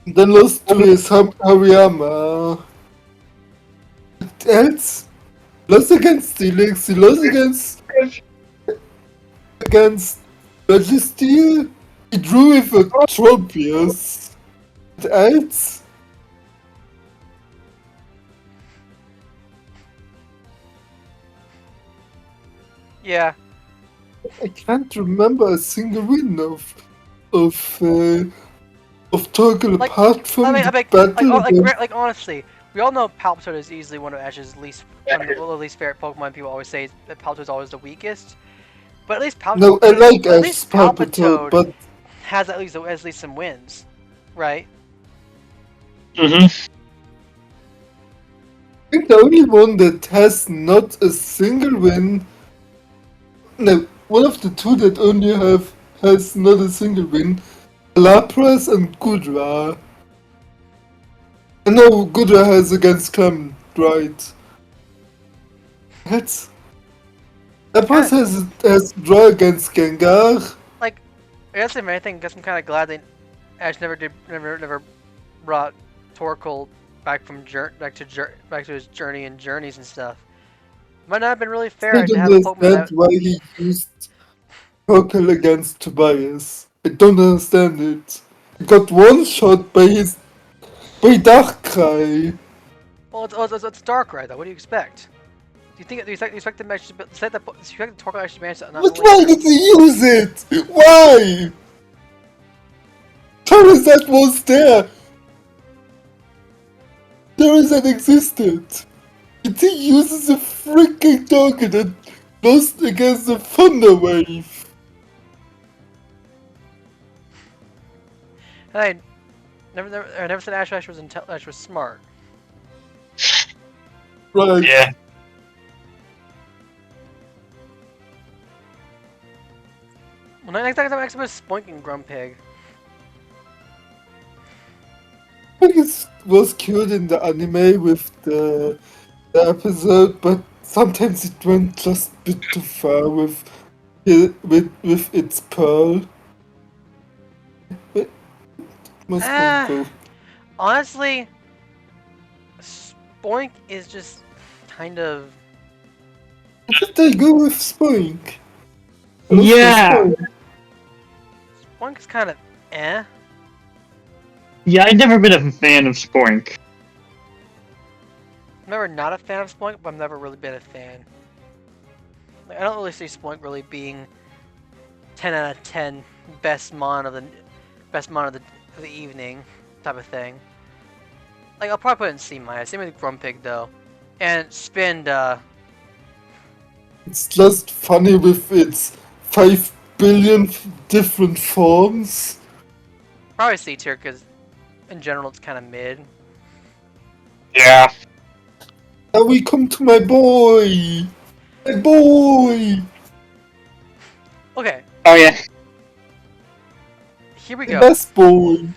Then lost to his Hariyama. What else? Lost against Steelix, he lost against Registeel. He drew with a Tropius. What else? Yeah. I can't remember a single win of Torgal Like, apart from I the mean, battle against like honestly, we all know Palpitoad is easily one of Ash's least favorite Pokemon. People always say that Palpitoad is always the weakest, but at least Palpitoad. No, I like at Ash's least Palpitoad, but has at least some wins, right? Mm-hmm. I think the only one that has not a single win. No, one of the two that only has not a single win. Lapras and Gudra. I know Gudra has against Clement, right? That's Lapras has draw against Gengar. Like, I guess if anything, I guess I'm kind of glad that Ash never brought Torkoal back to his journey and journeys and stuff. Might not have been really I fair don't to have a Pokemon understand that. why he used Torkoal against Tobias. I don't understand it. He got one shot by Darkrai. Well, it's Darkrai though. What do you expect? Do you expect the match? You expect the Torkoal actually managed to not But only why did he use it? Why? Charizard was there. Charizard existed. Yet he uses a freaking token and lost against the Thunder Wave. I never said Ash was smart. Right. Yeah. Well, next time I'm actually Spoink Grumpig. I think it was cute in the anime with the episode, but sometimes it went just a bit too far with its pearl. Must go. Honestly, Spoink is just kind of. Why did they go with Spoink? Yeah. Spoink is kind of eh. Yeah, I've never been a fan of Spoink. I'm never not a fan of Spoink, but I've never really been a fan. Like, I don't really see Spoink really being 10 out of 10 best mon of the evening type of thing. Like I'll probably put it in C minus. Same with Grumpig though, and Spin. It's just funny with its 5 billion different forms. Probably C tier because in general it's kind of mid. Yeah. Now we come to my boy! My boy! Okay, Oh yeah. here we The go. best boy!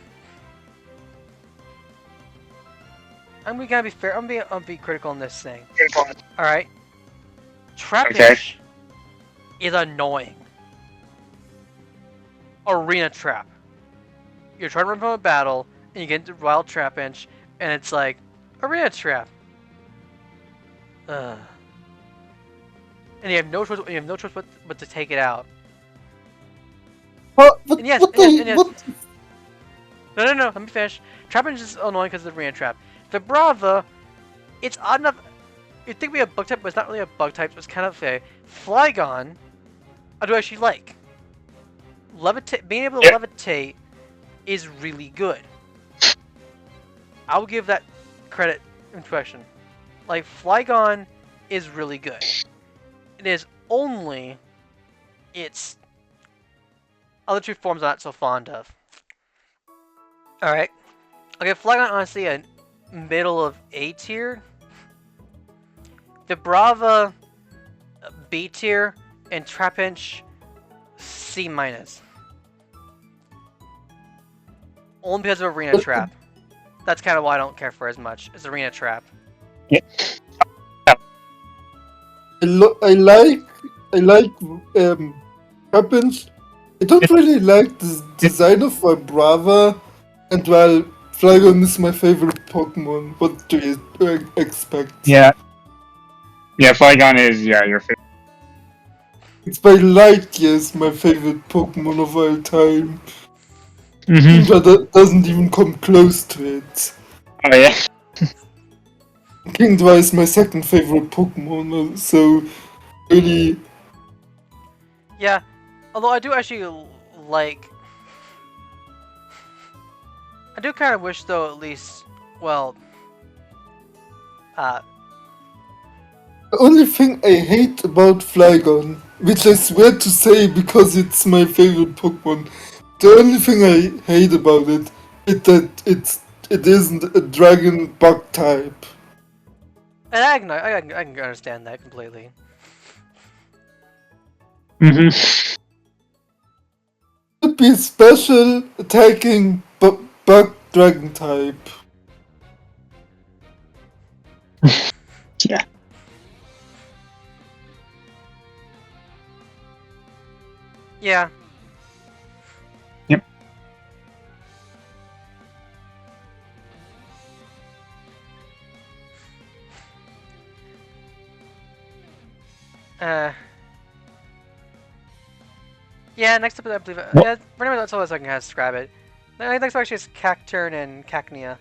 I'm gonna be fair. I'm gonna be critical on this thing. All right, Trapinch is annoying. Arena Trap. You're trying to run from a battle, and you get into Wild Trapinch, and it's like, Arena Trap. Ugh. And you have no choice. You have no choice but to take it out. What? And yes, What? and yes. What? No. Let me finish. Trapinch is annoying because of the Arena Trap. The Brava, it's odd enough. You'd think we have bug type, but it's not really a bug type. It's kind of a Flygon. I do actually like. Levitate. Being able to levitate is really good. I'll give that credit in question. Like, Flygon is really good. It is only its other two forms I'm not so fond of. Alright. I'll give Flygon honestly a middle of A tier. The Brava B tier, and Trapinch C minus. Only because of Arena Trap. That's kind of why I don't care for as much. It's Arena Trap. I like Trapinch. I don't really like the design of my Brava, and while Flygon is my favorite Pokemon, what do you expect? Yeah, Flygon is your favorite. It's by light years my favorite Pokemon of all time. Mm-hmm. That doesn't even come close to it. Oh yeah. Kingdra is my second favorite Pokemon, so really. Yeah, although I do actually like. I do kind of wish, though, at least, well, The only thing I hate about Flygon, which I swear to say because it's my favorite Pokemon, the only thing I hate about it is that it isn't a dragon bug type. and I can understand that completely. Mm-hmm. It would be a special attacking bug dragon type. Yeah. Yeah. Yep. Yeah, next up, I believe. Yeah, pretty much that's all I can kind of describe it. Next up actually is Cacturn and Cacnea.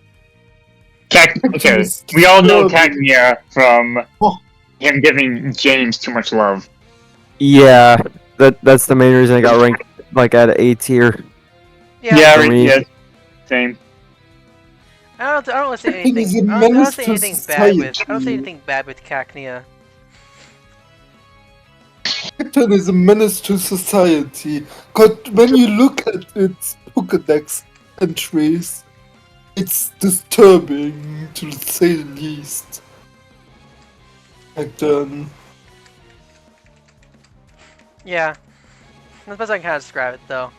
Okay, we all know Terrible. Cagnia from Oh. him giving James too much love. Yeah, that's the main reason I got ranked like at A tier. Yeah. For me. Yeah, same. I don't want to say Cacturn is a anything. I don't menace say to anything bad with. I don't say society. anything bad with Cacnea. Cacturn is a menace to society. Cause when you look at its Pokedex entries, it's disturbing to say the least. Cacturn. Yeah. That's the best I can kind of describe it, though.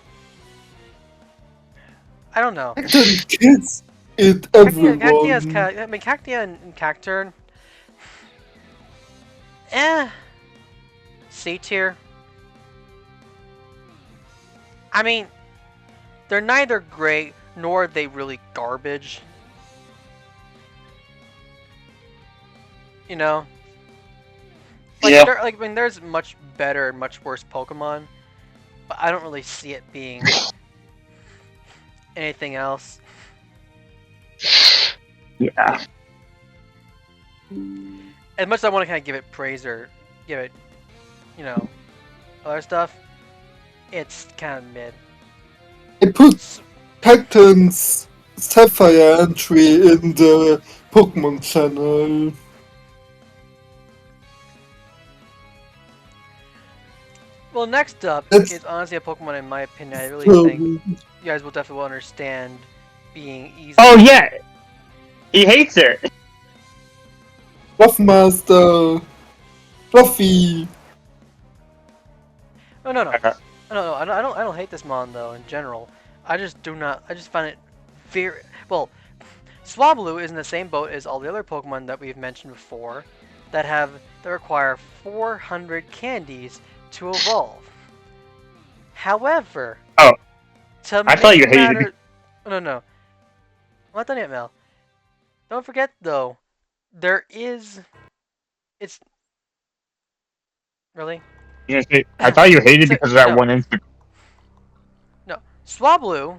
I don't know. Cacturn kills it Cacnea is everyone. kind of, I mean, Cacnea and Cacturn. C tier. I mean, they're neither great nor are they really garbage. You know? Like, Yeah. I mean, there's much better and much worse Pokemon, but I don't really see it being anything else. Yeah. As much as I want to kind of give it praise or give it, you know, other stuff, it's kind of mid. I put Cacturn's Sapphire entry in the Pokemon channel. Well, next up That's- is honestly a Pokemon, in my opinion, I really So, think you guys will definitely understand being easy. Oh yeah, he hates it. Buffmaster, Fluffy. Oh, no. Uh-huh. No, I don't hate this mon though. In general, I just do not. I just find it very well. Swablu is in the same boat as all the other Pokemon that we've mentioned before. that require 400 candies to evolve. However, Oh, to I thought make you hated matter, no, I'm not done yet, Mel. Don't forget though, it's really I thought you hated so because of that no, one instant. no. Swablu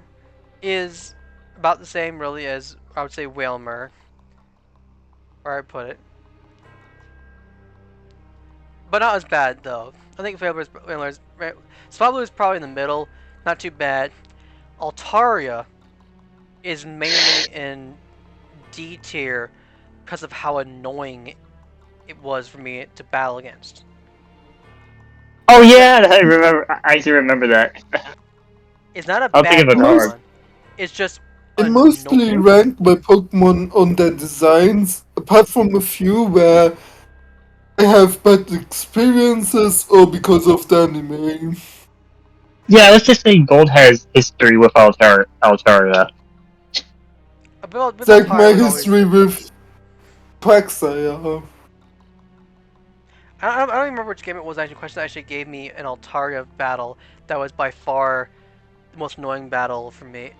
is about the same really as I would say Whalmer, where I put it, but not as bad though. I think Whalmer's Swablu is probably in the middle, not too bad. Altaria is mainly in D tier because of how annoying it was for me to battle against. Oh yeah, I remember. I do remember that. It's not a I'll think bad of the card. Pokemon. It's just I mostly annoying. rank my Pokemon on their designs, apart from a few where I have bad experiences or because of the anime. Yeah, let's just say Gold has history with Altaria. With It's like Altaria my was always. history with Quagsire. I don't remember which game it was. Actually, question that actually gave me an Altaria battle that was by far the most annoying battle for me.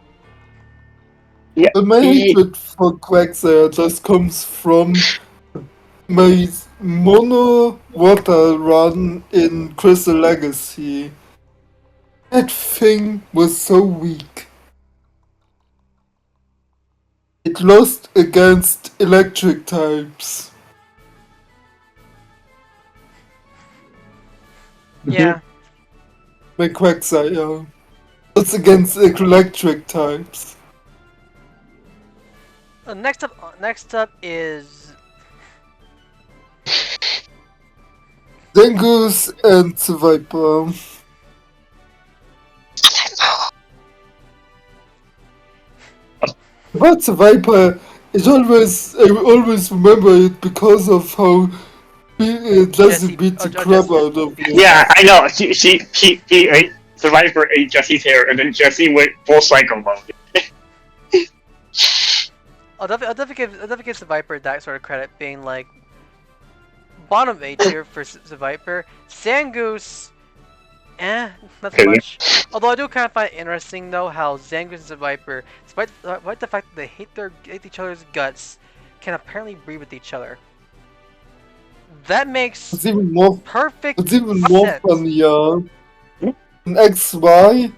Yeah, But my hatred for Quagsire just comes from my mono water run in Crystal Legacy. That thing was so weak. It lost against electric types. Yeah. My Quagsire. That's against electric types. Next up is Dengus and Viper. About the Viper, I always remember it because of how Jessie beat the crap Jesse out of beats it. yeah, Jesse. I know. He ate Survivor ate Jesse's hair, and then Jesse went full psycho mode. I'll definitely give the Viper that sort of credit, being like bottom A tier for the Viper. Zangoose, not so much. Although I do kind of find it interesting though how Zangoose and the Viper, despite the fact that they hate each other's guts, can apparently breed with each other. That makes It's even more perfect funnier. sense. In XY,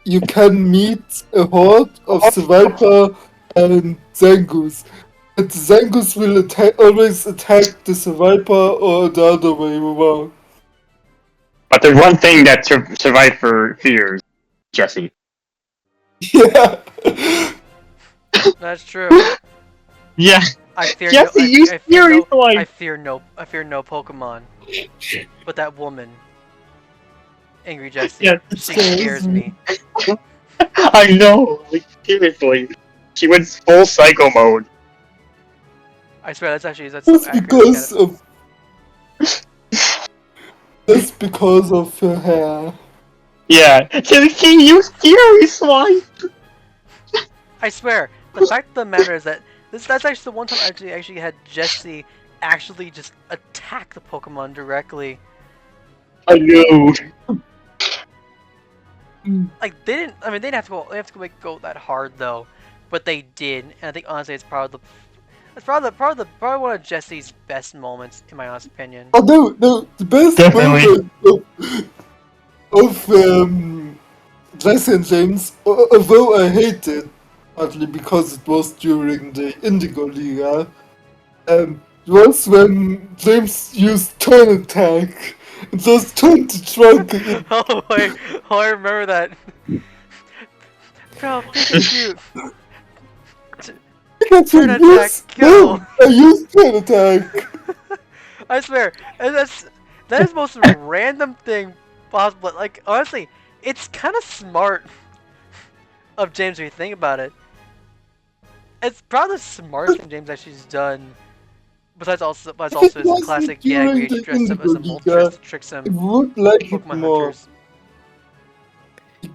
you can meet a horde of the Viper and Zangoose. And the Zangoose will always attack the Viper or the other way around. But there's one thing that Survivor fears: Jesse. Yeah. That's true. Yeah, I fear Jesse, you I fear no Pokemon. But that woman, Angry Jessie, Yeah, she scares me. I know. Like seriously, she went full psycho mode. I swear that's Just so accurate. because of just because of her hair. Yeah, Jesse, you seriously? I swear, the fact of the matter is that that's actually the one time I actually had Jessie actually just attack the Pokemon directly. I know. Like they didn't. I mean, they didn't have to go that hard though, but they did. And I think honestly, it's probably one of Jessie's best moments in my honest opinion. Oh no, the best Definitely. moment of Jesse and James, although I hate it, partly because it was during the Indigo Liga, was when James used Turn Attack and just turned the trunk in. Oh wait, oh I remember that. Bro, Pikachu. Turn attack, go! No, I used Turn Attack! I swear, that is the most random thing possible. Like honestly, it's kind of smart of James when you think about it. It's probably the smartest thing James actually's done. Besides also his classic gag where he During the dressed up as a Indigo Moltres Liga, to trick I some would like it Pokemon more. hunters.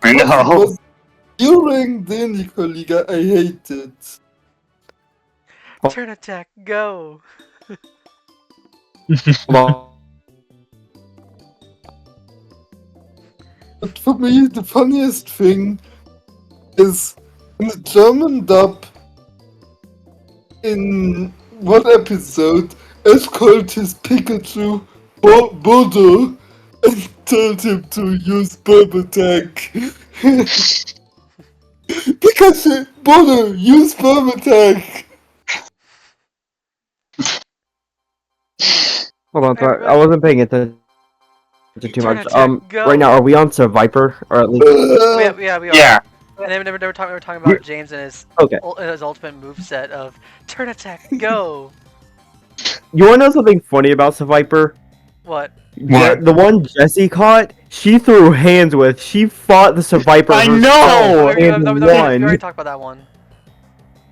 I Because it know. was during the Indigo Liga, I hate it. Turn attack, go! Well, But for me, the funniest thing is in the German dub, in one episode, Ash called his Pikachu Bodo and told him to use Burp Attack. Pikachu, Bodo, use Burp Attack! hold on, sorry, I wasn't paying attention too Turn much. attack, go. Right now, are we on to Viper, or at least? We are. Yeah. And then we were talking about James and his Okay. his ultimate moveset of turn attack, go. You wanna know something funny about Viper? What? What? The one Jesse caught, she threw hands with. She fought the Survivor I herself know! We and already won. talked about that one.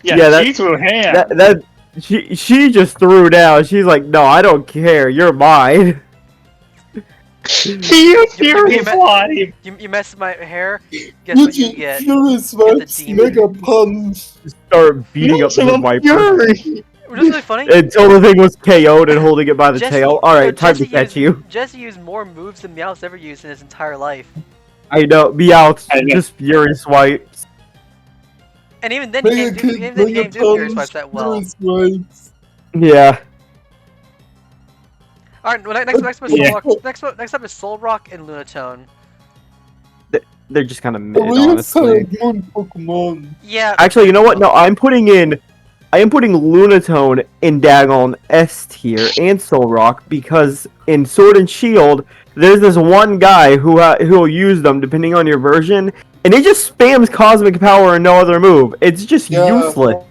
Yeah, that- she threw hands. That she just threw down. She's like, no, I don't care. You're mine. She used You- Fury you- Slime. You messed my hair. Guess what you get? Furious Get the Vibes demon. Mega Punch! Start beating up the Viper Fury. Which is really funny. until the thing was KO'd and holding it by the Jesse- tail. All right, time to Jesse catch used- you. Jesse used more moves than Meowth's ever used in his entire life. I know. Meowth I know. just furious swipes. And even then, Mega Kick, he Mega can't do Furious Punch, Swipes that well. Furious Vibes! Yeah. Alright, well, next up is Yeah. Soul Rock. Next up is Soul Rock and Lunatone. They're just kind of A mid, real honestly. Sun Moon Pokemon! Yeah. Actually, you know what? No, I am putting Lunatone in daggone S tier and Soul Rock because in Sword and Shield, there's this one guy who'll use them depending on your version, and it just spams Cosmic Power and no other move. It's just useless.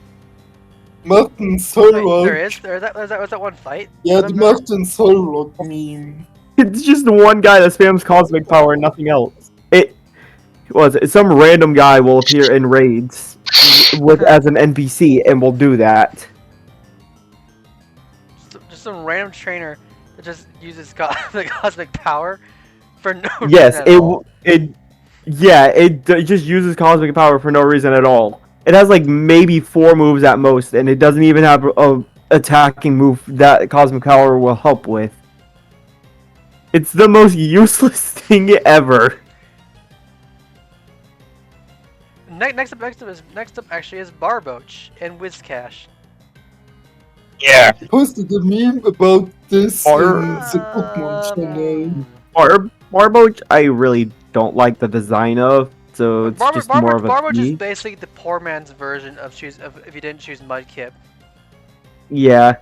Mountain Soul Rock! There's that one fight. Yeah, the Remember? Mountain Soul Rock meme. It's just the one guy that spams Cosmic Power and nothing else. Some random guy will appear in raids as an NPC and will do that. Just some random trainer that just uses the cosmic power for no Yes, reason at all. it just uses Cosmic Power for no reason at all. It has like maybe 4 moves at most, and it doesn't even have a attacking move that Cosmic Power will help with. It's the most useless thing ever. Next up actually is Barboach and Whiscash. Yeah. Posted a meme about this in the Um, Pokemon channel. Barboach, I really don't like the design of, so it's just more of a Barboach is me. basically the poor man's version of if you didn't choose Mudkip. Yeah.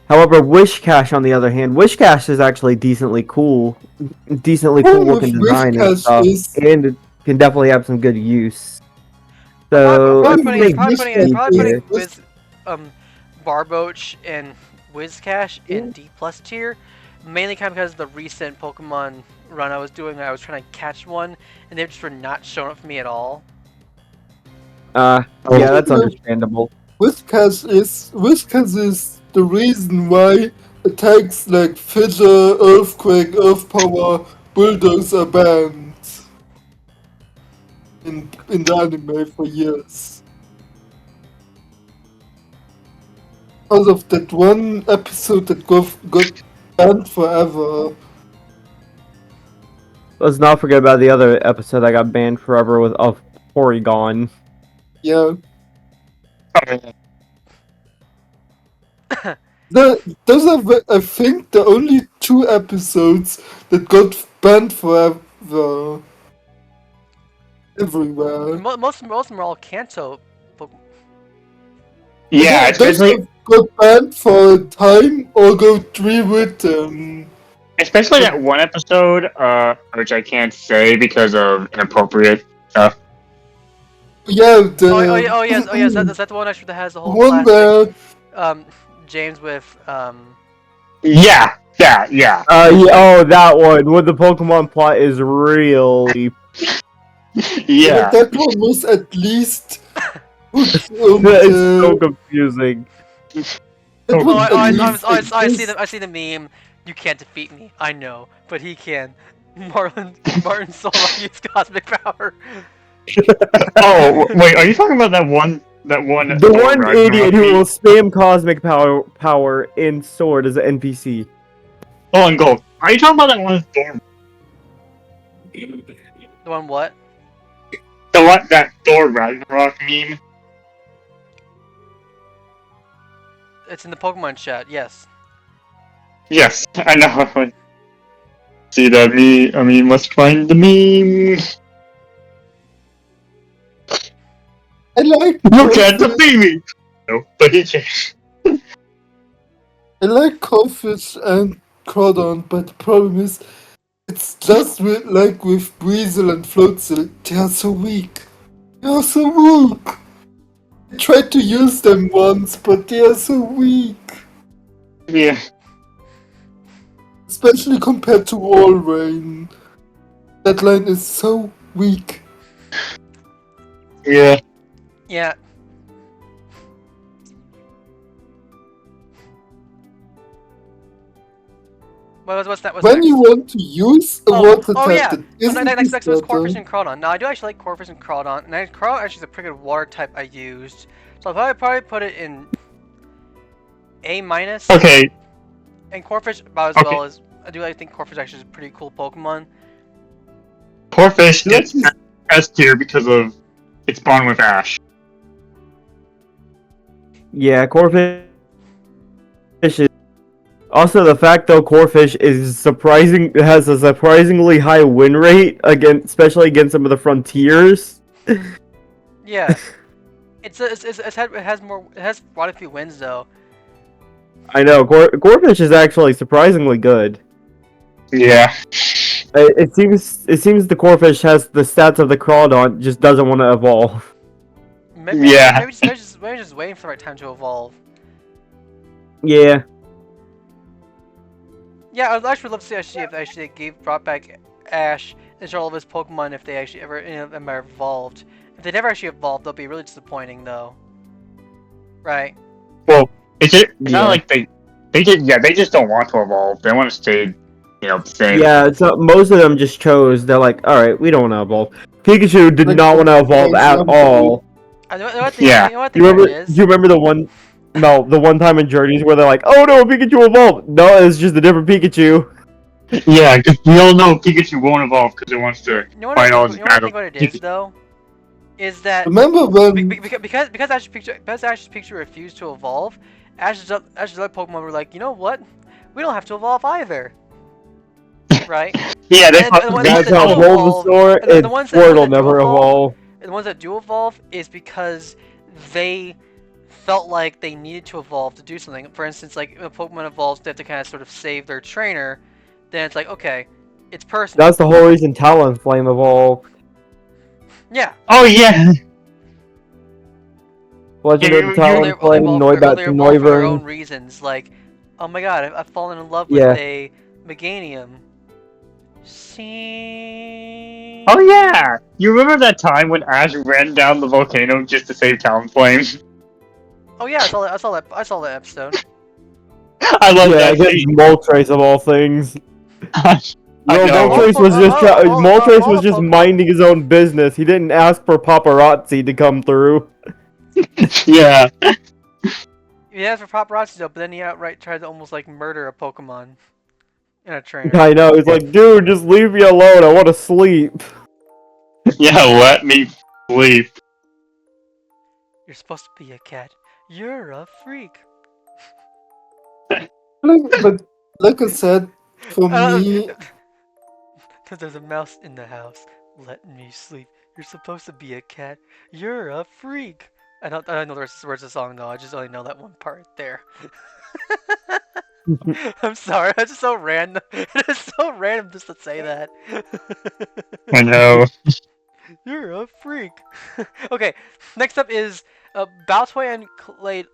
However, Wishcash, on the other hand, Wishcash is actually decently cool looking design and Whiscash stuff, is- and it can definitely have some good use. So, Probably I think putting Whiscash with Barboach and Whiscash in D+ tier, mainly kind of because of the recent Pokemon run I was doing. I was trying to catch one, and they just were not showing up for me at all. yeah, that's understandable. Whiscash is the reason why attacks like Fissure, Earthquake, Earth Power, Bulldoze are banned in the anime for years. Because of that one episode that got banned forever. Let's not forget about the other episode that got banned forever of Porygon. Yeah. Those are, I think, the only 2 episodes that got banned forever. Everywhere. Most of them are all Kanto. Yeah, Those especially that got banned for a time or got rewritten. that one episode, which I can't say because of inappropriate stuff. Yeah, the Oh yes. Is that the one actually that has the whole one classic, where James with Yeah. Yeah, oh, that one, where the Pokemon plot is really... Yeah. that one was at least put It's on so the, confusing. it Oh, was at least I at see least- I see the meme. You can't defeat me. I know, but he can. Martin Solrock used cosmic power. Oh, wait, are you talking about that one? The one idiot who will spam Cosmic Power in Sword as an NPC. Oh, and gold. Are you talking about that one Thor? The one what? The one that Thor Ragnarok meme? It's in the Pokemon chat. Yes. Yes, I know. See that meme? I mean, must find the meme. I like Look at the Corfish. meme. Nobody cares. I like Corfish and Crawdon, but the problem is, it's just like with Breezel and Floatzel. They are so weak. They are so weak. I tried to use them once, but they are so weak. Yeah. Especially compared to Walrein. That line is so weak. Yeah. Yeah. What's that? What's When next? you want to use a water type yeah. that isn't Next was starter, Corpus and Crawdon. Now I do actually like Corpus and Crawdon, and Crawdon actually is a pretty good water type I used. So I'll probably put it in A minus. Okay. And Corphish about as Okay. well as I do. I think Corphish actually is a pretty cool Pokemon. Corfish gets S tier because of its bond with Ash. Yeah, Corfish is. Also, the fact though Corfish has a surprisingly high win rate against, especially against some of the frontiers. Yeah. it has quite a few wins though. I know Corfish is actually surprisingly good. Yeah. It seems the Corfish has the stats of the Crawdon, just doesn't want to evolve. Maybe Yeah. maybe just waiting for the right time to evolve. Yeah. Yeah, I'd actually love to see actually if they actually brought back Ash and all of his Pokemon if they actually ever evolved. If they never actually evolved, they'll be really disappointing though. Right? Well, it's Yeah. not like they just don't want to evolve. They want to stay, the same. Yeah, so most of them just chose. They're like, all right, we don't want to evolve. Pikachu did Like, not want to for evolve at example, all. I know what Yeah. you know what Do the you thing remember? is? Do you remember the one? No, the one time in Journeys where they're like, "Oh no, Pikachu evolved." No, it's just a different Pikachu. Yeah, because we all know Pikachu won't evolve because it wants to You know what fight all I its think? You know what I battles. think? What it is though, is that remember when because Ash's Pikachu refused to evolve, Ash's other Pokemon were like, you know what? We don't have to evolve either. Right? Yeah, they And the ones That's that how do evolve- Bulbasaur and the and ones that Squirtle do never evolve. And the ones that do evolve is because they felt like they needed to evolve to do something. For instance, like if a Pokemon evolves, they have to kind of sort of save their trainer. Then it's like, okay, it's personal. That's the whole reason Talonflame evolved. Yeah. Oh yeah. Legend of the Yeah, They Talonflame, Noibat they to evolve for their own Noivern. reasons. Like, oh my god, I've fallen in love Yeah. with a Meganium. See. Oh yeah. You remember that time when Ash ran down the volcano just to save Talonflame? Oh yeah, I saw that episode. I love Yeah, that against scene. Moltres of all things. I No, know. Moltres was just Moltres was just Pokemon. minding his own business. He didn't ask for paparazzi to come through. Yeah. He has for paparazzi though, but then he outright tried to almost like murder a Pokemon in a trainer. I know. He's like, dude, just leave me alone. I want to sleep. Yeah, let me sleep. You're supposed to be a cat. You're a freak. but like I said, for me, Cause there's a mouse in the house. Let me sleep. You're supposed to be a cat. You're a freak. I don't know the rest of the song though. I just only know that one part there. I'm sorry. That's just so random. It's so random just to say that. I know. You're a freak. Okay. Next up is Baltoy and Clay.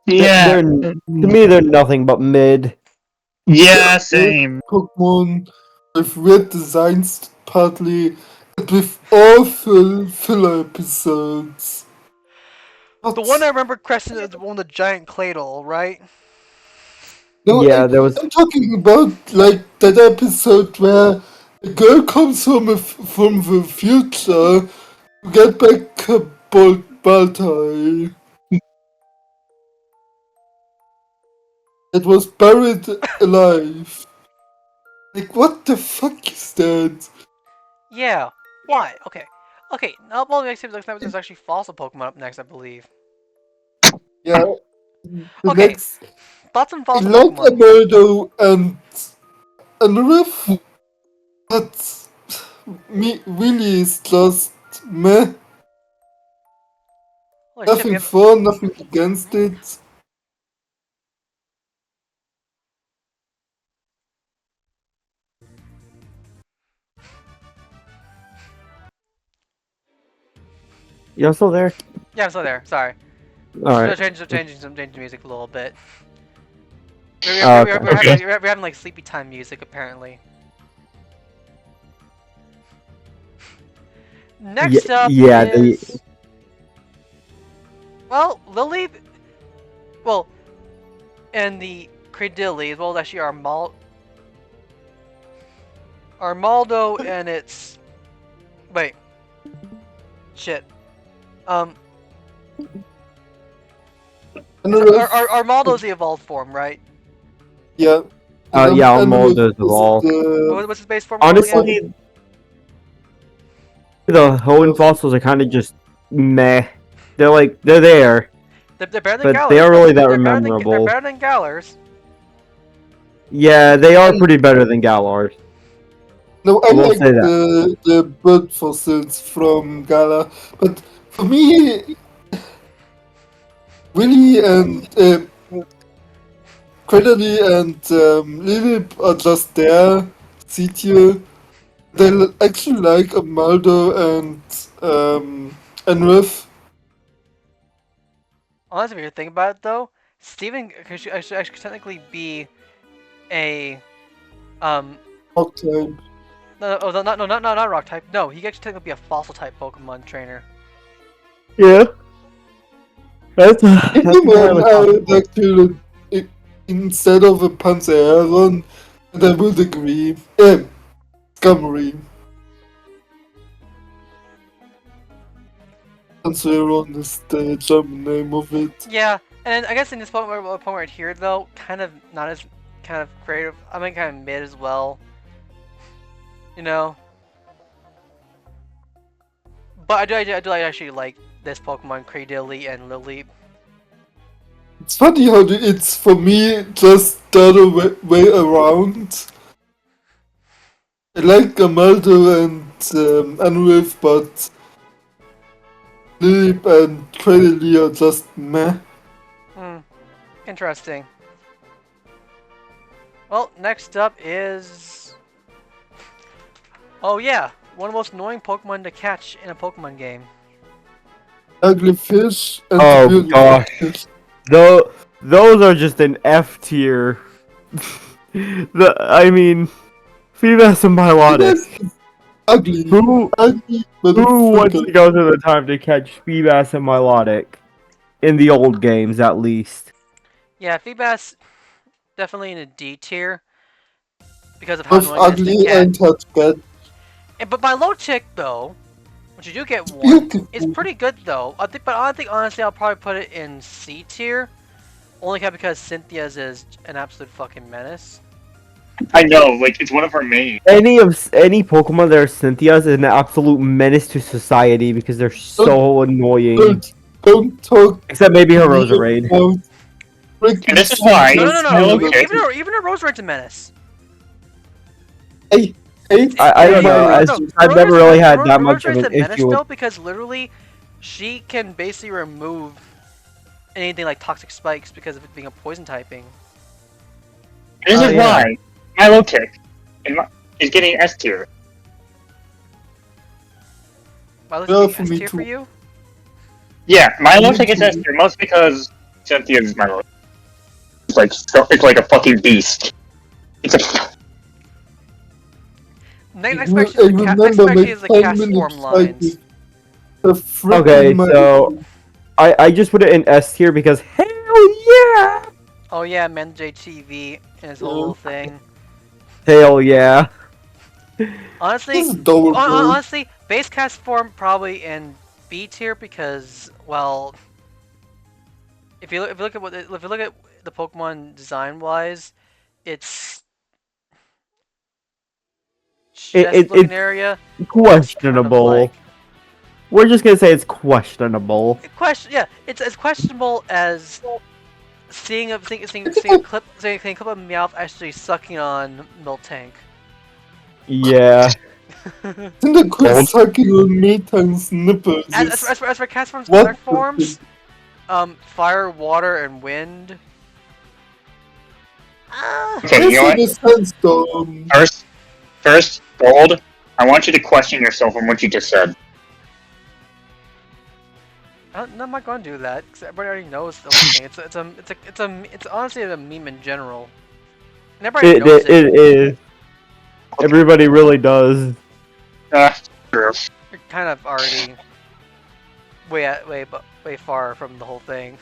Yeah. To me, they're nothing but mid. Yeah, same. Pokemon with weird designs partly, and with awful filler episodes. The one I remember Crescent is the one with the giant Claydol, right? No, Yeah, there was. I'm talking about like that episode where a girl comes from the future to get back a Baltai. that was buried alive. Like, what the fuck is that? Yeah. Why? Okay. Okay. Now, well, next time there's actually fossil Pokemon up next, I believe. Yeah, the Okay. next. Thoughts on I fossil like Pokemon? Ameldo and Riff, but me really is just meh. Holy shit, we Nothing have. for, nothing against it. You're still there? Yeah, I'm still there. Sorry. Alright. Changing the music a little bit. Oh, okay. We're having like sleepy time music apparently. Next up Yeah, is well, Lily. Well, and the Cradilly, as well as actually Armaldo and its wait, shit. And Riff, Armaldo's the evolved form, right? yeah. Yeah, And Riff Armaldo's is evolved. the What's his base form called again? Honestly, the Hoenn fossils are kind of just meh. They're there, They're better than but Galars. they aren't really that They're memorable. better than Galars. Yeah, they are pretty better than Galars. No, I I will like say that. the bird fossils from Gala, but for me, Willy and Cradily and Lilip are just there, C tier. They actually like Amaldo and Riff. Honestly, if you think about it, though, Steven should technically be a Rock type. not rock type. No, he actually technically be a fossil type Pokemon trainer. Yeah, that's Even I would actually, instead of a Panzerheron, and I would agree. Skammory. Panzerheron is the German name of it. Yeah, and I guess in this point right here, though, kind of not as kind of creative. I mean, kind of mid as well. You know. But I do actually like this Pokemon, Cradily and Lily. It's funny how it's for me just the other way around. I like Gamaldo and Anriff, but Lilip and Cradily are just meh. Hmm. Interesting. Well, next up is. Oh yeah, one of the most annoying Pokemon to catch in a Pokemon game. Ugly fish and Oh, beautiful gosh. fish. Those are just an F tier. I mean, Feebas and Milotic. Yes, ugly. Ugly, but Who wants to freaking. go through the time to catch Feebas and Milotic? In the old games, at least. Yeah, Feebas definitely in a D tier because of how Both annoying it is to ugly catch. and touch bad. But Milotic though, which you do get one, Beautiful. is pretty good though. But I think honestly I'll probably put it in C tier, only because Cynthia's is an absolute fucking menace. I know, like it's one of our main. Any Pokemon that are Cynthia's is an absolute menace to society because they're so annoying. Don't talk Except maybe her to me Roserade. about freaking And this is why- Cynthia's No. Okay. Even a Roserade's a menace. I I don't know. I've never really had that much of Roserade's an a menace issue with. though because literally, she can basically remove anything like toxic spikes because of it being a poison typing. This is yeah. why Milotic is getting S tier. Milotic Yeah, is for S me tier too. for you? Yeah, Milotic is too. S tier mostly because Cynthia is Milotic. It's like a fucking beast. It's a Next actually is the cast form lines. Okay, so I just put it in S tier because hell yeah! Oh yeah, Man JTV and his whole thing. Hell yeah! Honestly, This is adorable. honestly, base cast form probably in B tier because well, if you look at the Pokemon design-wise, it's chest-looking It's area. questionable. We're just gonna say it's questionable. Yeah, it's as questionable as seeing a clip of Meowth actually sucking on Miltank. Yeah. Isn't the quick sucking on Miltank's nipples? As for Castform's What other forms, fire, water, and wind. Okay, you know what? Sandstorm. First, Gold, I want you to question yourself on what you just said. I'm not going to do that because everybody already knows the whole thing. It's honestly a meme in general. And everybody knows it. It is. Everybody really does. True. You're kind of already way far from the whole thing.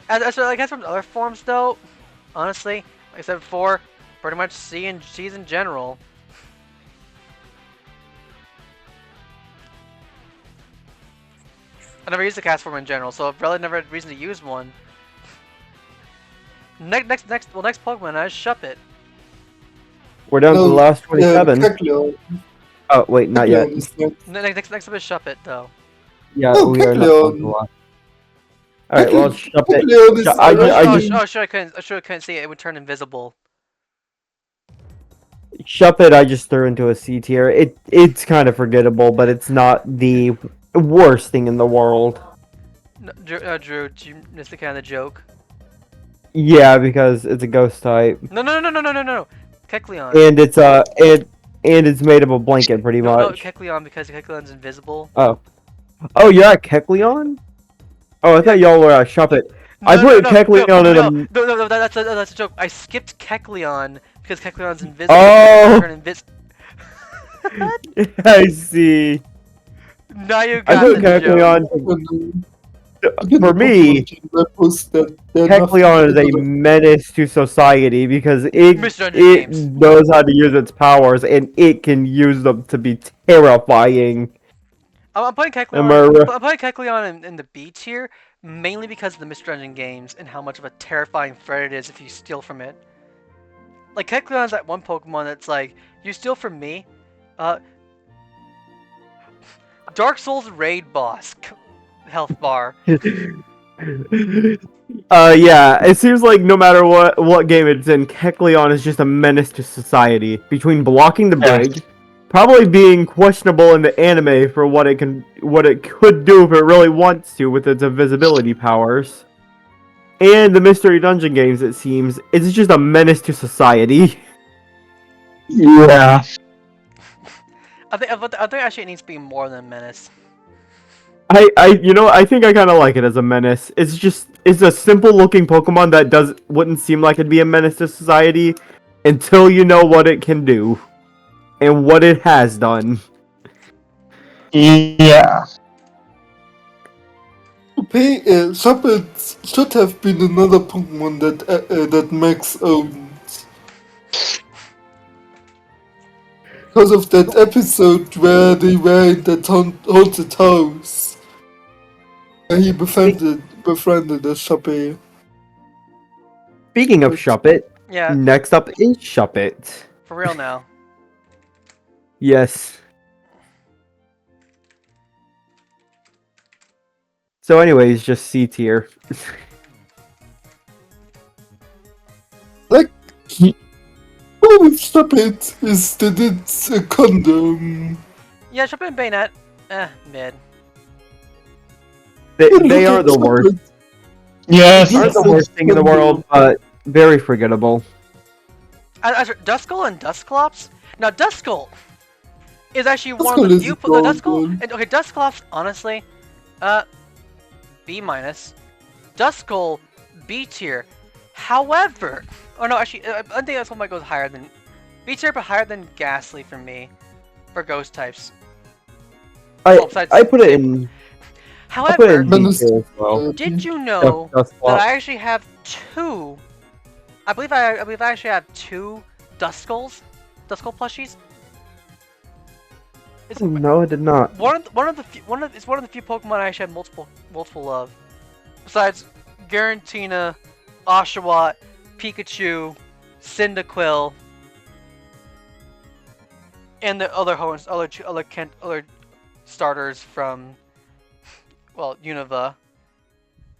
As from other forms though, honestly, like I said before, pretty much C's in general. I never used a cast form in general, so I've really never had reason to use one. Next Pokemon is Shuppet. We're down to the last 27. Kecleon. Oh wait, not yet. Next up is Shuppet though. Yeah, Oh, we are not Kecleon. down to the last. All right, well, Shuppet. Kecleon is Oh, sure, I couldn't see it. It would turn invisible. Shuppet, I just threw into a C tier. It's kind of forgettable, but it's not the worst thing in the world. No, Drew, you missed the kind of joke. Yeah, because it's a ghost type, No. Kecleon. and it's made of a blanket, pretty No, much. Kecleon because Kecleon's invisible. Oh, you're at Kecleon? Oh, I thought y'all were at Shuppet. I put Kecleon in a. No, that's a joke. I skipped Kecleon because Kecleon's invisible. Oh! I see. Now you I got put the joke. Kecleon. For me, Kecleon is a menace to society because it knows how to use its powers and it can use them to be terrifying. I'm putting Kecleon in the B tier mainly because of the Mr. Dungeon games and how much of a terrifying threat it is if you steal from it. Like Kecleon's that one Pokemon that's like, you steal from me, Dark Souls raid boss health bar. Yeah, it seems like no matter what game it's in, Kecleon is just a menace to society. Between blocking the bridge, probably being questionable in the anime for what it could do if it really wants to with its invisibility powers, and the Mystery Dungeon games, it seems it's just a menace to society. Yeah. I think actually it needs to be more than a menace. I think I kind of like it as a menace. It's a simple looking Pokemon that wouldn't seem like it'd be a menace to society until you know what it can do and what it has done. Yeah. Shuppet should have been another Pokemon that Max owned. Because of that episode where they were in that haunted house. And he befriended a Shuppet. Speaking of Shuppet, Yeah. next up is Shuppet. For real now. Yes. So anyways, just C tier. Like, what with Shuppet is that it's a condom. Yeah, Shuppet and Bayonet, mid. They are the worst. Yes. They aren't the worst thing in the world, but very forgettable. Duskull and Dusclops? Now, Duskull is actually one of the few... Dusclops, honestly, B-. Duskull, B tier. However... Oh no, actually, I think Duskull might go higher than... B tier, but higher than Ghastly for me. For ghost types. I put it in... However, well. did you know that I actually have two... I believe I actually have two Duskull plushies. No, I did not. It's one of the few Pokemon I actually have multiple of. Besides Garantina Oshawott, Pikachu, Cyndaquil, and the other other starters from, well, Unova.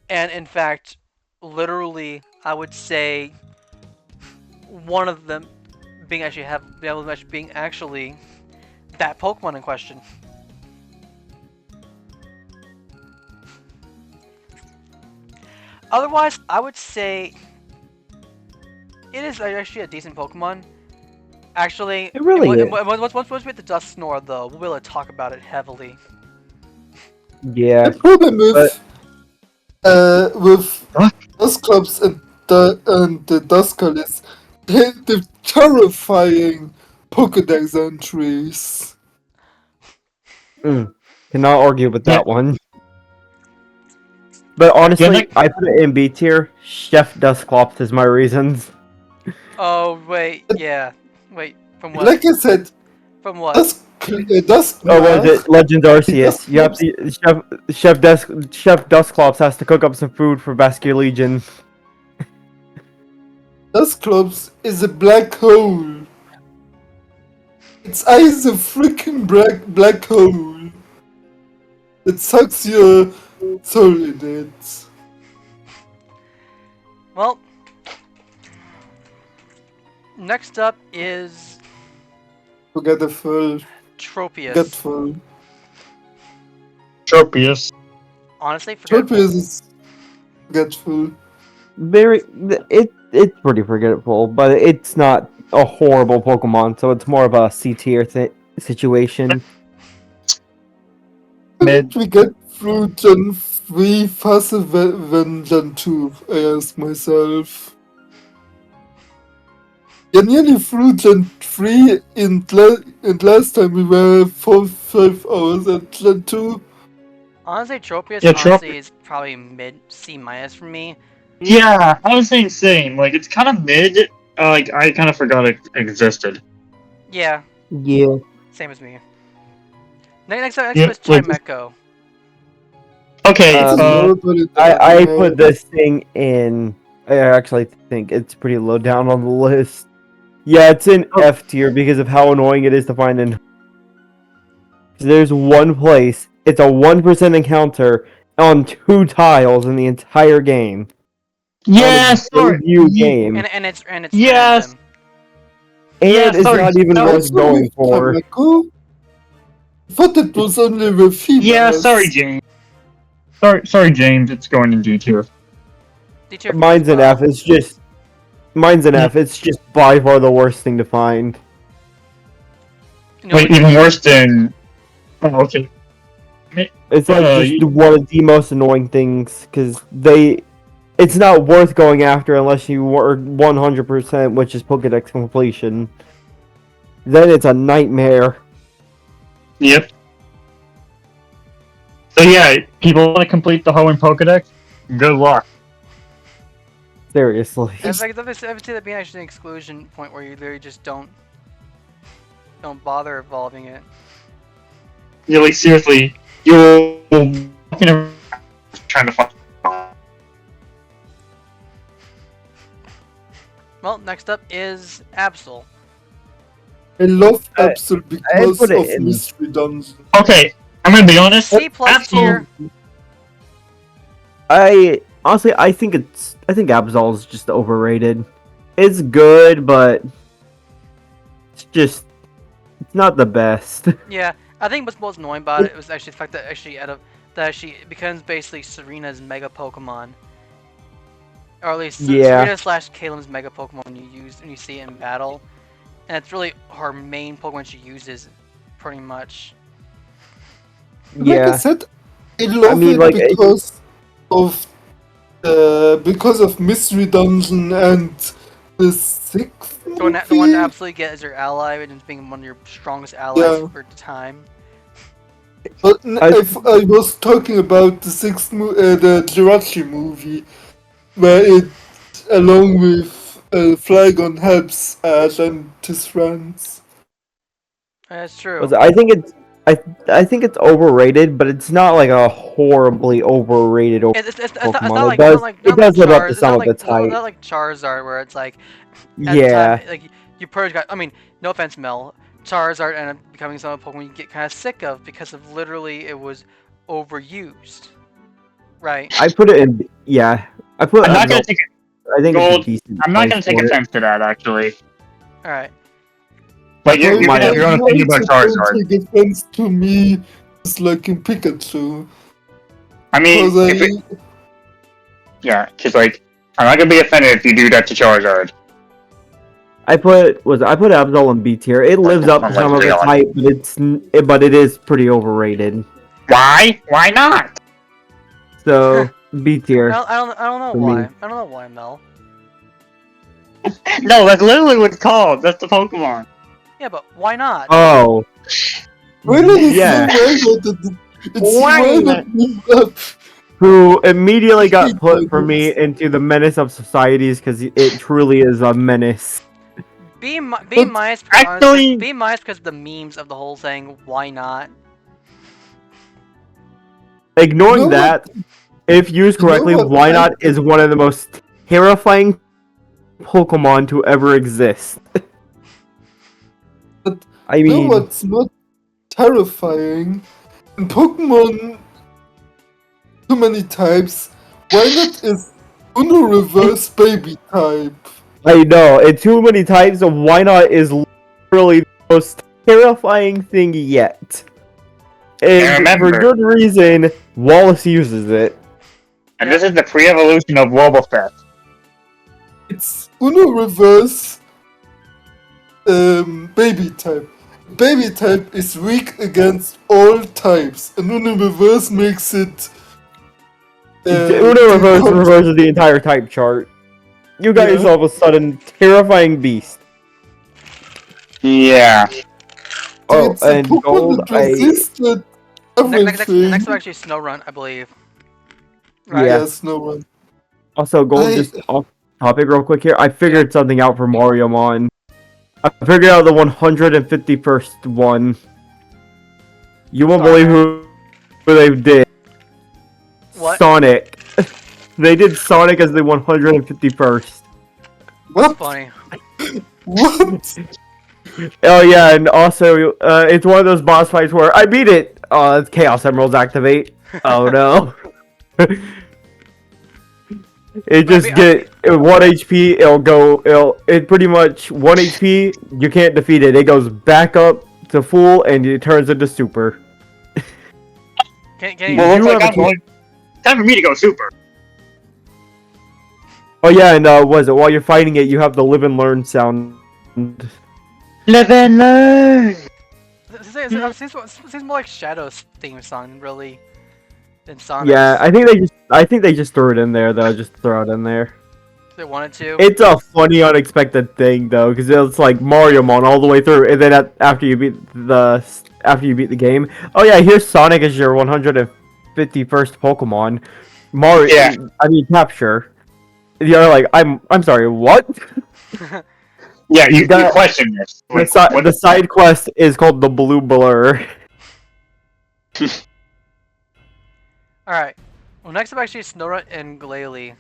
And in fact, literally, I would say one of them being actually that Pokemon in question. Otherwise, I would say it is actually a decent Pokemon. Actually, It really is. once we get to Dusknoir, though, we'll be able to talk about it heavily. Yeah. The problem But- with Huh? Dusclops and the Duskull is the terrifying Pokedex entries. Cannot argue with Yeah. that one. But honestly, Nick? I put it in B tier. Chef Dusclops is my reasons. Oh wait, yeah, wait. From what? Like I said, From what? Dusknoir. Oh, was it Legends Arceus? You have to Chef Dusclops has to cook up some food for Vascular Legion. Dusclops is a black hole. Its eye is a freaking black hole. It sucks your soul in it. Well, next up is Forgetful. Tropius. Forgetful. Tropius. Honestly, forgetful. Tropius is forgetful. It's pretty forgetful, but it's not a horrible Pokemon, so it's more of a C tier situation. How did we get through Gen 3 faster than Gen 2, I ask myself. Yeah, nearly through Gen 3, and last time we were 4-5 hours at Gen 2. Honestly, Tropius Yeah, honestly is probably mid C minus for me. Yeah, I was saying same. Like, it's kind of mid. Like, I kind of forgot it existed. Yeah, Yeah. same as me. Next up Yeah, is like- Chimecho. Okay, I put this thing in. I actually think it's pretty low down on the list. Yeah, it's in F tier because of how annoying it is to find in. There's one place. It's a 1% encounter on 2 tiles in the entire game. yeah, On a sorry. debut game. And it's Yes. random. And Yeah, it's sorry, not even that worth Also going with for. Tamako? I thought it was only with females. Yeah, sorry, James. Sorry, James. It's going in D tier. D tier for me Mine's as an well. F. Mine's an F. It's just by far the worst thing to find. You know, Wait, even worse than. Oh, okay. It's like just you- one of the most annoying things because it's not worth going after unless you were 100%, which is Pokedex completion. Then it's a nightmare. Yep. So yeah, people want to complete the Hoenn Pokedex? Good luck. Seriously. I would say that being actually an exclusion point where you literally just don't bother evolving it. Yeah, like seriously, you're trying to find. Well, next up is Absol. I love Absol because put it of in- Mystery Dungeon. Okay, I'm gonna be honest. C plus tier. I think Absol is just overrated. It's good, but it's not the best. Yeah, I think what's most annoying about it was actually the fact that it becomes basically Serena's Mega Pokemon, or at least Yeah. Serena / Kalim's Mega Pokemon when you see it in battle, and it's really her main Pokemon she uses, pretty much. Like I Yeah. said, I love mean, it like, because of Mystery Dungeon and the sixth The one to movie? absolutely get as your ally and being one of your strongest allies Yeah. for the time. But I- I was talking about the Jirachi movie, where it, along with Flygon, helps Ash and his friends. That's true. I think it's overrated, but it's not like a horribly overrated It's Pokemon. not It like does live up to Chars. It's some of its hype. not like Charizard, where it's like at the Yeah, time like you purge got. I mean, no offense, Mel. Charizard ended up becoming some of the Pokemon you get kind of sick of because of literally it was overused, right? I put it in. Yeah, I put. I'm not no, gonna take I think it's a Gold. decent. I'm not place gonna take for it. offense to that actually. All right. But you Well, can have your own opinion about Charizard. Don't take offense to me, it's like in Pikachu. I mean, Because because like I'm not gonna be offended if you do that to Charizard. I put Absol in B tier. It lives up to I'm some like, of its really? hype, but it is pretty overrated. Why? Why not? So B tier. I don't know For why. me. I don't know why, Mel. No, that's literally what it's called. That's the Pokemon. Yeah, but why not? Oh, really, yeah. it's Why well not? that moved up. Who immediately got put for me into the menace of societies because it truly is a menace. B minus. Actually- B minus because the memes of the whole thing. Why not? Ignoring You know that, if used You know correctly, what why I- not is one of the most terrifying Pokemon to ever exist. But I You know mean, what's not terrifying? In Pokemon, too many types. Why not is Uno reverse baby type? I know, and too many times of why not is literally the most terrifying thing yet. And for remember- good reason, Wallace uses it. And this is the pre-evolution of Wobbuffet. It's Uno reverse baby type. Baby type is weak against all types, and Uno reverse makes it. Uno reverses the entire type chart. You guys Yeah. all of a sudden terrifying beast. Yeah. Oh, It's a and Pokemon gold, that resisted Next everything. was actually Snorunt, I believe. Right? Yeah. Yes, no one. Also, gold, just off topic real quick here. I figured something out for Mariomon. I figured out the 151st one. You won't believe who they did. What? Sonic. They did Sonic as the 151st. What? Funny. What? Oh yeah, and also, it's one of those boss fights where I beat it! It's Chaos Emeralds activate. Oh no. It just get 1 HP, it pretty much 1 HP, you can't defeat it. It goes back up to full and it turns into super. Can Well, you, looks like have a I'm going. Time for me to go super. Oh yeah, and while you're fighting it, you have the live and learn sound. Live and learn. it seems more like Shadow's theme song, really, than Sonic's. Yeah, I think they just threw it in there though, just throw it in there. They wanted to. It's a funny, unexpected thing though, because it's like Mariomon all the way through, and then after you beat the game, oh yeah, here's Sonic as your 151st Pokemon. Yeah. I mean capture. You're like, I'm sorry, what? Yeah, you got- question this. The side quest is called the Blue Blur. Alright. Well, next up actually is Snorunt and Glalie.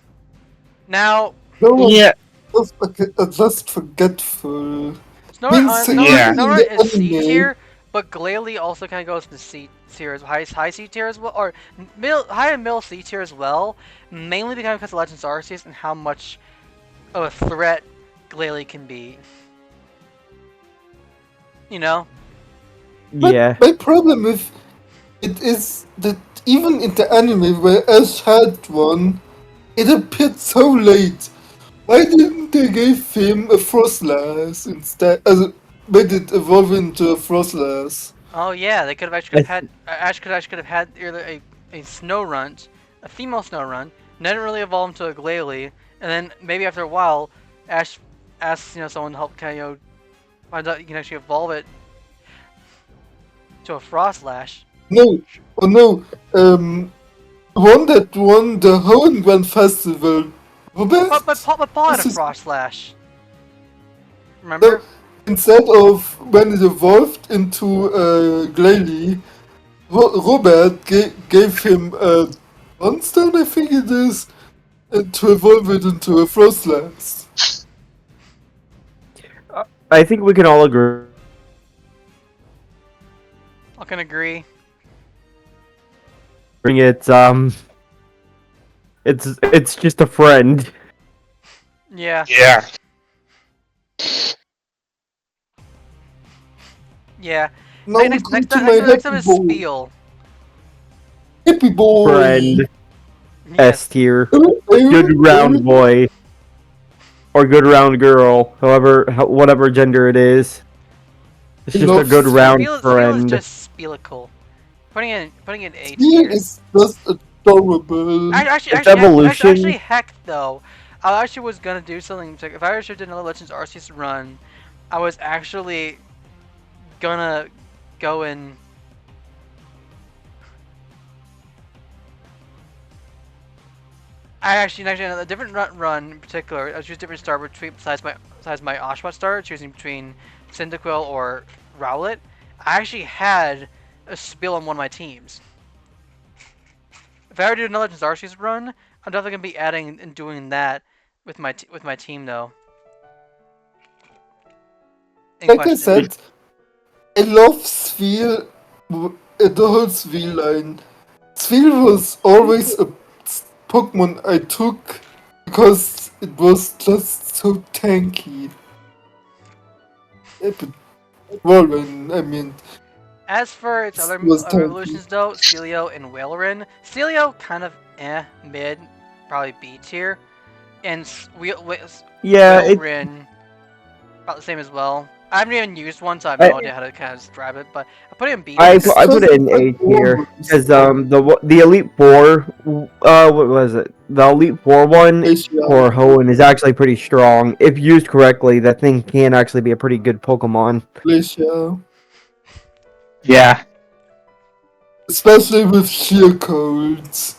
Now, No one Yeah. just forgetful. Yeah. Snorunt is C Anime. tier, but Glalie also kind of goes to C tier, high C tier as well, or high and middle C tier as well, mainly because of Legends Arceus and how much of a threat Glalie can be. You know? Yeah. My problem with it is that even in the anime where Ash had one, it appeared so late. Why didn't they give him a Frostlass instead? Made it evolve into a Frostlass. Oh yeah, they could have actually had Ash could have had either a Snorunt, a female Snorunt, then it really evolved into a Glalie, and then maybe after a while, Ash asks someone to help kind of find out you can actually evolve it to a Frostlash. No, oh no, one that won the Hoenn Festival. But Paul had a This is- Frostlash. Remember? instead of when it evolved into Glalie, Robert gave him a Monstone, I think it is, and to evolve it into a Frostlass. I think we can all agree. I can agree. It's just a friend. Yeah. Yeah. Yeah. Now we Next, come next, to next, my next up happy is boy. Spiel. Happy boy! Friend. Yes. S tier. Good Good round boy. Or good round girl. Whatever gender it is. It's I just a love good round Spiel is friend. just Spielical. Putting in A Spiel tier. is just adorable. Its evolution. Heck though, I actually was gonna do something. If I actually did another Legends Arceus run, I was actually gonna go and actually a different run in particular. I was choosing a different star between besides my Oshawott star, choosing between Cyndaquil or Rowlet. I actually had a Spiel on one of my teams. If I ever do another Legends Arceus run, I'm definitely gonna be adding and doing that with my team though. Like I said, I love Sphere, the whole Sphere line. Sphere was always a Pokemon I took because it was just so tanky. But Warren, I mean, As for its it other was tanky. evolutions though, Celio and Wailerin. Celio kind of mid, probably B tier, and Yeah, Wailerin about the same as well. I haven't even used one, so I have no idea how to kind of describe it, but I put it in B tier. It's I put just it in A tier adorable. because the Elite Four, what was it? The Elite Four one for Hoenn is actually pretty strong. If used correctly, that thing can actually be a pretty good Pokemon. Glacier. Yeah. Especially with sheer codes.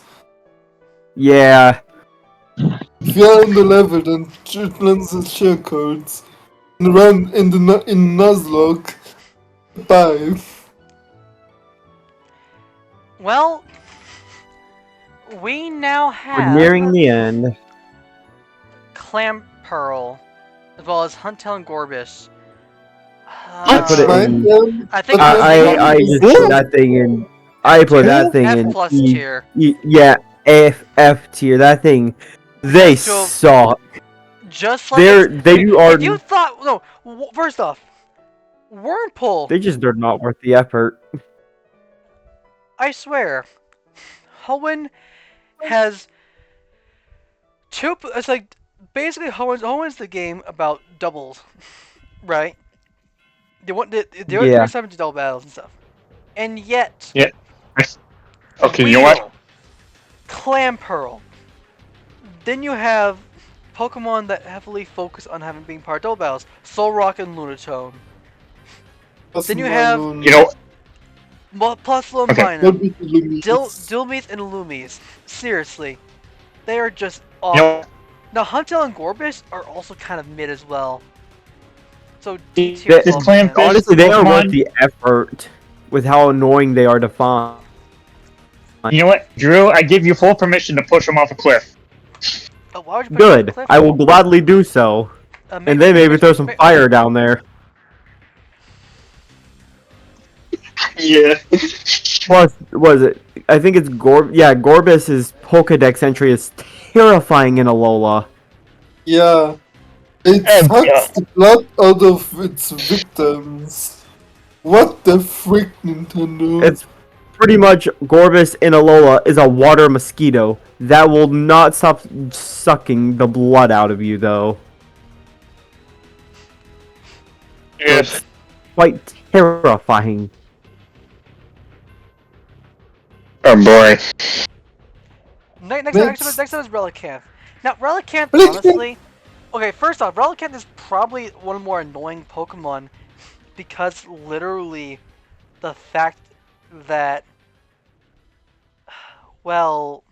Yeah, If you're on the level, then it runs the sheer codes. And run in Nuzlocke. Bye. Well, we now we're nearing have the end. Clamperl, as well as Huntail and Gorbis. I put it Mind in. them, I think but I just put that thing in. I put that thing F in plus E. tier. Yeah, F tier. That thing, they Just to- suck. Just like if you thought first off, Wurmple, They just are not worth the effort. I swear, Hoenn has two. It's like basically Hoenn's the game about doubles, right? They want they Yeah. summon to double battles and stuff, and yet Yeah. Okay, you know what? Weedle, Clamperl. Then you have Pokemon that heavily focus on having being part of double battles, Solrock and Lunatone. Then you have You know, plus Okay. Lumbinum, Dilmeeth and Loomies. Seriously, they are just awful. you know, Now Huntail and Gorbis are also kind of mid as well. So They- D tier. this Clamperl- Honestly, they are worth Pokemon- the effort with how annoying they are to find. You know what, Drew? I give you full permission to push him off a cliff. Oh, why would you put Good. Cliff? I will gladly do so. And then maybe throw some fire down there. Yeah. Plus, was it? I think it's Gorbis's Pokedex entry is terrifying in Alola. Yeah. It sucks the blood out of its victims. What the frick, Nintendo? It's pretty much Gorbis in Alola is a water mosquito. That will not stop sucking the blood out of you, though. Yes. Quite terrifying. Oh boy. Next up is Relicanth. Now Relicanth, Relicanth- honestly, okay. First off, Relicanth is probably one of the more annoying Pokemon because literally the fact that, well,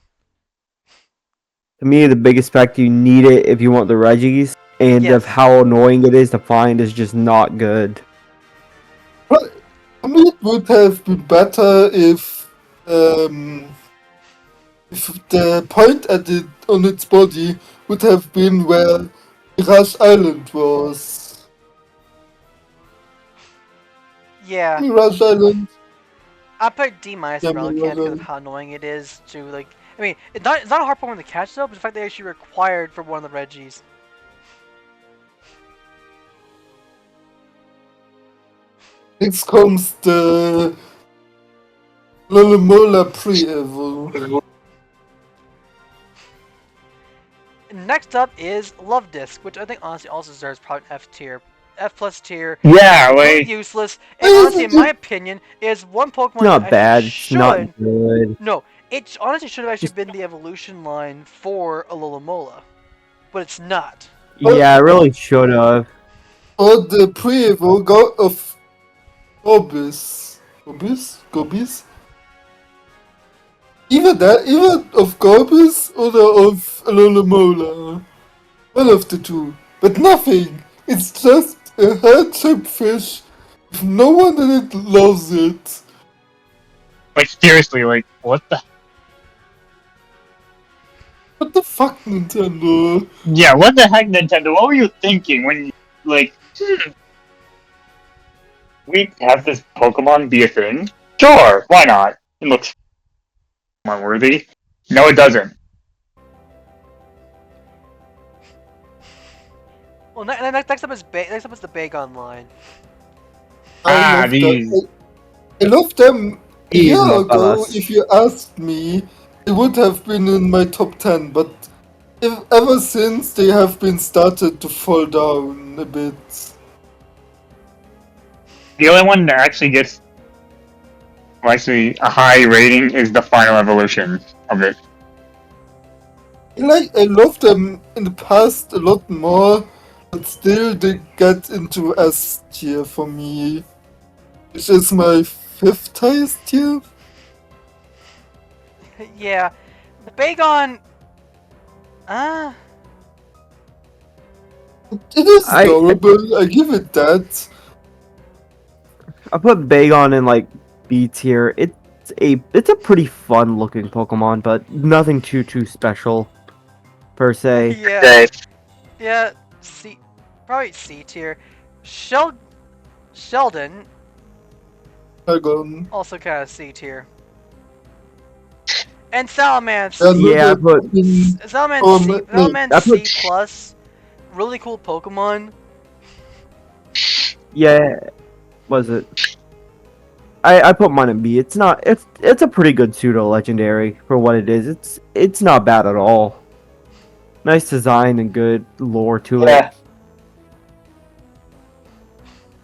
To me, the biggest fact you need it if you want the Regis and Yes. of how annoying it is to find is just not good. But I mean, it would have been better if the point at it on its body would have been where Mirage Island was. Yeah. Mirage Island. I put D minus Yeah, for Relicanth because of Mirage. how annoying it is to like. I mean, it's not a hard Pokemon to catch though, but the fact that they actually required for one of the Reggies. Next comes the Lulumola pre-evo. Next up is Love Disc, which I think honestly also deserves probably F tier, F plus tier. Yeah, Completely like useless, and honestly, in my opinion, is one It's Pokemon that not actually bad. It's should. not good. No, it honestly should have actually Just- been the evolution line for Alomomola, but it's not. Yeah, I really should have. Or the pre-evo of Gorbis? Either of Gorbis or of Lulumola. One of the two. But nothing. It's just a heart-shaped fish. No one in it loves it. seriously, like what the? What the fuck, Nintendo? Yeah, what the heck, Nintendo? What were you thinking when you like? We have this Pokemon be a thing? Sure, why not? It looks Pokemon worthy. No, it doesn't. Well, next up is the Bagon line. I love these. them. I love them a These year ago. Mapalas. If you asked me, it would have been in my top 10, but ever since they have been started to fall down a bit. The only one that actually gets actually a high rating is the final evolution of it. I love them in the past a lot more, but still they get into S tier for me, which is my 5th highest tier. Yeah, the Bagon. It is I- adorable, I give it that. I put Bagon in like B tier. It's a pretty fun looking Pokemon, but nothing too special per se. Yeah, yeah, probably C tier. Sheldon Dragon. also kind of C tier. And Salamence. Yeah, but Salamence C. Salamence I put- C plus. Really cool Pokemon. Yeah, was it? I put mine in B. It's not. It's a pretty good pseudo legendary for what it is. It's not bad at all. Nice design and good lore to Yeah.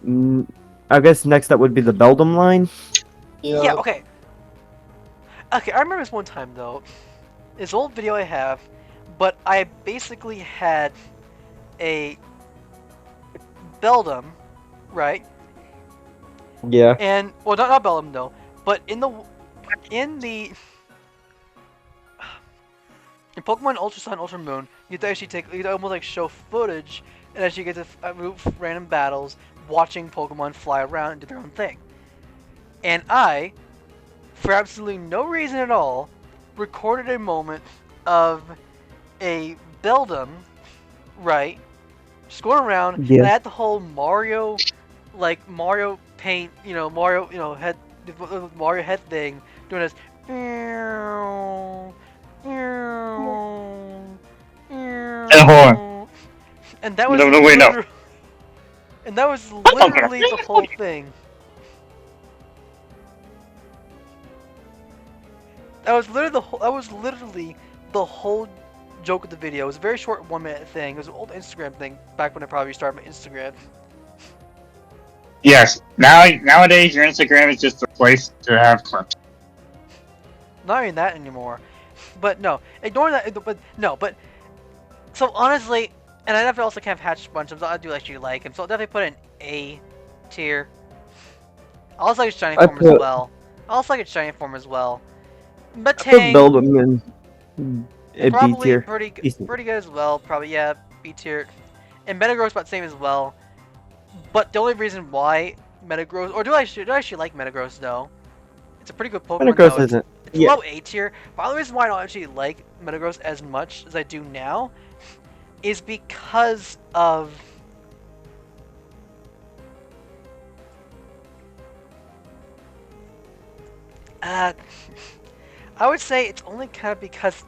it. I guess next up would be the Beldum line. Yeah. Okay. Okay. I remember this one time though. This old video I have, but I basically had a Beldum, right? Yeah. And well, not Bellum though, but in Pokemon Ultra Sun, Ultra Moon, you to actually you almost like show footage and actually get to random battles, watching Pokemon fly around and do their own thing. And I, for absolutely no reason at all, recorded a moment of a Beldum, right, just going around, Yeah. and I had the whole Mario paint, Mario head thing, doing this. And that was No, wait, no. And that was literally the whole thing. That was literally the whole joke of the video. It was a very short 1-minute thing. It was an old Instagram thing back when I probably started my Instagram. Yes. Nowadays, your Instagram is just a place to have clips. Not even that anymore. But no, ignore that. But so honestly, and I definitely also kind of hatched a bunch of them. So I do actually like him. So I'll definitely put an A tier. I also like his shiny form as well. I put Batang, Beldum in B probably tier. pretty Decent. good as well. Probably, yeah, B tier. And Metagross about the same as well. But the only reason why Metagross, or do I actually like Metagross though? It's a pretty good Pokemon Metagross though. isn't. It's Yeah. low A tier. But the only reason why I don't actually like Metagross as much as I do now is because of I would say it's only kind of because,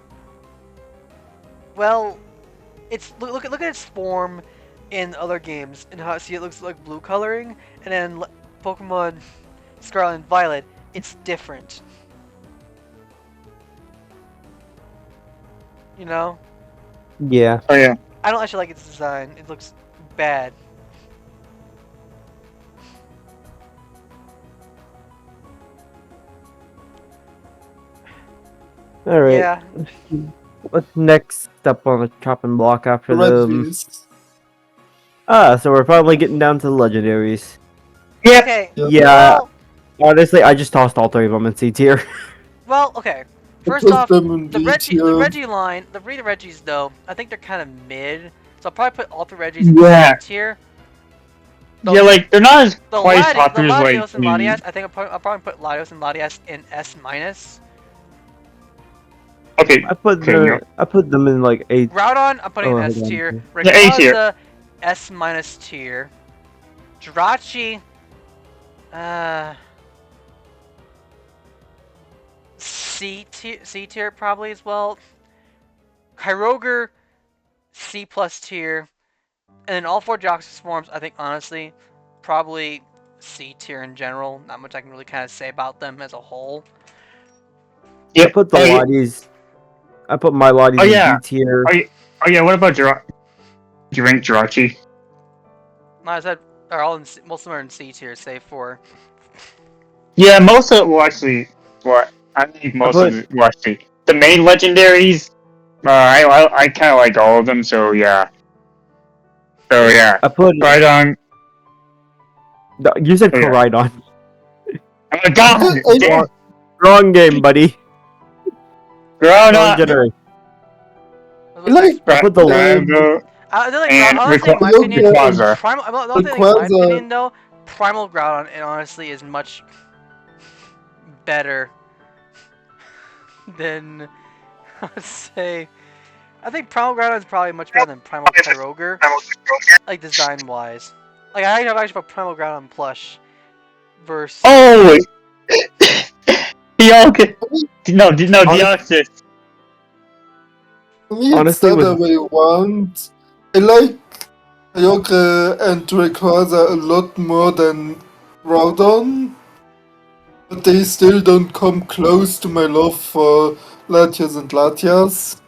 well, it's look at its form in other games and how it looks like blue coloring, and then Pokemon Scarlet and Violet, it's different. You know? Yeah. Oh yeah. I don't actually like its design. It looks bad. All right. Yeah. What's next up on the chopping block after them? Reggies. So we're finally getting down to the legendaries. Yep. Okay. Yep. Yeah. Well, Honestly, I just tossed all three of them in C tier. okay. First Put off, them in the B tier. Reggie line, the Reggies though, I think they're kind of mid. So I'll probably put all three Reggies in Yeah. C tier. Yeah, like they're not as The quite the popular as like Latios and Latias, I think I'll probably put Latios and Latias in S minus. Okay. I put Okay, them in like A. Groudon, I'm putting in Oh, S hold on. tier. Yeah, A tier. Rayquaza, S minus tier. Jirachi, C tier probably as well. Kyogre, C plus tier. And then all four Deoxys forms, I think honestly, probably C tier in general. Not much I can really kind of say about them as a whole. Yeah. I put the Lotties. I put my Lotties Oh, in yeah. B tier. Oh yeah. What about Do you rank Jirachi? Like I said, they're all in most of them are in C tier, save for. Yeah, most of well actually, what I think most of the well, actually the main legendaries. I kind of like all of them. So yeah. So yeah. I put. Right on. No, you said Oh, yeah. Koraidon. Oh my god! I- Damn. Wrong game, buddy. Ground Wrong up. generation. Like, I put the Rambo I like and honestly, in my Rayquaza. opinion, Rayquaza. Primal. The only thing, in my Rayquaza. opinion, though, Primal Groudon, it honestly is much better than let's say. I think Primal Groudon is probably much better than Primal Kyogre, like design wise. Like I have actually put Primal Groudon plush versus. Oh! Deoxys. No, Deoxys. For me, it's Honestly, the with- other way around. I like Kyogre and Rayquaza a lot more than Groudon, but they still don't come close to my love for Latias and Latias.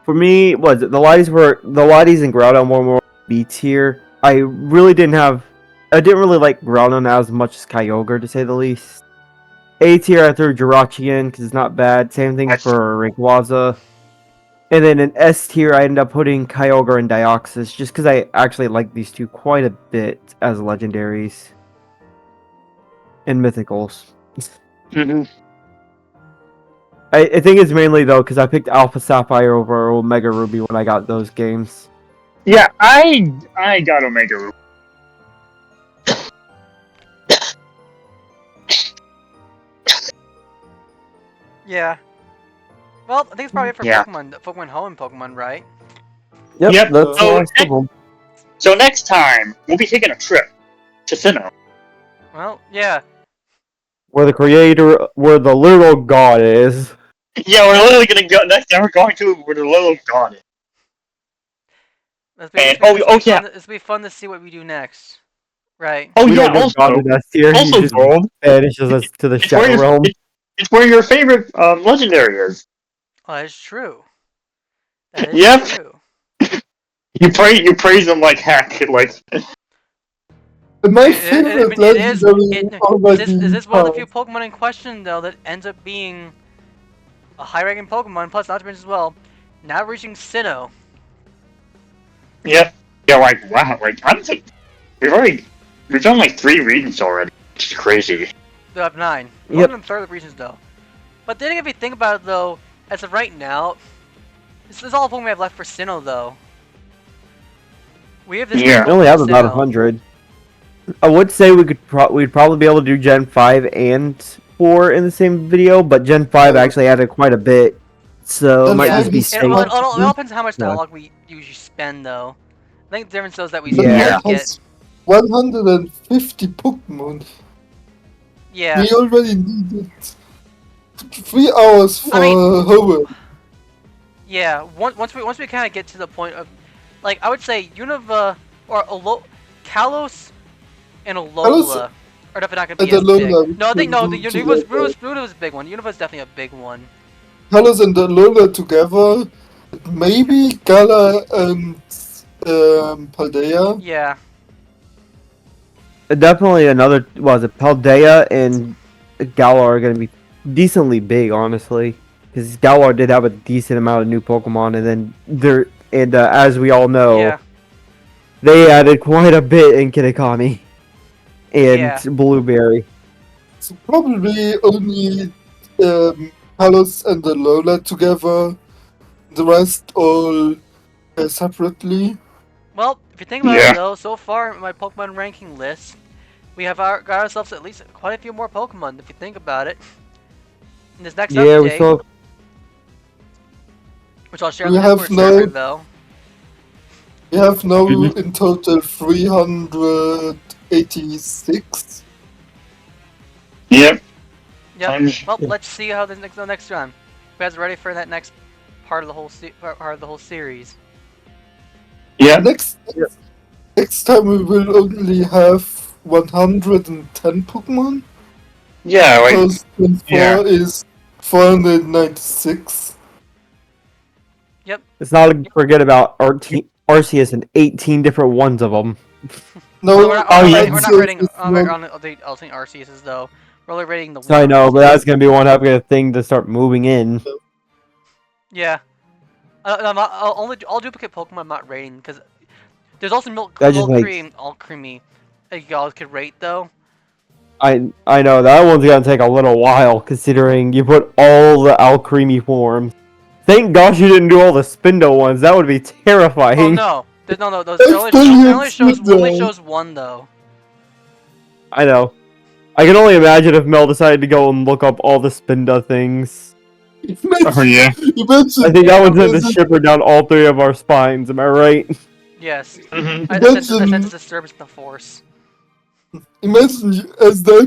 For me, was it the Lotties and Groudon were more B tier. I didn't really like Groudon as much as Kyogre, to say the least. A tier, I threw Jirachi in because it's not bad. Same thing for Rayquaza. And then in S tier, I ended up putting Kyogre and Deoxys just because I actually like these two quite a bit as legendaries and mythicals. Mm-hmm. I think it's mainly though because I picked Alpha Sapphire over Omega Ruby when I got those games. Yeah, I got Omega Ruby. Yeah. Well, I think it's probably it for Yeah. Pokemon Hoenn Pokemon, right? Yep, That's so the last of them. So next time we'll be taking a trip to Sinnoh. Well, yeah. Where the literal god is. Yeah, we're literally gonna go next time. We're going to where the little god is. This will be fun to see what we do next. Right. Oh We yeah, don't get also, God in S tier. He also just gold. banishes us to the It's where shadow your realm. it's where your favorite legendary is. Oh, that is true. That is Yep. true. You praise them like heck, like. And my It favorite is. legendary already Is this one of the few passed. Pokemon in question though that ends up being a high-ranking Pokemon? Plus, not to mention as well, now reaching Sinnoh. Yeah, yeah, like wow, like honestly, we've done like 3 regions already. It's crazy. They have 9. Yep. One of them third of regions though. But then if you think about it though, as of right now, this is all the Pokemon we have left for Sinnoh though. We have this Yeah. We only have Pokemon about sale. 100. I would say Yeah. we only have about 100. I would say we'd probably be able to do Gen 5 and 4 in the same video, but Gen 5 actually added quite a bit, so it Gen might Yeah, just be five is it safe. all, quite it, all, it all depends on how much Yeah. dialogue we usually spend, though. I think the difference is that we Gen Yeah. five get. has 150 Pokemon. Yeah, We already needed 3 hours for I mean- Hoenn. yeah. Once we kind of get to the point of, like, I would say Unova or Kalos and Alola are definitely not gonna be and as Alola big. No, I think no. The together. Unova's a big one. Unova's definitely a big one. Kalos and Alola together. Maybe Gala and Paldea. Yeah, Definitely another, was it Paldea and Galar are going to be decently big, honestly. Because Galar did have a decent amount of new Pokemon, and then as we all know, yeah, they added quite a bit in Kitakami and Yeah. Blueberry. So probably only Kalos and Alola together. The rest all separately. Well, if you think about Yeah. it though, so far in my Pokemon ranking list, we have got ourselves at least quite a few more Pokemon. If you think about it, in this next Yeah, we update, still which I'll share on We the have Discord server though. We have now Mhm. in total 386. Yep. Yep. I'm- Well, let's see how the next run. You guys ready for that next part of the whole series? Yeah. Next time we will only have 110 Pokemon. Yeah. Like. Because Gen 4 yeah. is 496. let's not forget about Arceus and 18 different ones of them. No, Well, we're not, oh, we're yeah. not, we're not Arceus rating. is I'm not- I'll think Arceus though. We're only rating the. I know, ones. but that's going to be one heck of a thing to start moving in. Yeah. All duplicate Pokemon I'm not rating because there's also That just makes- Cream, All Creamy. That you all could rate though. I know, that one's going to take a little while, considering you put all the Alcremie forms. Thank gosh you didn't do all the Spindo ones, that would be terrifying. Oh no, no, those That's it only brilliant, shows Spindo. one though. I know. I can only imagine if Mel decided to go and look up all the Spinda things. Oh yeah. Imagine, I think that would send the imagine- shipper down all 3 of our spines, am I right? Yes, Mhm. I sense a disturbance in the force. imagine as the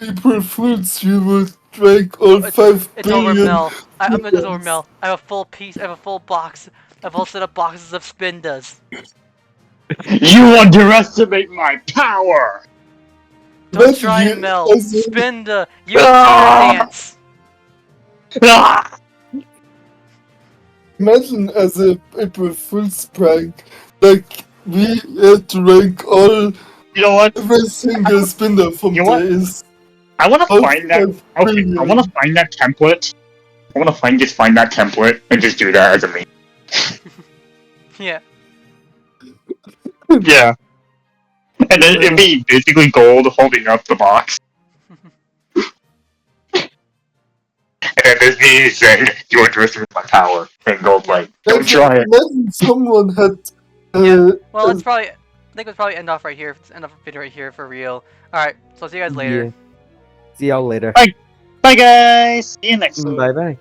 April Fools, you would drink all It's 5 It's over, billion. Mel. It's over, millions. Mel. I have a full piece. I have a full box. I have a whole set of boxes of Spindas. You underestimate my power. Don't Imagine try you and Mel. as a- Spinda, you Ah! dance. Ah! Imagine as a April Fool's prank, like we had to rank all You know what? every single spinner from You know what? this. I want to all find that. 5 Okay, I billion. want to find that template. I want to find that template and just do that as a meme. Yeah. Yeah. And then it'd be basically gold holding up the box. And then there's me saying, you underestimate my power. And gold like, don't try it. Imagine someone had. Yeah. Well, let's probably. I think we'll probably end off right here. End off the video right here for real. All right. So I'll see you guys later. Yeah. See y'all later. Bye guys! See you next time. Bye bye.